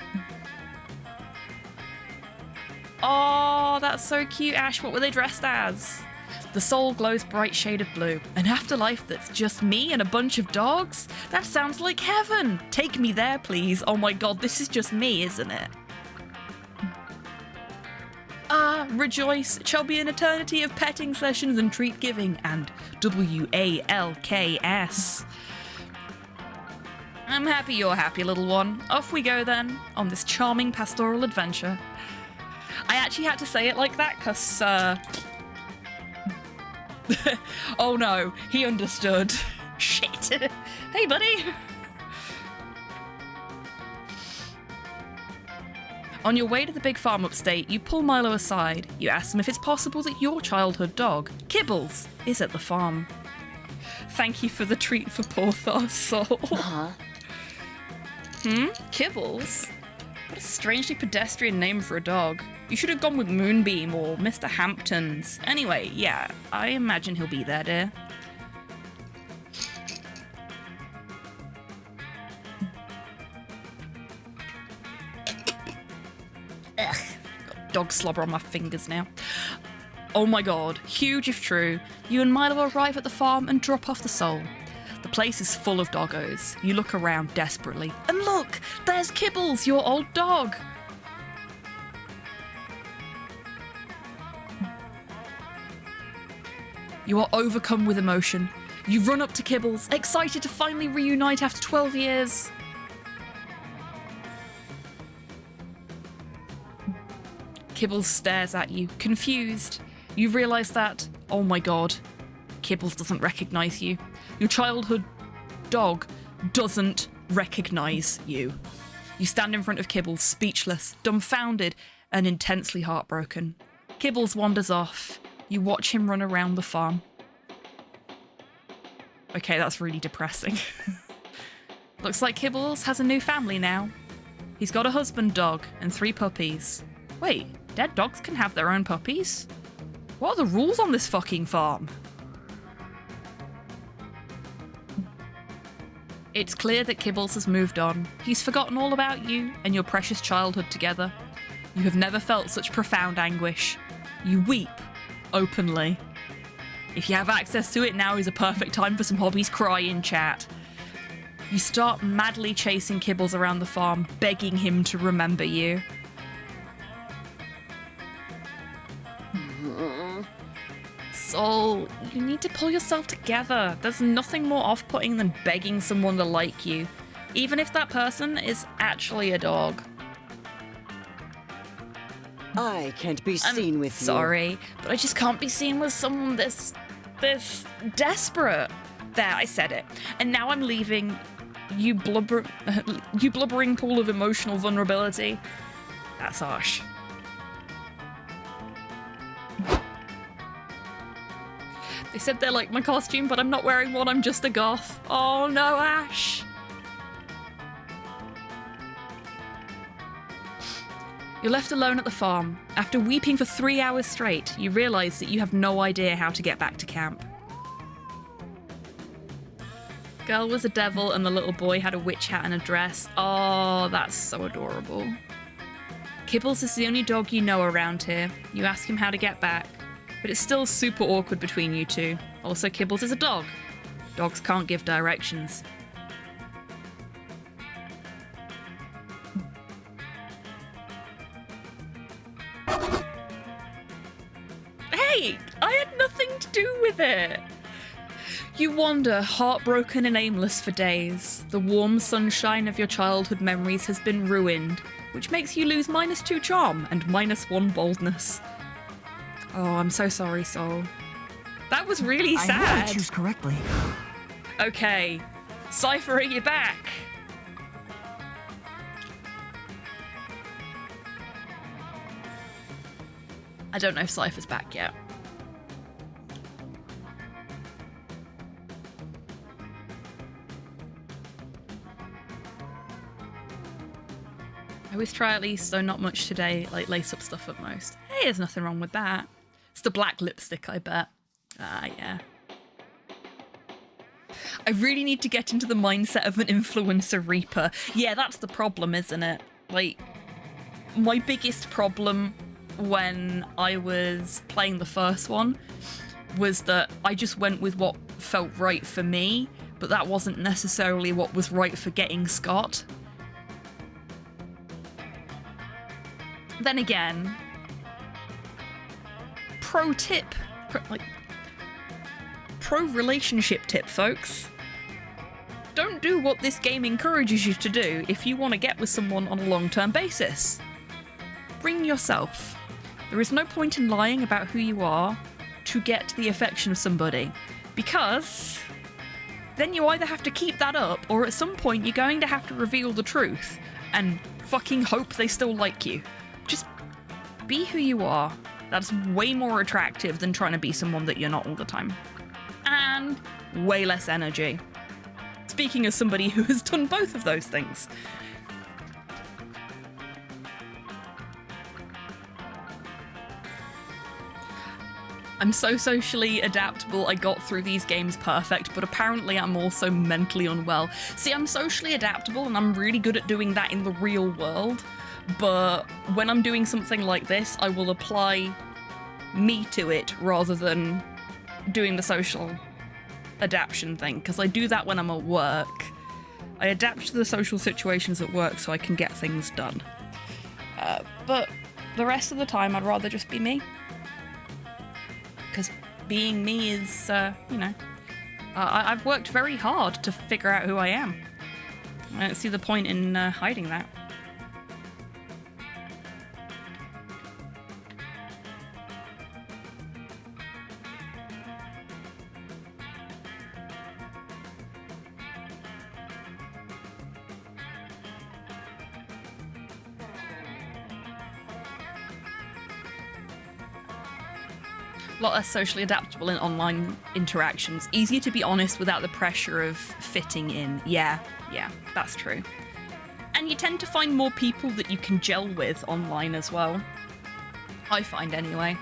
Oh, that's so cute, Ash. What were they dressed as? The soul glows bright shade of blue. An afterlife that's just me and a bunch of dogs? That sounds like heaven. Take me there, please. Oh my god, this is just me, isn't it? Ah, rejoice. It shall be an eternity of petting sessions and treat giving and WALKS. I'm happy you're happy, little one. Off we go then, on this charming pastoral adventure. I actually had to say it like that because, oh no, he understood. Shit. Hey, buddy. On your way to the big farm upstate, you pull Milo aside. You ask him if it's possible that your childhood dog, Kibbles, is at the farm. Thank you for the treat for poor Thor's soul. Kibbles? What a strangely pedestrian name for a dog. You should have gone with Moonbeam or Mr. Hampton's. Anyway, yeah, I imagine he'll be there, dear. Ugh, got dog slobber on my fingers now. Oh my god, huge if true. You and Milo arrive at the farm and drop off the soul. The place is full of doggos. You look around desperately. And look, there's Kibbles, your old dog. You are overcome with emotion. You run up to Kibbles, excited to finally reunite after 12 years. Kibbles stares at you, confused. You realise that, oh my god, Kibbles doesn't recognise you. Your childhood dog doesn't recognise you. You stand in front of Kibbles, speechless, dumbfounded, and intensely heartbroken. Kibbles wanders off. You watch him run around the farm. Okay, that's really depressing. Looks like Kibbles has a new family now. He's got a husband dog and 3 puppies. Wait, dead dogs can have their own puppies? What are the rules on this fucking farm? It's clear that Kibbles has moved on. He's forgotten all about you and your precious childhood together. You have never felt such profound anguish. You weep openly. If you have access to it, now is a perfect time for some hobbies cry in chat. You start madly chasing Kibbles around the farm, begging him to remember you. Saul, you need to pull yourself together. There's nothing more off-putting than begging someone to like you, even if that person is actually a dog. I can't be seen with you. Sorry, but I just can't be seen with someone this desperate. There, I said it. And now I'm leaving you blubbering pool of emotional vulnerability. That's harsh. They said they like my costume, but I'm not wearing one, I'm just a goth. Oh no, Ash! You're left alone at the farm. After weeping for 3 hours straight, you realise that you have no idea how to get back to camp. Girl was a devil and the little boy had a witch hat and a dress. Oh, that's so adorable. Kibbles is the only dog you know around here. You ask him how to get back, but it's still super awkward between you two. Also, Kibbles is a dog. Dogs can't give directions. Hey, I had nothing to do with it. You wander, heartbroken and aimless for days. The warm sunshine of your childhood memories has been ruined, which makes you lose -2 charm and -1 boldness. Oh, I'm so sorry, Soul. That was really sad. I know I choose correctly. Okay, Cypher, are you back? I don't know if Cypher's back yet. I always try at least, though not much today, like lace up stuff at most. Hey, there's nothing wrong with that. It's the black lipstick, I bet. Ah, yeah. I really need to get into the mindset of an influencer reaper. Yeah, that's the problem, isn't it? Like, my biggest problem when I was playing the first one was that I just went with what felt right for me, but that wasn't necessarily what was right for getting Scott. Then again, pro tip, pro relationship tip, folks. Don't do what this game encourages you to do if you want to get with someone on a long-term basis. Bring yourself. There is no point in lying about who you are to get the affection of somebody, because then you either have to keep that up or at some point you're going to have to reveal the truth and fucking hope they still like you. Just be who you are. That's way more attractive than trying to be someone that you're not all the time. And way less energy. Speaking as somebody who has done both of those things. I'm so socially adaptable, I got through these games perfect, but apparently I'm also mentally unwell. See, I'm socially adaptable and I'm really good at doing that in the real world, but when I'm doing something like this, I will apply me to it rather than doing the social adaptation thing, because I do that when I'm at work. I adapt to the social situations at work so I can get things done. But the rest of the time, I'd rather just be me. Because being me is, you know, I've worked very hard to figure out who I am. I don't see the point in hiding that. A lot less socially adaptable in online interactions. Easier to be honest without the pressure of fitting in. Yeah, that's true. And you tend to find more people that you can gel with online as well. I find anyway.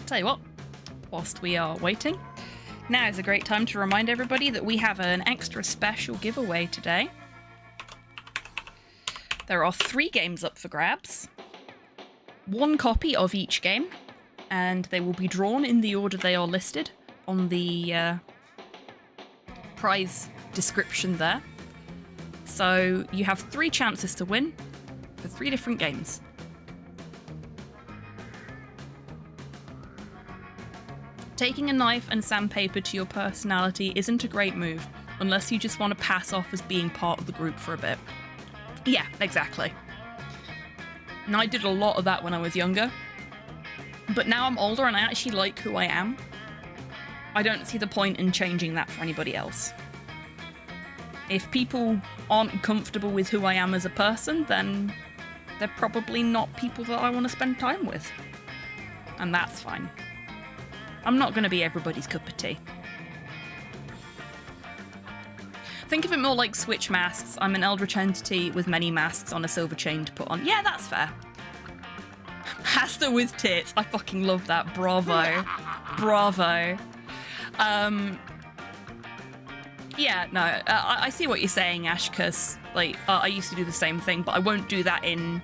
Tell you what, whilst we are waiting, now is a great time to remind everybody that we have an extra special giveaway today. There are 3 games up for grabs, 1 copy of each game, and they will be drawn in the order they are listed on the prize description there. So you have 3 chances to win for 3 different games. Taking a knife and sandpaper to your personality isn't a great move, unless you just want to pass off as being part of the group for a bit. Yeah, exactly. And I did a lot of that when I was younger. But now I'm older and I actually like who I am. I don't see the point in changing that for anybody else. If people aren't comfortable with who I am as a person, then they're probably not people that I want to spend time with. And that's fine. I'm not going to be everybody's cup of tea. Think of it more like Switch masks. I'm an eldritch entity with many masks on a silver chain to put on. Yeah, that's fair. Hasta with tits. I fucking love that. Bravo. Bravo. Yeah, no, I see what you're saying, Ash, because, like, I used to do the same thing, but I won't do that in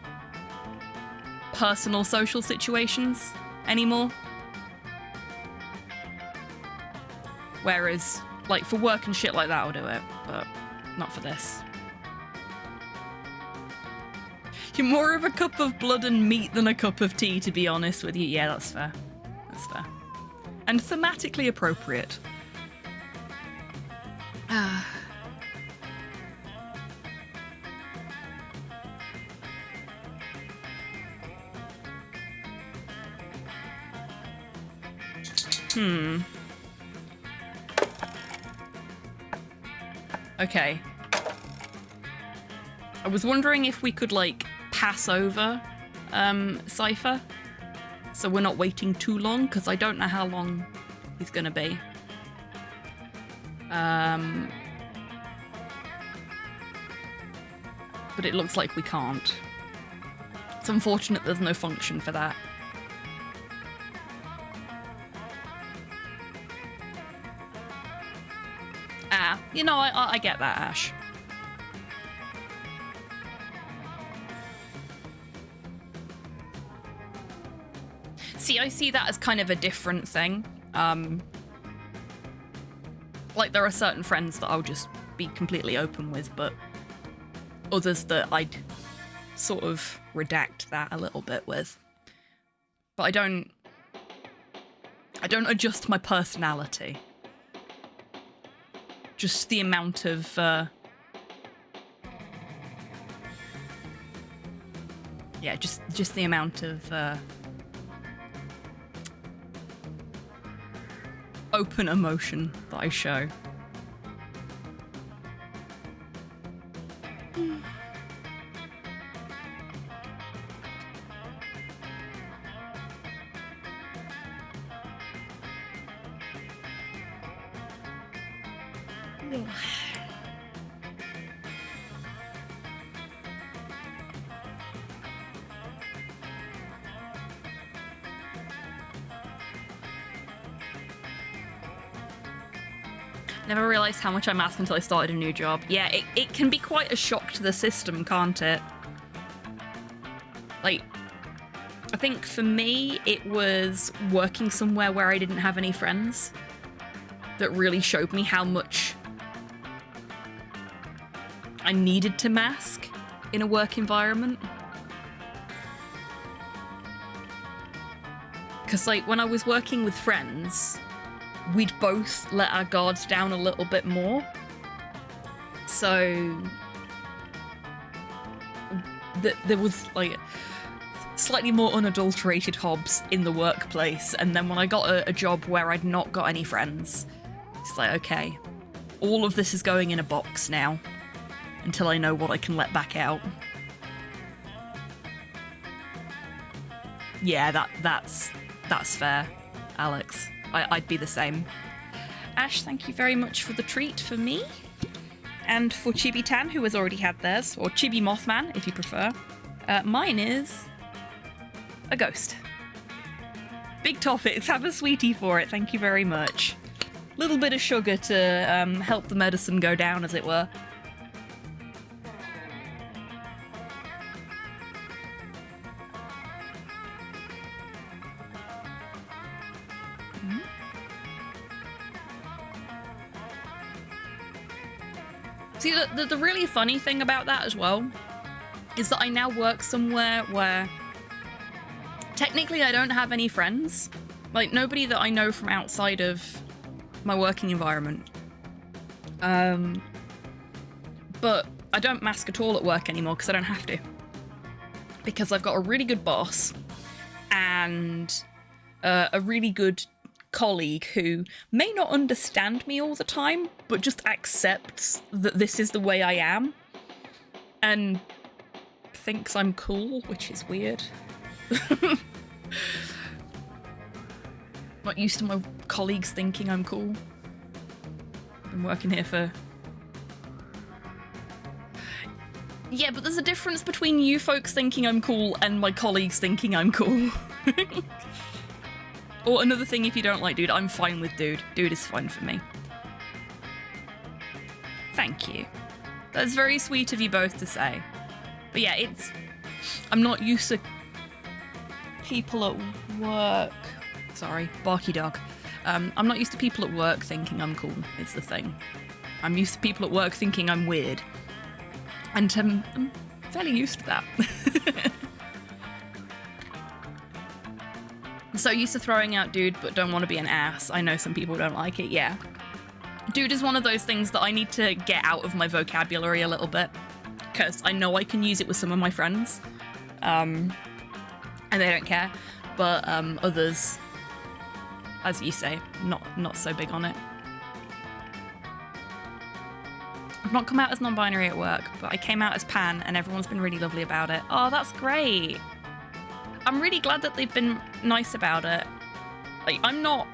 personal social situations anymore. Whereas, like, for work and shit like that, I'll do it, but not for this. You're more of a cup of blood and meat than a cup of tea, to be honest with you. Yeah, that's fair. That's fair. And thematically appropriate. Okay. I was wondering if we could, like, pass over Cypher, so we're not waiting too long, because I don't know how long he's gonna be. But it looks like we can't. It's unfortunate there's no function for that. Ah, you know, I get that, Ash. See, I see that as kind of a different thing. Like, there are certain friends that I'll just be completely open with, but others that I'd sort of redact that a little bit with. But I don't adjust my personality. Just the amount of yeah, just the amount of open emotion that I show. Never realised how much I mask until I started a new job. Yeah, it can be quite a shock to the system, can't it? Like, I think for me, it was working somewhere where I didn't have any friends that really showed me how much I needed to mask in a work environment. Because, like, when I was working with friends, we'd both let our guards down a little bit more. So there was, like, slightly more unadulterated Hobbs in the workplace. And then when I got a job where I'd not got any friends, it's like, okay, all of this is going in a box now until I know what I can let back out. Yeah, that's fair, Alex. I'd be the same. Ash, thank you very much for the treat for me. And for Chibi Tan, who has already had theirs, or Chibi Mothman, if you prefer. Mine is a ghost. Big topics, have a sweetie for it, thank you very much. Little bit of sugar to help the medicine go down, as it were. See, the really funny thing about that as well is that I now work somewhere where technically I don't have any friends. Like, nobody that I know from outside of my working environment. But I don't mask at all at work anymore because I don't have to. Because I've got a really good boss and a really good colleague who may not understand me all the time, but just accepts that this is the way I am and thinks I'm cool, which is weird. Not used to my colleagues thinking I'm cool. I've been working here for... Yeah, but there's a difference between you folks thinking I'm cool and my colleagues thinking I'm cool. Or another thing, if you don't like dude, I'm fine with dude. Dude is fine for me. Thank you. That's very sweet of you both to say. But yeah, it's... I'm not used to people at work... Sorry, barky dog. I'm not used to people at work thinking I'm cool, is the thing. I'm used to people at work thinking I'm weird. And I'm fairly used to that. So used to throwing out dude, but don't want to be an ass. I know some people don't like it, yeah. Dude is one of those things that I need to get out of my vocabulary a little bit, because I know I can use it with some of my friends, and they don't care, but others, as you say, not so big on it. I've not come out as non-binary at work, but I came out as pan, and everyone's been really lovely about it. Oh, that's great. I'm really glad that they've been nice about it. Like, I'm not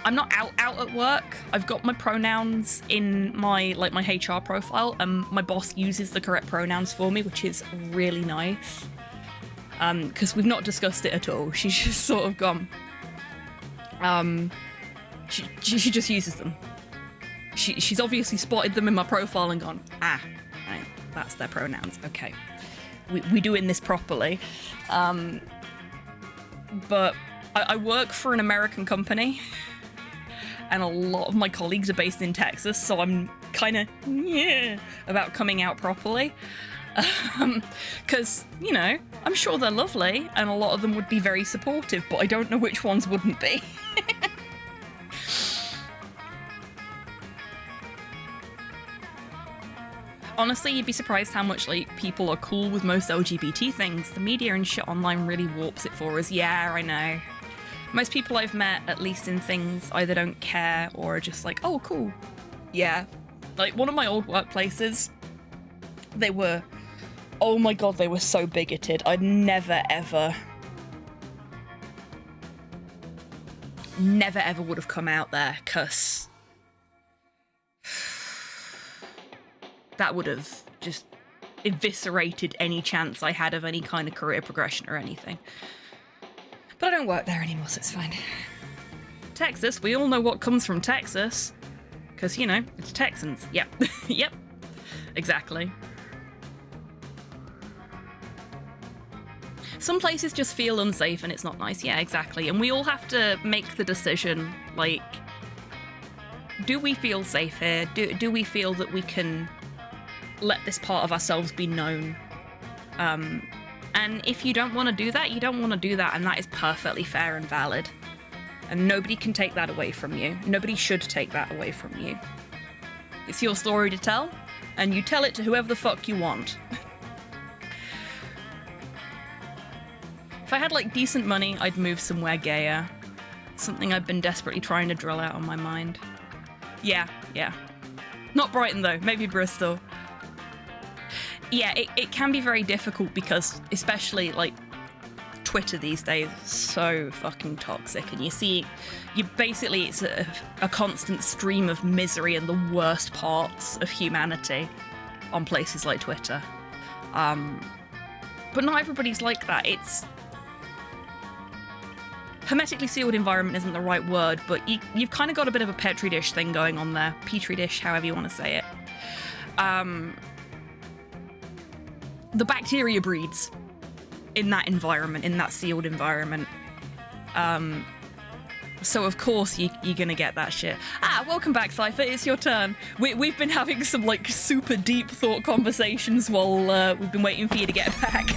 out at work. I've got my pronouns in my HR profile, and my boss uses the correct pronouns for me, which is really nice. Because we've not discussed it at all. She's just sort of gone. She just uses them. She's obviously spotted them in my profile and gone, right, that's their pronouns. Okay, we doing this properly. But I work for an American company, and a lot of my colleagues are based in Texas, so I'm kind of about coming out properly. Because, you know, I'm sure they're lovely, and a lot of them would be very supportive, but I don't know which ones wouldn't be. Honestly, you'd be surprised how much, like, people are cool with most LGBT things. The media and shit online really warps it for us. Yeah, I know. Most people I've met, at least in things, either don't care or are just like, oh, cool. Yeah. Like, one of my old workplaces, they were... Oh my god, they were so bigoted. I'd never, ever would have come out there, because... that would have just eviscerated any chance I had of any kind of career progression or anything. But I don't work there anymore, so it's fine. Texas, we all know what comes from Texas. Because, you know, it's Texans. Yep. Yep. Exactly. Some places just feel unsafe and it's not nice. Yeah, exactly. And we all have to make the decision, like, do we feel safe here? Do we feel that we can let this part of ourselves be known? And if you don't want to do that, you don't want to do that, and that is perfectly fair and valid. And nobody can take that away from you. Nobody should take that away from you. It's your story to tell, and you tell it to whoever the fuck you want. If I had, like, decent money, I'd move somewhere gayer. Something I've been desperately trying to drill out on my mind. Yeah. Not Brighton, though. Maybe Bristol. Yeah, it can be very difficult because, especially, like, Twitter these days is so fucking toxic, and it's a constant stream of misery and the worst parts of humanity on places like Twitter. But not everybody's like that. It's... hermetically sealed environment isn't the right word, but you've kind of got a bit of a petri dish thing going on there. Petri dish, however you want to say it. The bacteria breeds in that environment, in that sealed environment. So of course you're gonna get that shit. Welcome back, Cypher. It's your turn. We've been having some like super deep thought conversations while we've been waiting for you to get back.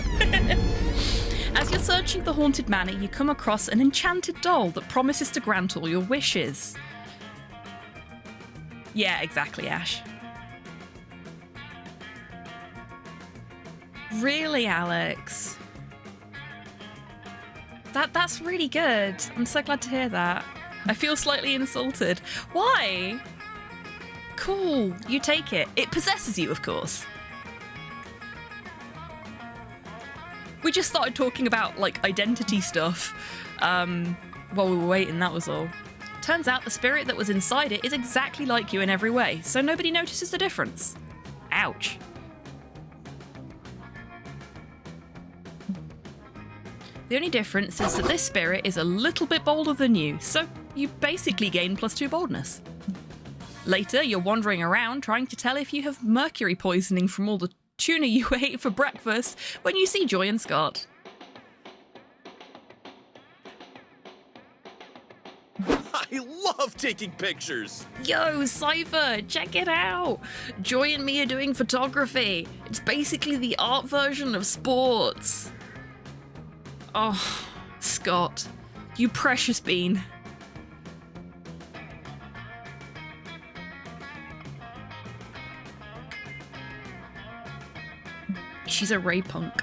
As you're searching the haunted manor, you come across an enchanted doll that promises to grant all your wishes. Yeah, exactly, Ash. Really, Alex? That's really good. I'm so glad to hear that. I feel slightly insulted. Why? Cool, you take it. It possesses you, of course. We just started talking about, like, identity stuff while we were waiting, that was all. Turns out the spirit that was inside it is exactly like you in every way, so nobody notices the difference. Ouch. The only difference is that this spirit is a little bit bolder than you, so you basically gain +2 boldness. Later, you're wandering around trying to tell if you have mercury poisoning from all the tuna you ate for breakfast when you see Joy and Scott. I love taking pictures. Yo, Cypher, check it out. Joy and me are doing photography. It's basically the art version of sports. Oh, Scott, you precious bean. She's a Ray punk.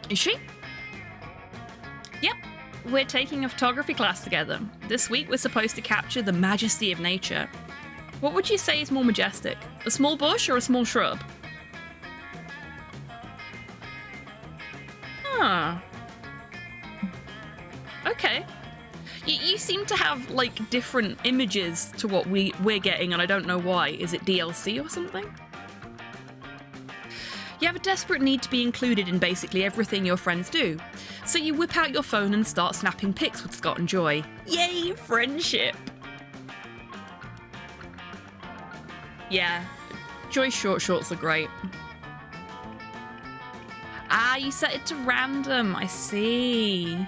Is she? Yep, we're taking a photography class together. This week we're supposed to capture the majesty of nature. What would you say is more majestic? A small bush or a small shrub? Huh. Okay. You seem to have, like, different images to what we're getting, and I don't know why. Is it DLC or something? You have a desperate need to be included in basically everything your friends do. So you whip out your phone and start snapping pics with Scott and Joy. Yay, friendship! Yeah, Joy's short shorts are great. You set it to random, I see.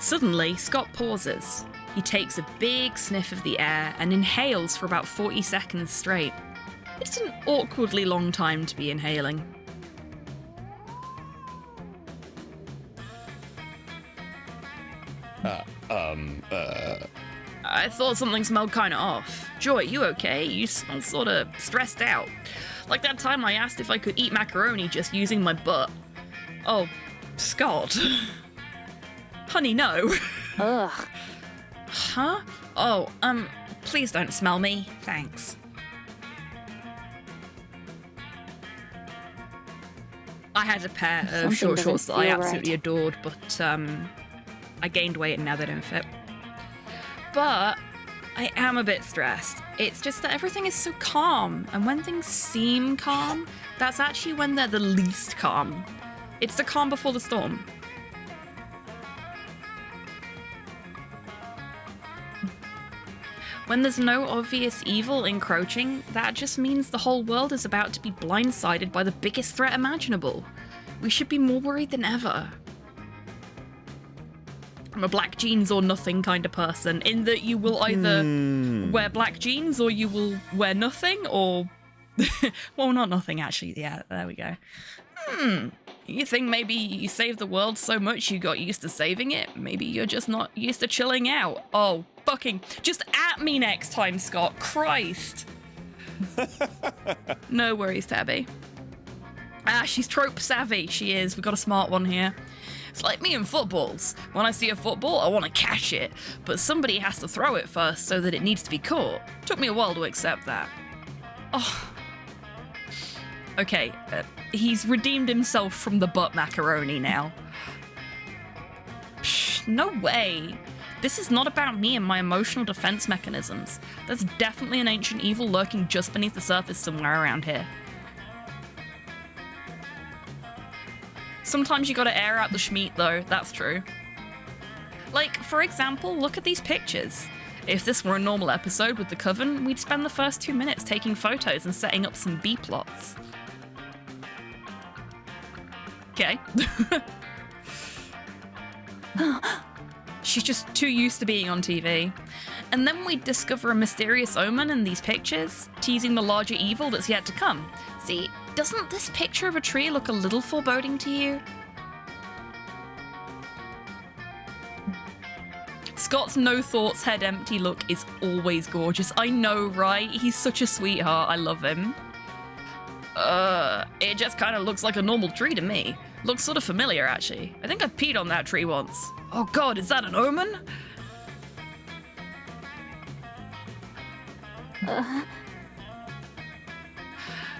Suddenly, Scott pauses. He takes a big sniff of the air and inhales for about 40 seconds straight. It's an awkwardly long time to be inhaling. I thought something smelled kinda off. Joy, you okay? You smell sorta stressed out. Like that time I asked if I could eat macaroni just using my butt. Oh, Scott. Honey, no. Ugh. Huh? Oh, please don't smell me. Thanks. I had a pair of Something short shorts that doesn't I feel absolutely right. adored, but I gained weight and now they don't fit. But I am a bit stressed. It's just that everything is so calm, and when things seem calm, that's actually when they're the least calm. It's the calm before the storm. When there's no obvious evil encroaching, that just means the whole world is about to be blindsided by the biggest threat imaginable. We should be more worried than ever. I'm a black jeans or nothing kind of person, in that you will either wear black jeans or you will wear nothing, or... well, not nothing, actually. Yeah, there we go. You think maybe you saved the world so much you got used to saving it? Maybe you're just not used to chilling out. Oh, fucking... just at me next time, Scott. Christ. No worries, Tabby. She's trope savvy. She is. We've got a smart one here. It's like me in footballs. When I see a football, I want to catch it, but somebody has to throw it first so that it needs to be caught. Took me a while to accept that. Oh. Okay, he's redeemed himself from the butt macaroni now. Psh, no way. This is not about me and my emotional defense mechanisms. There's definitely an ancient evil lurking just beneath the surface somewhere around here. Sometimes you gotta air out the schmeat though, that's true. Like, for example, look at these pictures. If this were a normal episode with the Coven, we'd spend the first 2 minutes taking photos and setting up some B-plots. Okay. She's just too used to being on TV. And then we discover a mysterious omen in these pictures, teasing the larger evil that's yet to come. See, doesn't this picture of a tree look a little foreboding to you? Scott's no thoughts, head empty look is always gorgeous. I know, right? He's such a sweetheart. I love him. It just kind of looks like a normal tree to me. Looks sort of familiar, actually. I think I peed on that tree once. Oh god, is that an omen?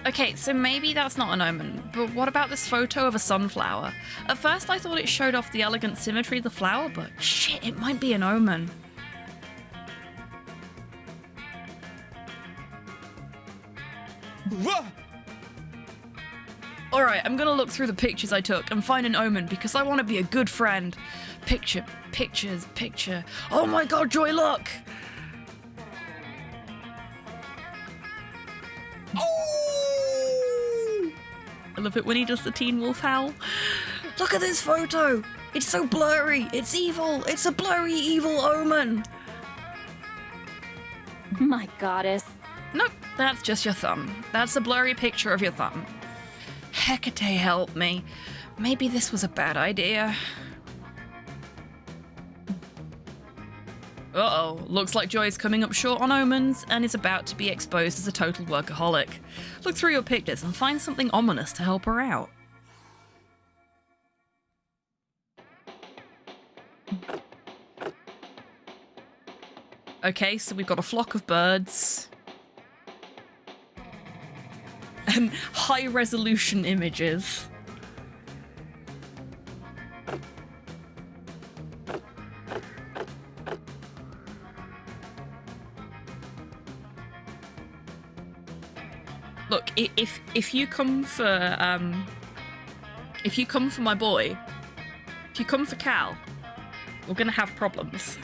Okay, so maybe that's not an omen, but what about this photo of a sunflower? At first I thought it showed off the elegant symmetry of the flower, but shit, it might be an omen. Alright, I'm gonna look through the pictures I took and find an omen because I want to be a good friend. Picture. Oh my god, Joy, look! Oh! I love it when he does the Teen Wolf howl. Look at this photo! It's so blurry! It's evil! It's a blurry, evil omen! My goddess. Nope, that's just your thumb. That's a blurry picture of your thumb. Hecate, help me. Maybe this was a bad idea. Uh-oh, looks like Joy's coming up short on omens and is about to be exposed as a total workaholic. Look through your pictures and find something ominous to help her out. Okay, so we've got a flock of birds. And high-resolution images. Look, if you come for my boy, if you come for Cal, we're gonna have problems.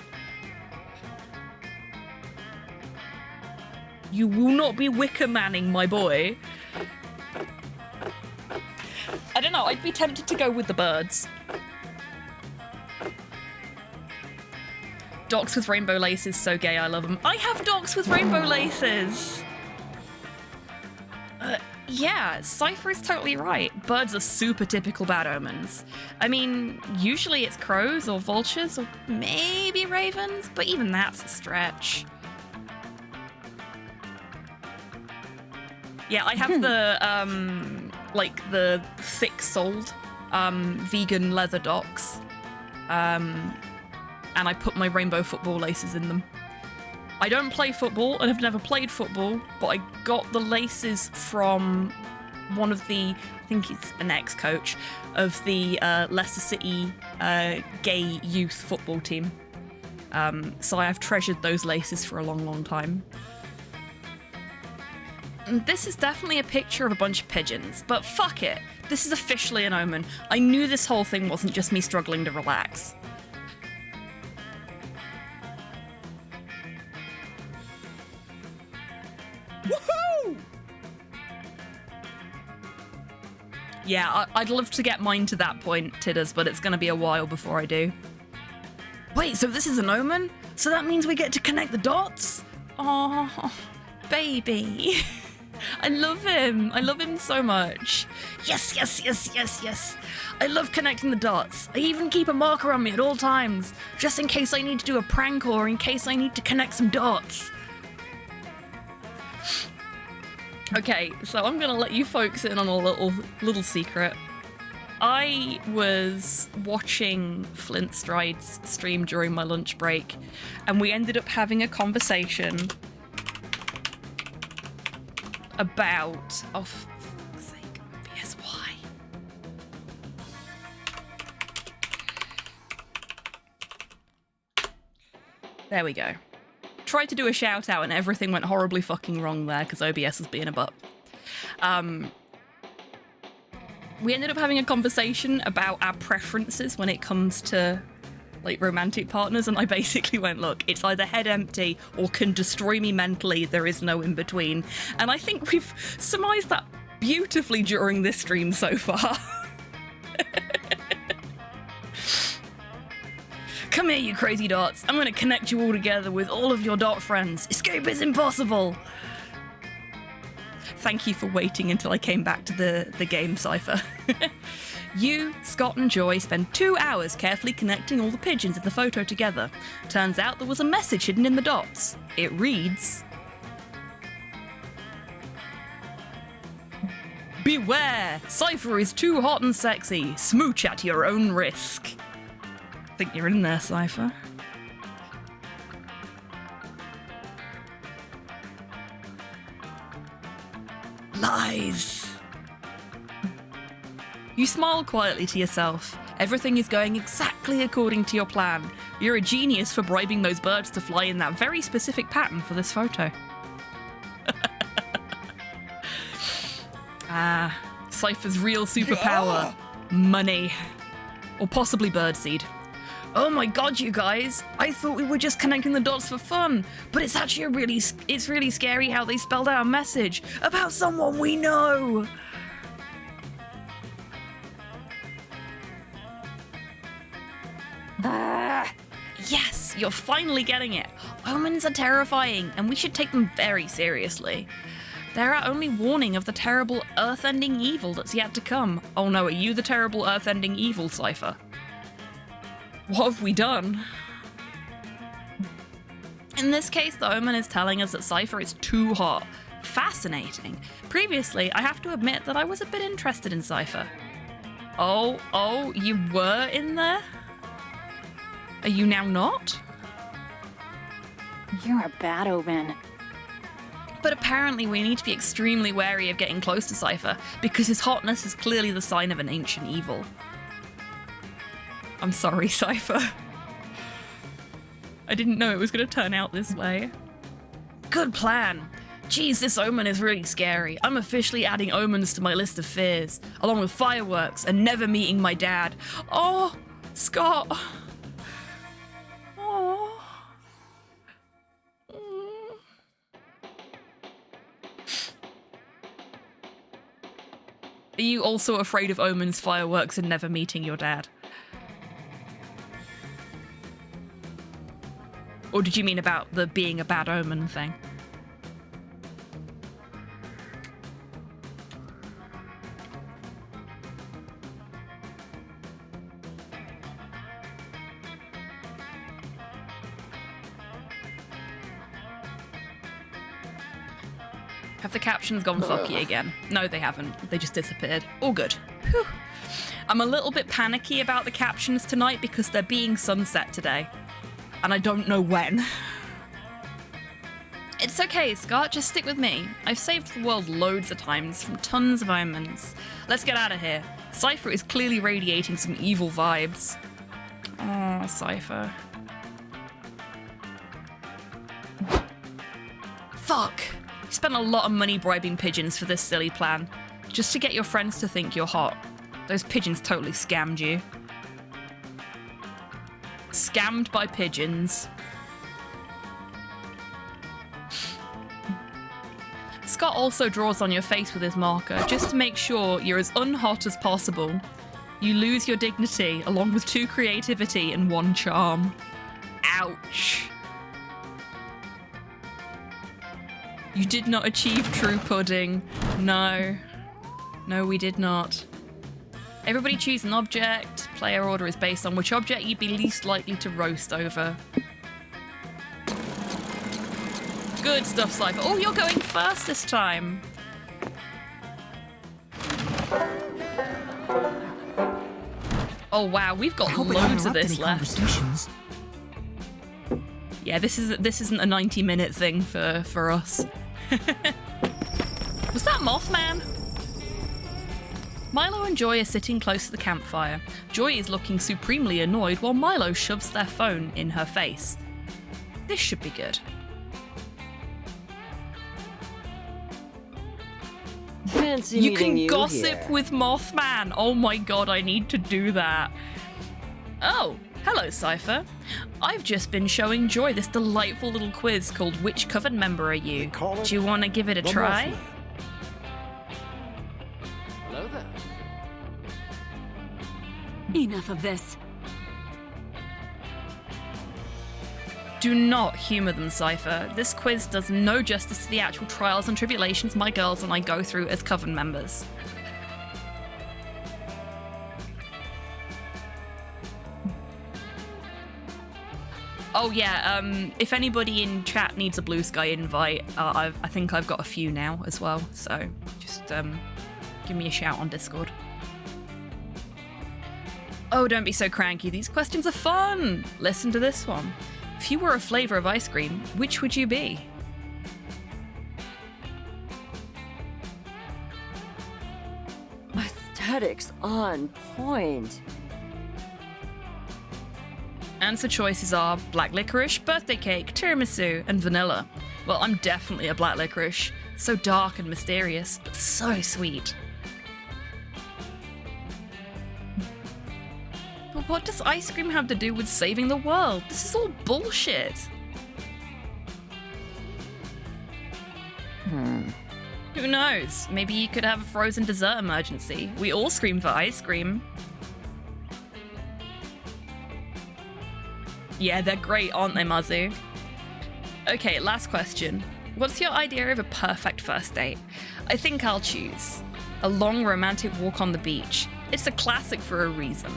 You will not be Wicker Manning my boy. I don't know, I'd be tempted to go with the birds. Docks with rainbow laces, so gay, I love them. I have docks with rainbow laces! Yeah, Cypher is totally right. Birds are super typical bad omens. I mean, usually it's crows or vultures or maybe ravens, but even that's a stretch. Yeah, I have the, like the thick-soled, vegan leather docks. And I put my rainbow football laces in them. I don't play football and have never played football, but I got the laces from one of the, I think it's an ex-coach, of the Leicester City gay youth football team. So I have treasured those laces for a long, long time. And this is definitely a picture of a bunch of pigeons, but fuck it. This is officially an omen. I knew this whole thing wasn't just me struggling to relax. Woohoo! Yeah, I'd love to get mine to that point, Tidders, but it's gonna be a while before I do. Wait, so this is an omen? So that means we get to connect the dots? Oh, baby. I love him. I love him so much. Yes, yes, yes, yes, yes. I love connecting the dots. I even keep a marker on me at all times, just in case I need to do a prank or in case I need to connect some dots. Okay, so I'm gonna let you folks in on a little secret. I was watching Flint Stride's stream during my lunch break, and we ended up having a conversation about, oh, for fuck's sake, PSY. There we go. Tried to do a shout out and everything went horribly fucking wrong there because OBS was being a butt. We ended up having a conversation about our preferences when it comes to like romantic partners, and I basically went, look, it's either head empty or can destroy me mentally. There is no in between. And I think we've surmised that beautifully during this stream so far. Come here, you crazy dots. I'm gonna connect you all together with all of your dot friends. Escape is impossible. Thank you for waiting until I came back to the game, Cypher. You, Scott, and Joy spend 2 hours carefully connecting all the pigeons in the photo together. Turns out there was a message hidden in the dots. It reads... Beware! Cypher is too hot and sexy. Smooch at your own risk. I think you're in there, Cypher. Lies! You smile quietly to yourself. Everything is going exactly according to your plan. You're a genius for bribing those birds to fly in that very specific pattern for this photo. Cypher's real superpower. Money. Or possibly birdseed. Oh my god, you guys! I thought we were just connecting the dots for fun, but it's actually it's really scary how they spelled out a message about someone we know! Yes, you're finally getting it. Omens are terrifying, and we should take them very seriously. They're our only warning of the terrible earth-ending evil that's yet to come. Oh no, are you the terrible earth-ending evil, Cypher? What have we done? In this case, the Omen is telling us that Cypher is too hot. Fascinating. Previously, I have to admit that I was a bit interested in Cypher. Oh, you were in there? Are you now not? You're a bad omen. But apparently we need to be extremely wary of getting close to Cypher, because his hotness is clearly the sign of an ancient evil. I'm sorry, Cypher. I didn't know it was going to turn out this way. Good plan. Geez, this omen is really scary. I'm officially adding omens to my list of fears, along with fireworks and never meeting my dad. Oh, Scott. Oh. Are you also afraid of omens, fireworks, and never meeting your dad? Or did you mean about the being a bad omen thing? Have the captions gone fucky again? No, they haven't. They just disappeared. All good. Whew. I'm a little bit panicky about the captions tonight because they're being sunset today. And I don't know when. It's okay, Scott. Just stick with me. I've saved the world loads of times from tons of omens. Let's get out of here. Cypher is clearly radiating some evil vibes. Oh, Cypher. Fuck. You spent a lot of money bribing pigeons for this silly plan. Just to get your friends to think you're hot. Those pigeons totally scammed you. Scammed by pigeons. Scott also draws on your face with his marker, just to make sure you're as unhot as possible. You lose your dignity, along with 2 creativity and 1 charm. Ouch. You did not achieve true pudding. No. No, we did not. Everybody choose an object. Player order is based on which object you'd be least likely to roast over. Good stuff, Cypher. Oh, you're going first this time. Oh wow, we've got loads of this left. Yeah, this isn't a 90-minute thing for us. Was that Mothman? Milo and Joy are sitting close to the campfire. Joy is looking supremely annoyed while Milo shoves their phone in her face. This should be good. Fancy You meeting can gossip here. with Mothman. Oh my god, I need to do that. Oh, hello, Cypher. I've just been showing Joy this delightful little quiz called Which Coven Member Are You? Do you want to give it a try? Hello there. Enough of this. Do not humour them, Cypher. This quiz does no justice to the actual trials and tribulations my girls and I go through as Coven members. Oh yeah, if anybody in chat needs a Blue Sky invite, I think I've got a few now as well, so just give me a shout on Discord. Oh, don't be so cranky, these questions are fun! Listen to this one. If you were a flavour of ice cream, which would you be? Aesthetics on point. Answer choices are black licorice, birthday cake, tiramisu, and vanilla. Well, I'm definitely a black licorice. So dark and mysterious, but so sweet. But what does ice cream have to do with saving the world? This is all bullshit. Who knows? Maybe you could have a frozen dessert emergency. We all scream for ice cream. Yeah, they're great, aren't they, Mazu? Okay, last question. What's your idea of a perfect first date? I think I'll choose a long romantic walk on the beach. It's a classic for a reason.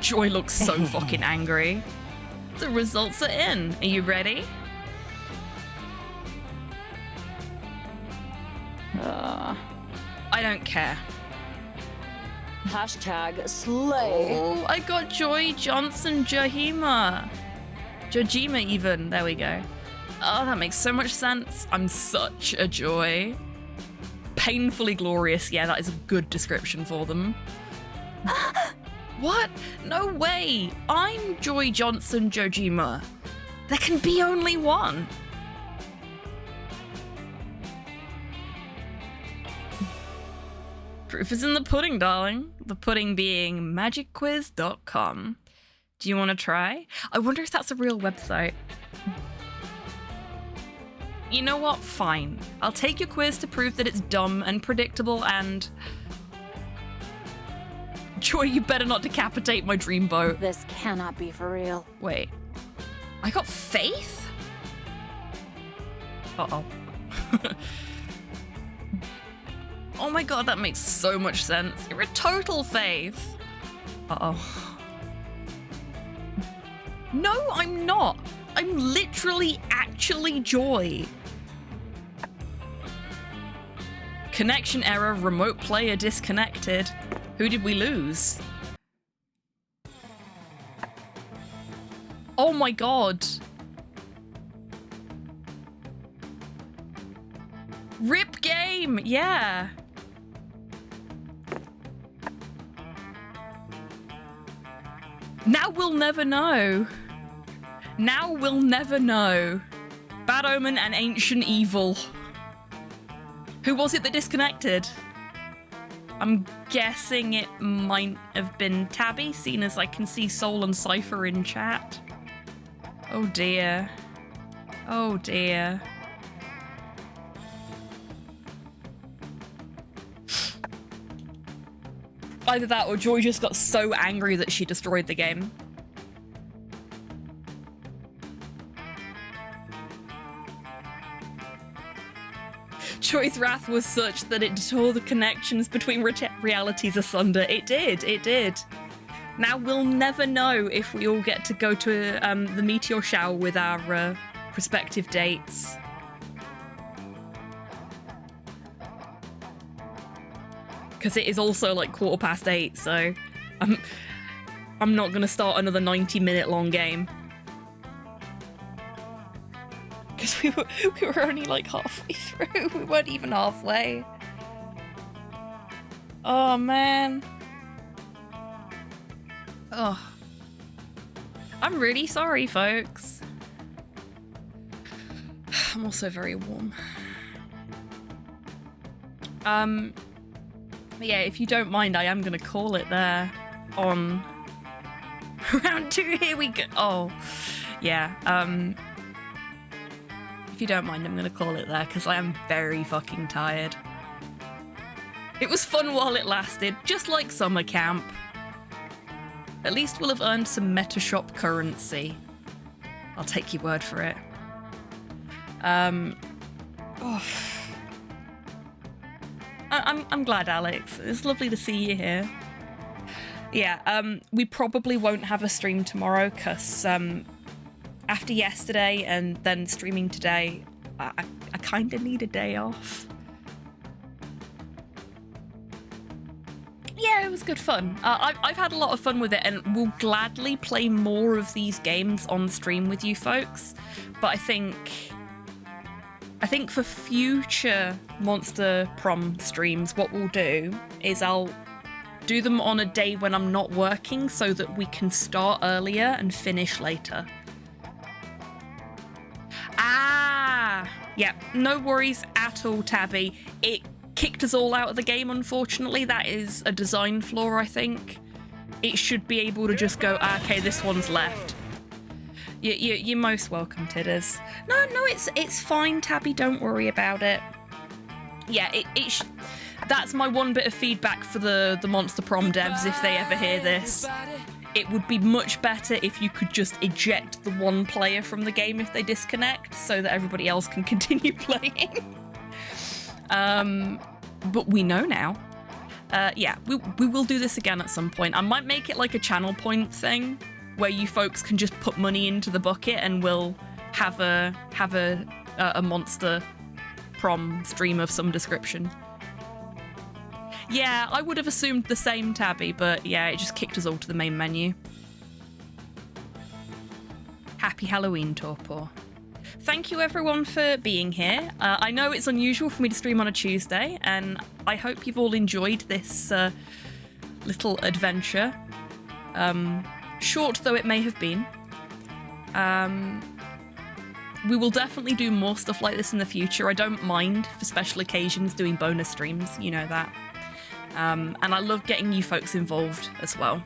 Joy looks so fucking angry. The results are in. Are you ready? I don't care. Hashtag slay. Oh, I got Joy Johnson Jahima. Jojima even. There we go. Oh, that makes so much sense. I'm such a joy. Painfully glorious. Yeah, that is a good description for them. What? No way. I'm Joy Johnson Jojima. There can be only one. Proof is in the pudding, darling. The pudding being magicquiz.com. Do you want to try? I wonder if that's a real website. You know what? Fine. I'll take your quiz to prove that it's dumb and predictable and... Joy, you better not decapitate my dreamboat. This cannot be for real. Wait. I got faith? Uh-oh. Oh my god, that makes so much sense. You're a total faith. Uh-oh. No, I'm not. I'm literally actually Joy. Connection error, remote player disconnected. Who did we lose? Oh my god. RIP game, yeah. Now we'll never know. Now we'll never know. Bad Omen and Ancient Evil. Who was it that disconnected? I'm guessing it might have been Tabby, seeing as I can see Soul and Cypher in chat. Oh dear. Oh dear. Either that or Joy just got so angry that she destroyed the game. Joy's wrath was such that it tore the connections between realities asunder. It did, it did. Now we'll never know if we all get to go to the meteor shower with our prospective dates. Because it is also like 8:15, so I'm not gonna start another 90-minute long game. Because we were only like halfway through. We weren't even halfway. Oh man. Oh. I'm really sorry, folks. I'm also very warm. But yeah, if you don't mind, I am gonna call it there on round 2. Here we go. Oh, yeah. If you don't mind, I'm gonna call it there because I am very fucking tired. It was fun while it lasted, just like summer camp. At least we'll have earned some Metashop currency. I'll take your word for it. I'm glad, Alex. It's lovely to see you here. Yeah, we probably won't have a stream tomorrow because after yesterday and then streaming today, I kind of need a day off. Yeah, it was good fun. I've had a lot of fun with it and will gladly play more of these games on stream with you folks. But I think for future Monster Prom streams, what we'll do is I'll do them on a day when I'm not working so that we can start earlier and finish later. Yeah, no worries at all, Tabby. It kicked us all out of the game, unfortunately. That is a design flaw, I think. It should be able to just go, okay, this one's left. You're most welcome, Tidders. No, it's fine, Tabby. Don't worry about it. Yeah, that's my one bit of feedback for the Monster Prom devs if they ever hear this. It would be much better if you could just eject the one player from the game if they disconnect so that everybody else can continue playing. But we know now. Yeah, we will do this again at some point. I might make it like a channel point thing where you folks can just put money into the bucket and we'll have a Monster Prom stream of some description. Yeah, I would have assumed the same, Tabby, but yeah, it just kicked us all to the main menu. Happy Halloween, Torpor. Thank you everyone for being here. I know it's unusual for me to stream on a Tuesday, and I hope you've all enjoyed this little adventure. Short though it may have been. We will definitely do more stuff like this in the future. I don't mind for special occasions doing bonus streams, you know that. And I love getting you folks involved as well.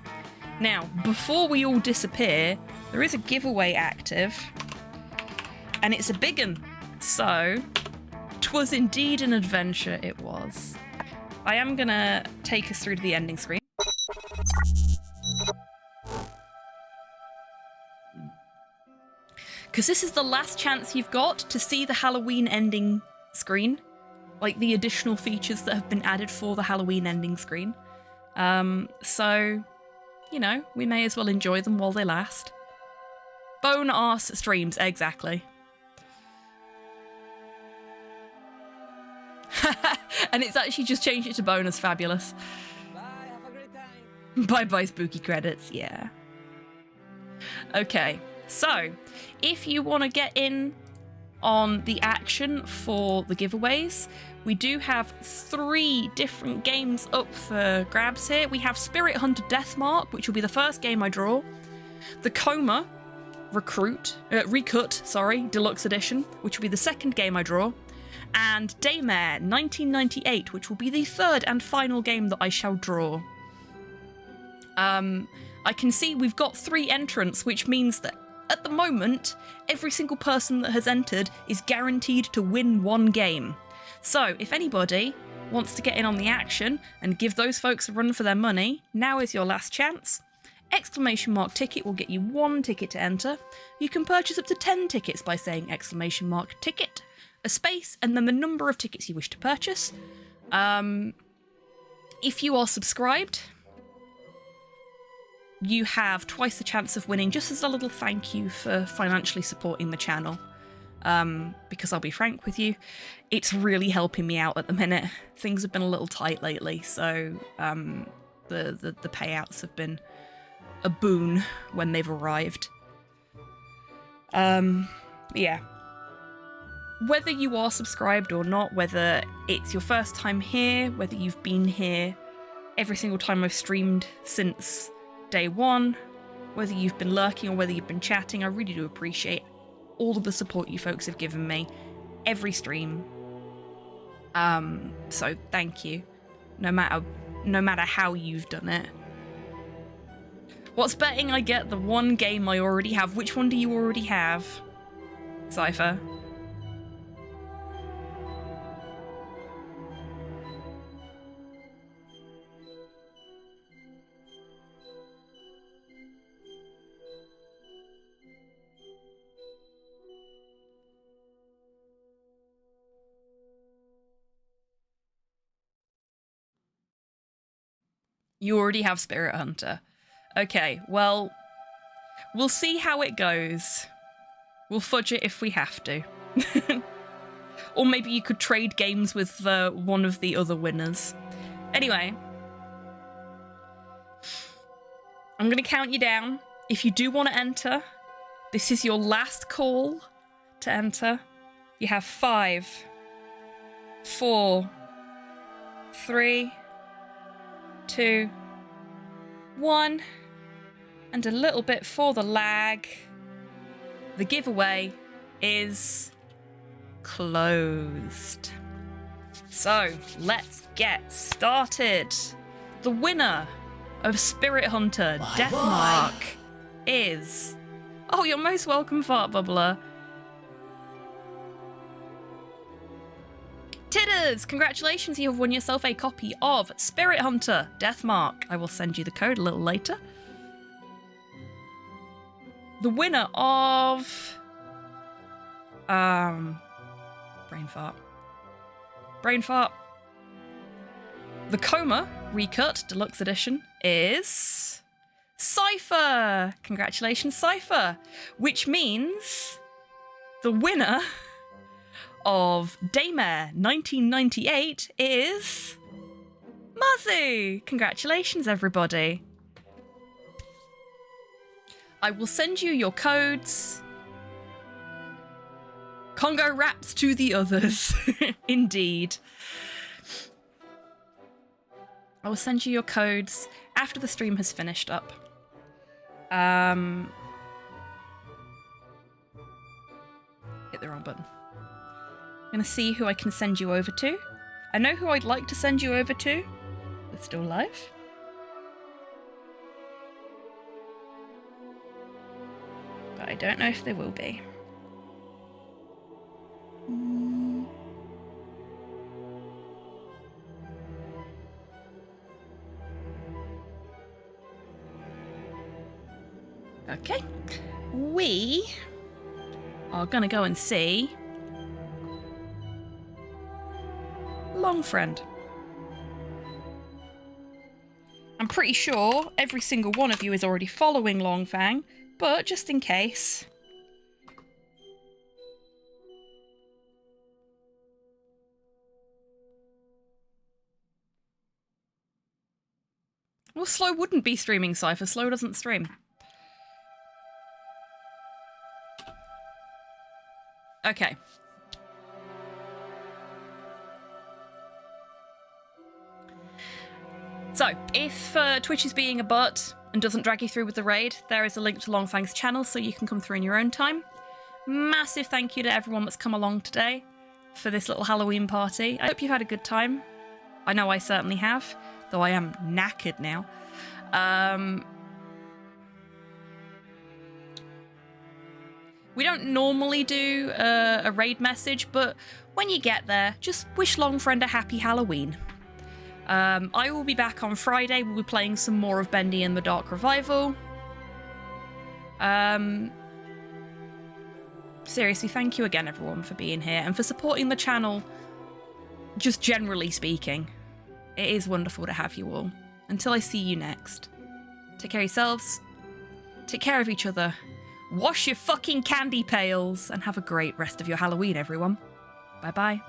Now, before we all disappear, there is a giveaway active, and it's a big one. So, 'twas indeed an adventure, it was. I am gonna take us through to the ending screen. Because this is the last chance you've got to see the Halloween ending screen. Like the additional features that have been added for the Halloween ending screen. So, you know, we may as well enjoy them while they last. Bone arse streams, exactly. And it's actually just changed it to bonus, fabulous. Bye, have a great time. Bye-bye spooky credits, yeah. Okay, so if you want to get in on the action for the giveaways, we do have 3 different games up for grabs here. We have Spirit Hunter Deathmark, which will be the first game I draw. The Coma Recut, Deluxe Edition, which will be the second game I draw. And Daymare 1998, which will be the third and final game that I shall draw. I can see we've got 3 entrants, which means that at the moment, every single person that has entered is guaranteed to win 1 game. So, if anybody wants to get in on the action and give those folks a run for their money, now is your last chance. Exclamation mark ticket will get you 1 ticket to enter. You can purchase up to 10 tickets by saying exclamation mark ticket, a space, and then the number of tickets you wish to purchase. If you are subscribed, you have twice the chance of winning, just as a little thank you for financially supporting the channel. Because I'll be frank with you, it's really helping me out at the minute. Things have been a little tight lately, so the payouts have been a boon when they've arrived. Yeah. Whether you are subscribed or not, whether it's your first time here, whether you've been here every single time I've streamed since day 1, whether you've been lurking or whether you've been chatting, I really do appreciate all of the support you folks have given me every stream. So thank you, no matter how you've done it. What's betting I get the 1 game I already have? Which one do you already have, Cypher? You already have Spirit Hunter. Okay, well, we'll see how it goes. We'll fudge it if we have to. Or maybe you could trade games with one of the other winners. Anyway, I'm going to count you down. If you do want to enter, this is your last call to enter. You have 5, 4, 3, 2, 1, and a little bit for the lag. The giveaway is closed. So let's get started. The winner of Spirit Hunter Deathmark is... Oh, you're most welcome, Fart Bubbler. Tidders, congratulations, you have won yourself a copy of Spirit Hunter Deathmark. I will send you the code a little later. The winner of... Brain fart. The Coma Recut Deluxe Edition is... Cypher! Congratulations, Cypher! Which means the winner of Daymare 1998 is... Mazu! Congratulations, everybody. I will send you your codes. Congo raps to the others. Indeed. I will send you your codes after the stream has finished up. Hit the wrong button. I'm going to see who I can send you over to. I know who I'd like to send you over to. They're still live. But I don't know if they will be. Okay. We are going to go and see Longfriend. I'm pretty sure every single one of you is already following Longfang, but just in case... Well, Slow wouldn't be streaming Cypher. Slow doesn't stream. Okay. So, if Twitch is being a butt and doesn't drag you through with the raid, there is a link to Longfang's channel so you can come through in your own time. Massive thank you to everyone that's come along today for this little Halloween party. I hope you've had a good time. I know I certainly have, though I am knackered now. We don't normally do a raid message, but when you get there, just wish Longfriend a happy Halloween. I will be back on Friday. We'll be playing some more of Bendy and the Dark Revival. Seriously, thank you again, everyone, for being here and for supporting the channel, just generally speaking. It is wonderful to have you all. Until I see you next, take care of yourselves, take care of each other, wash your fucking candy pails, and have a great rest of your Halloween, everyone. Bye-bye.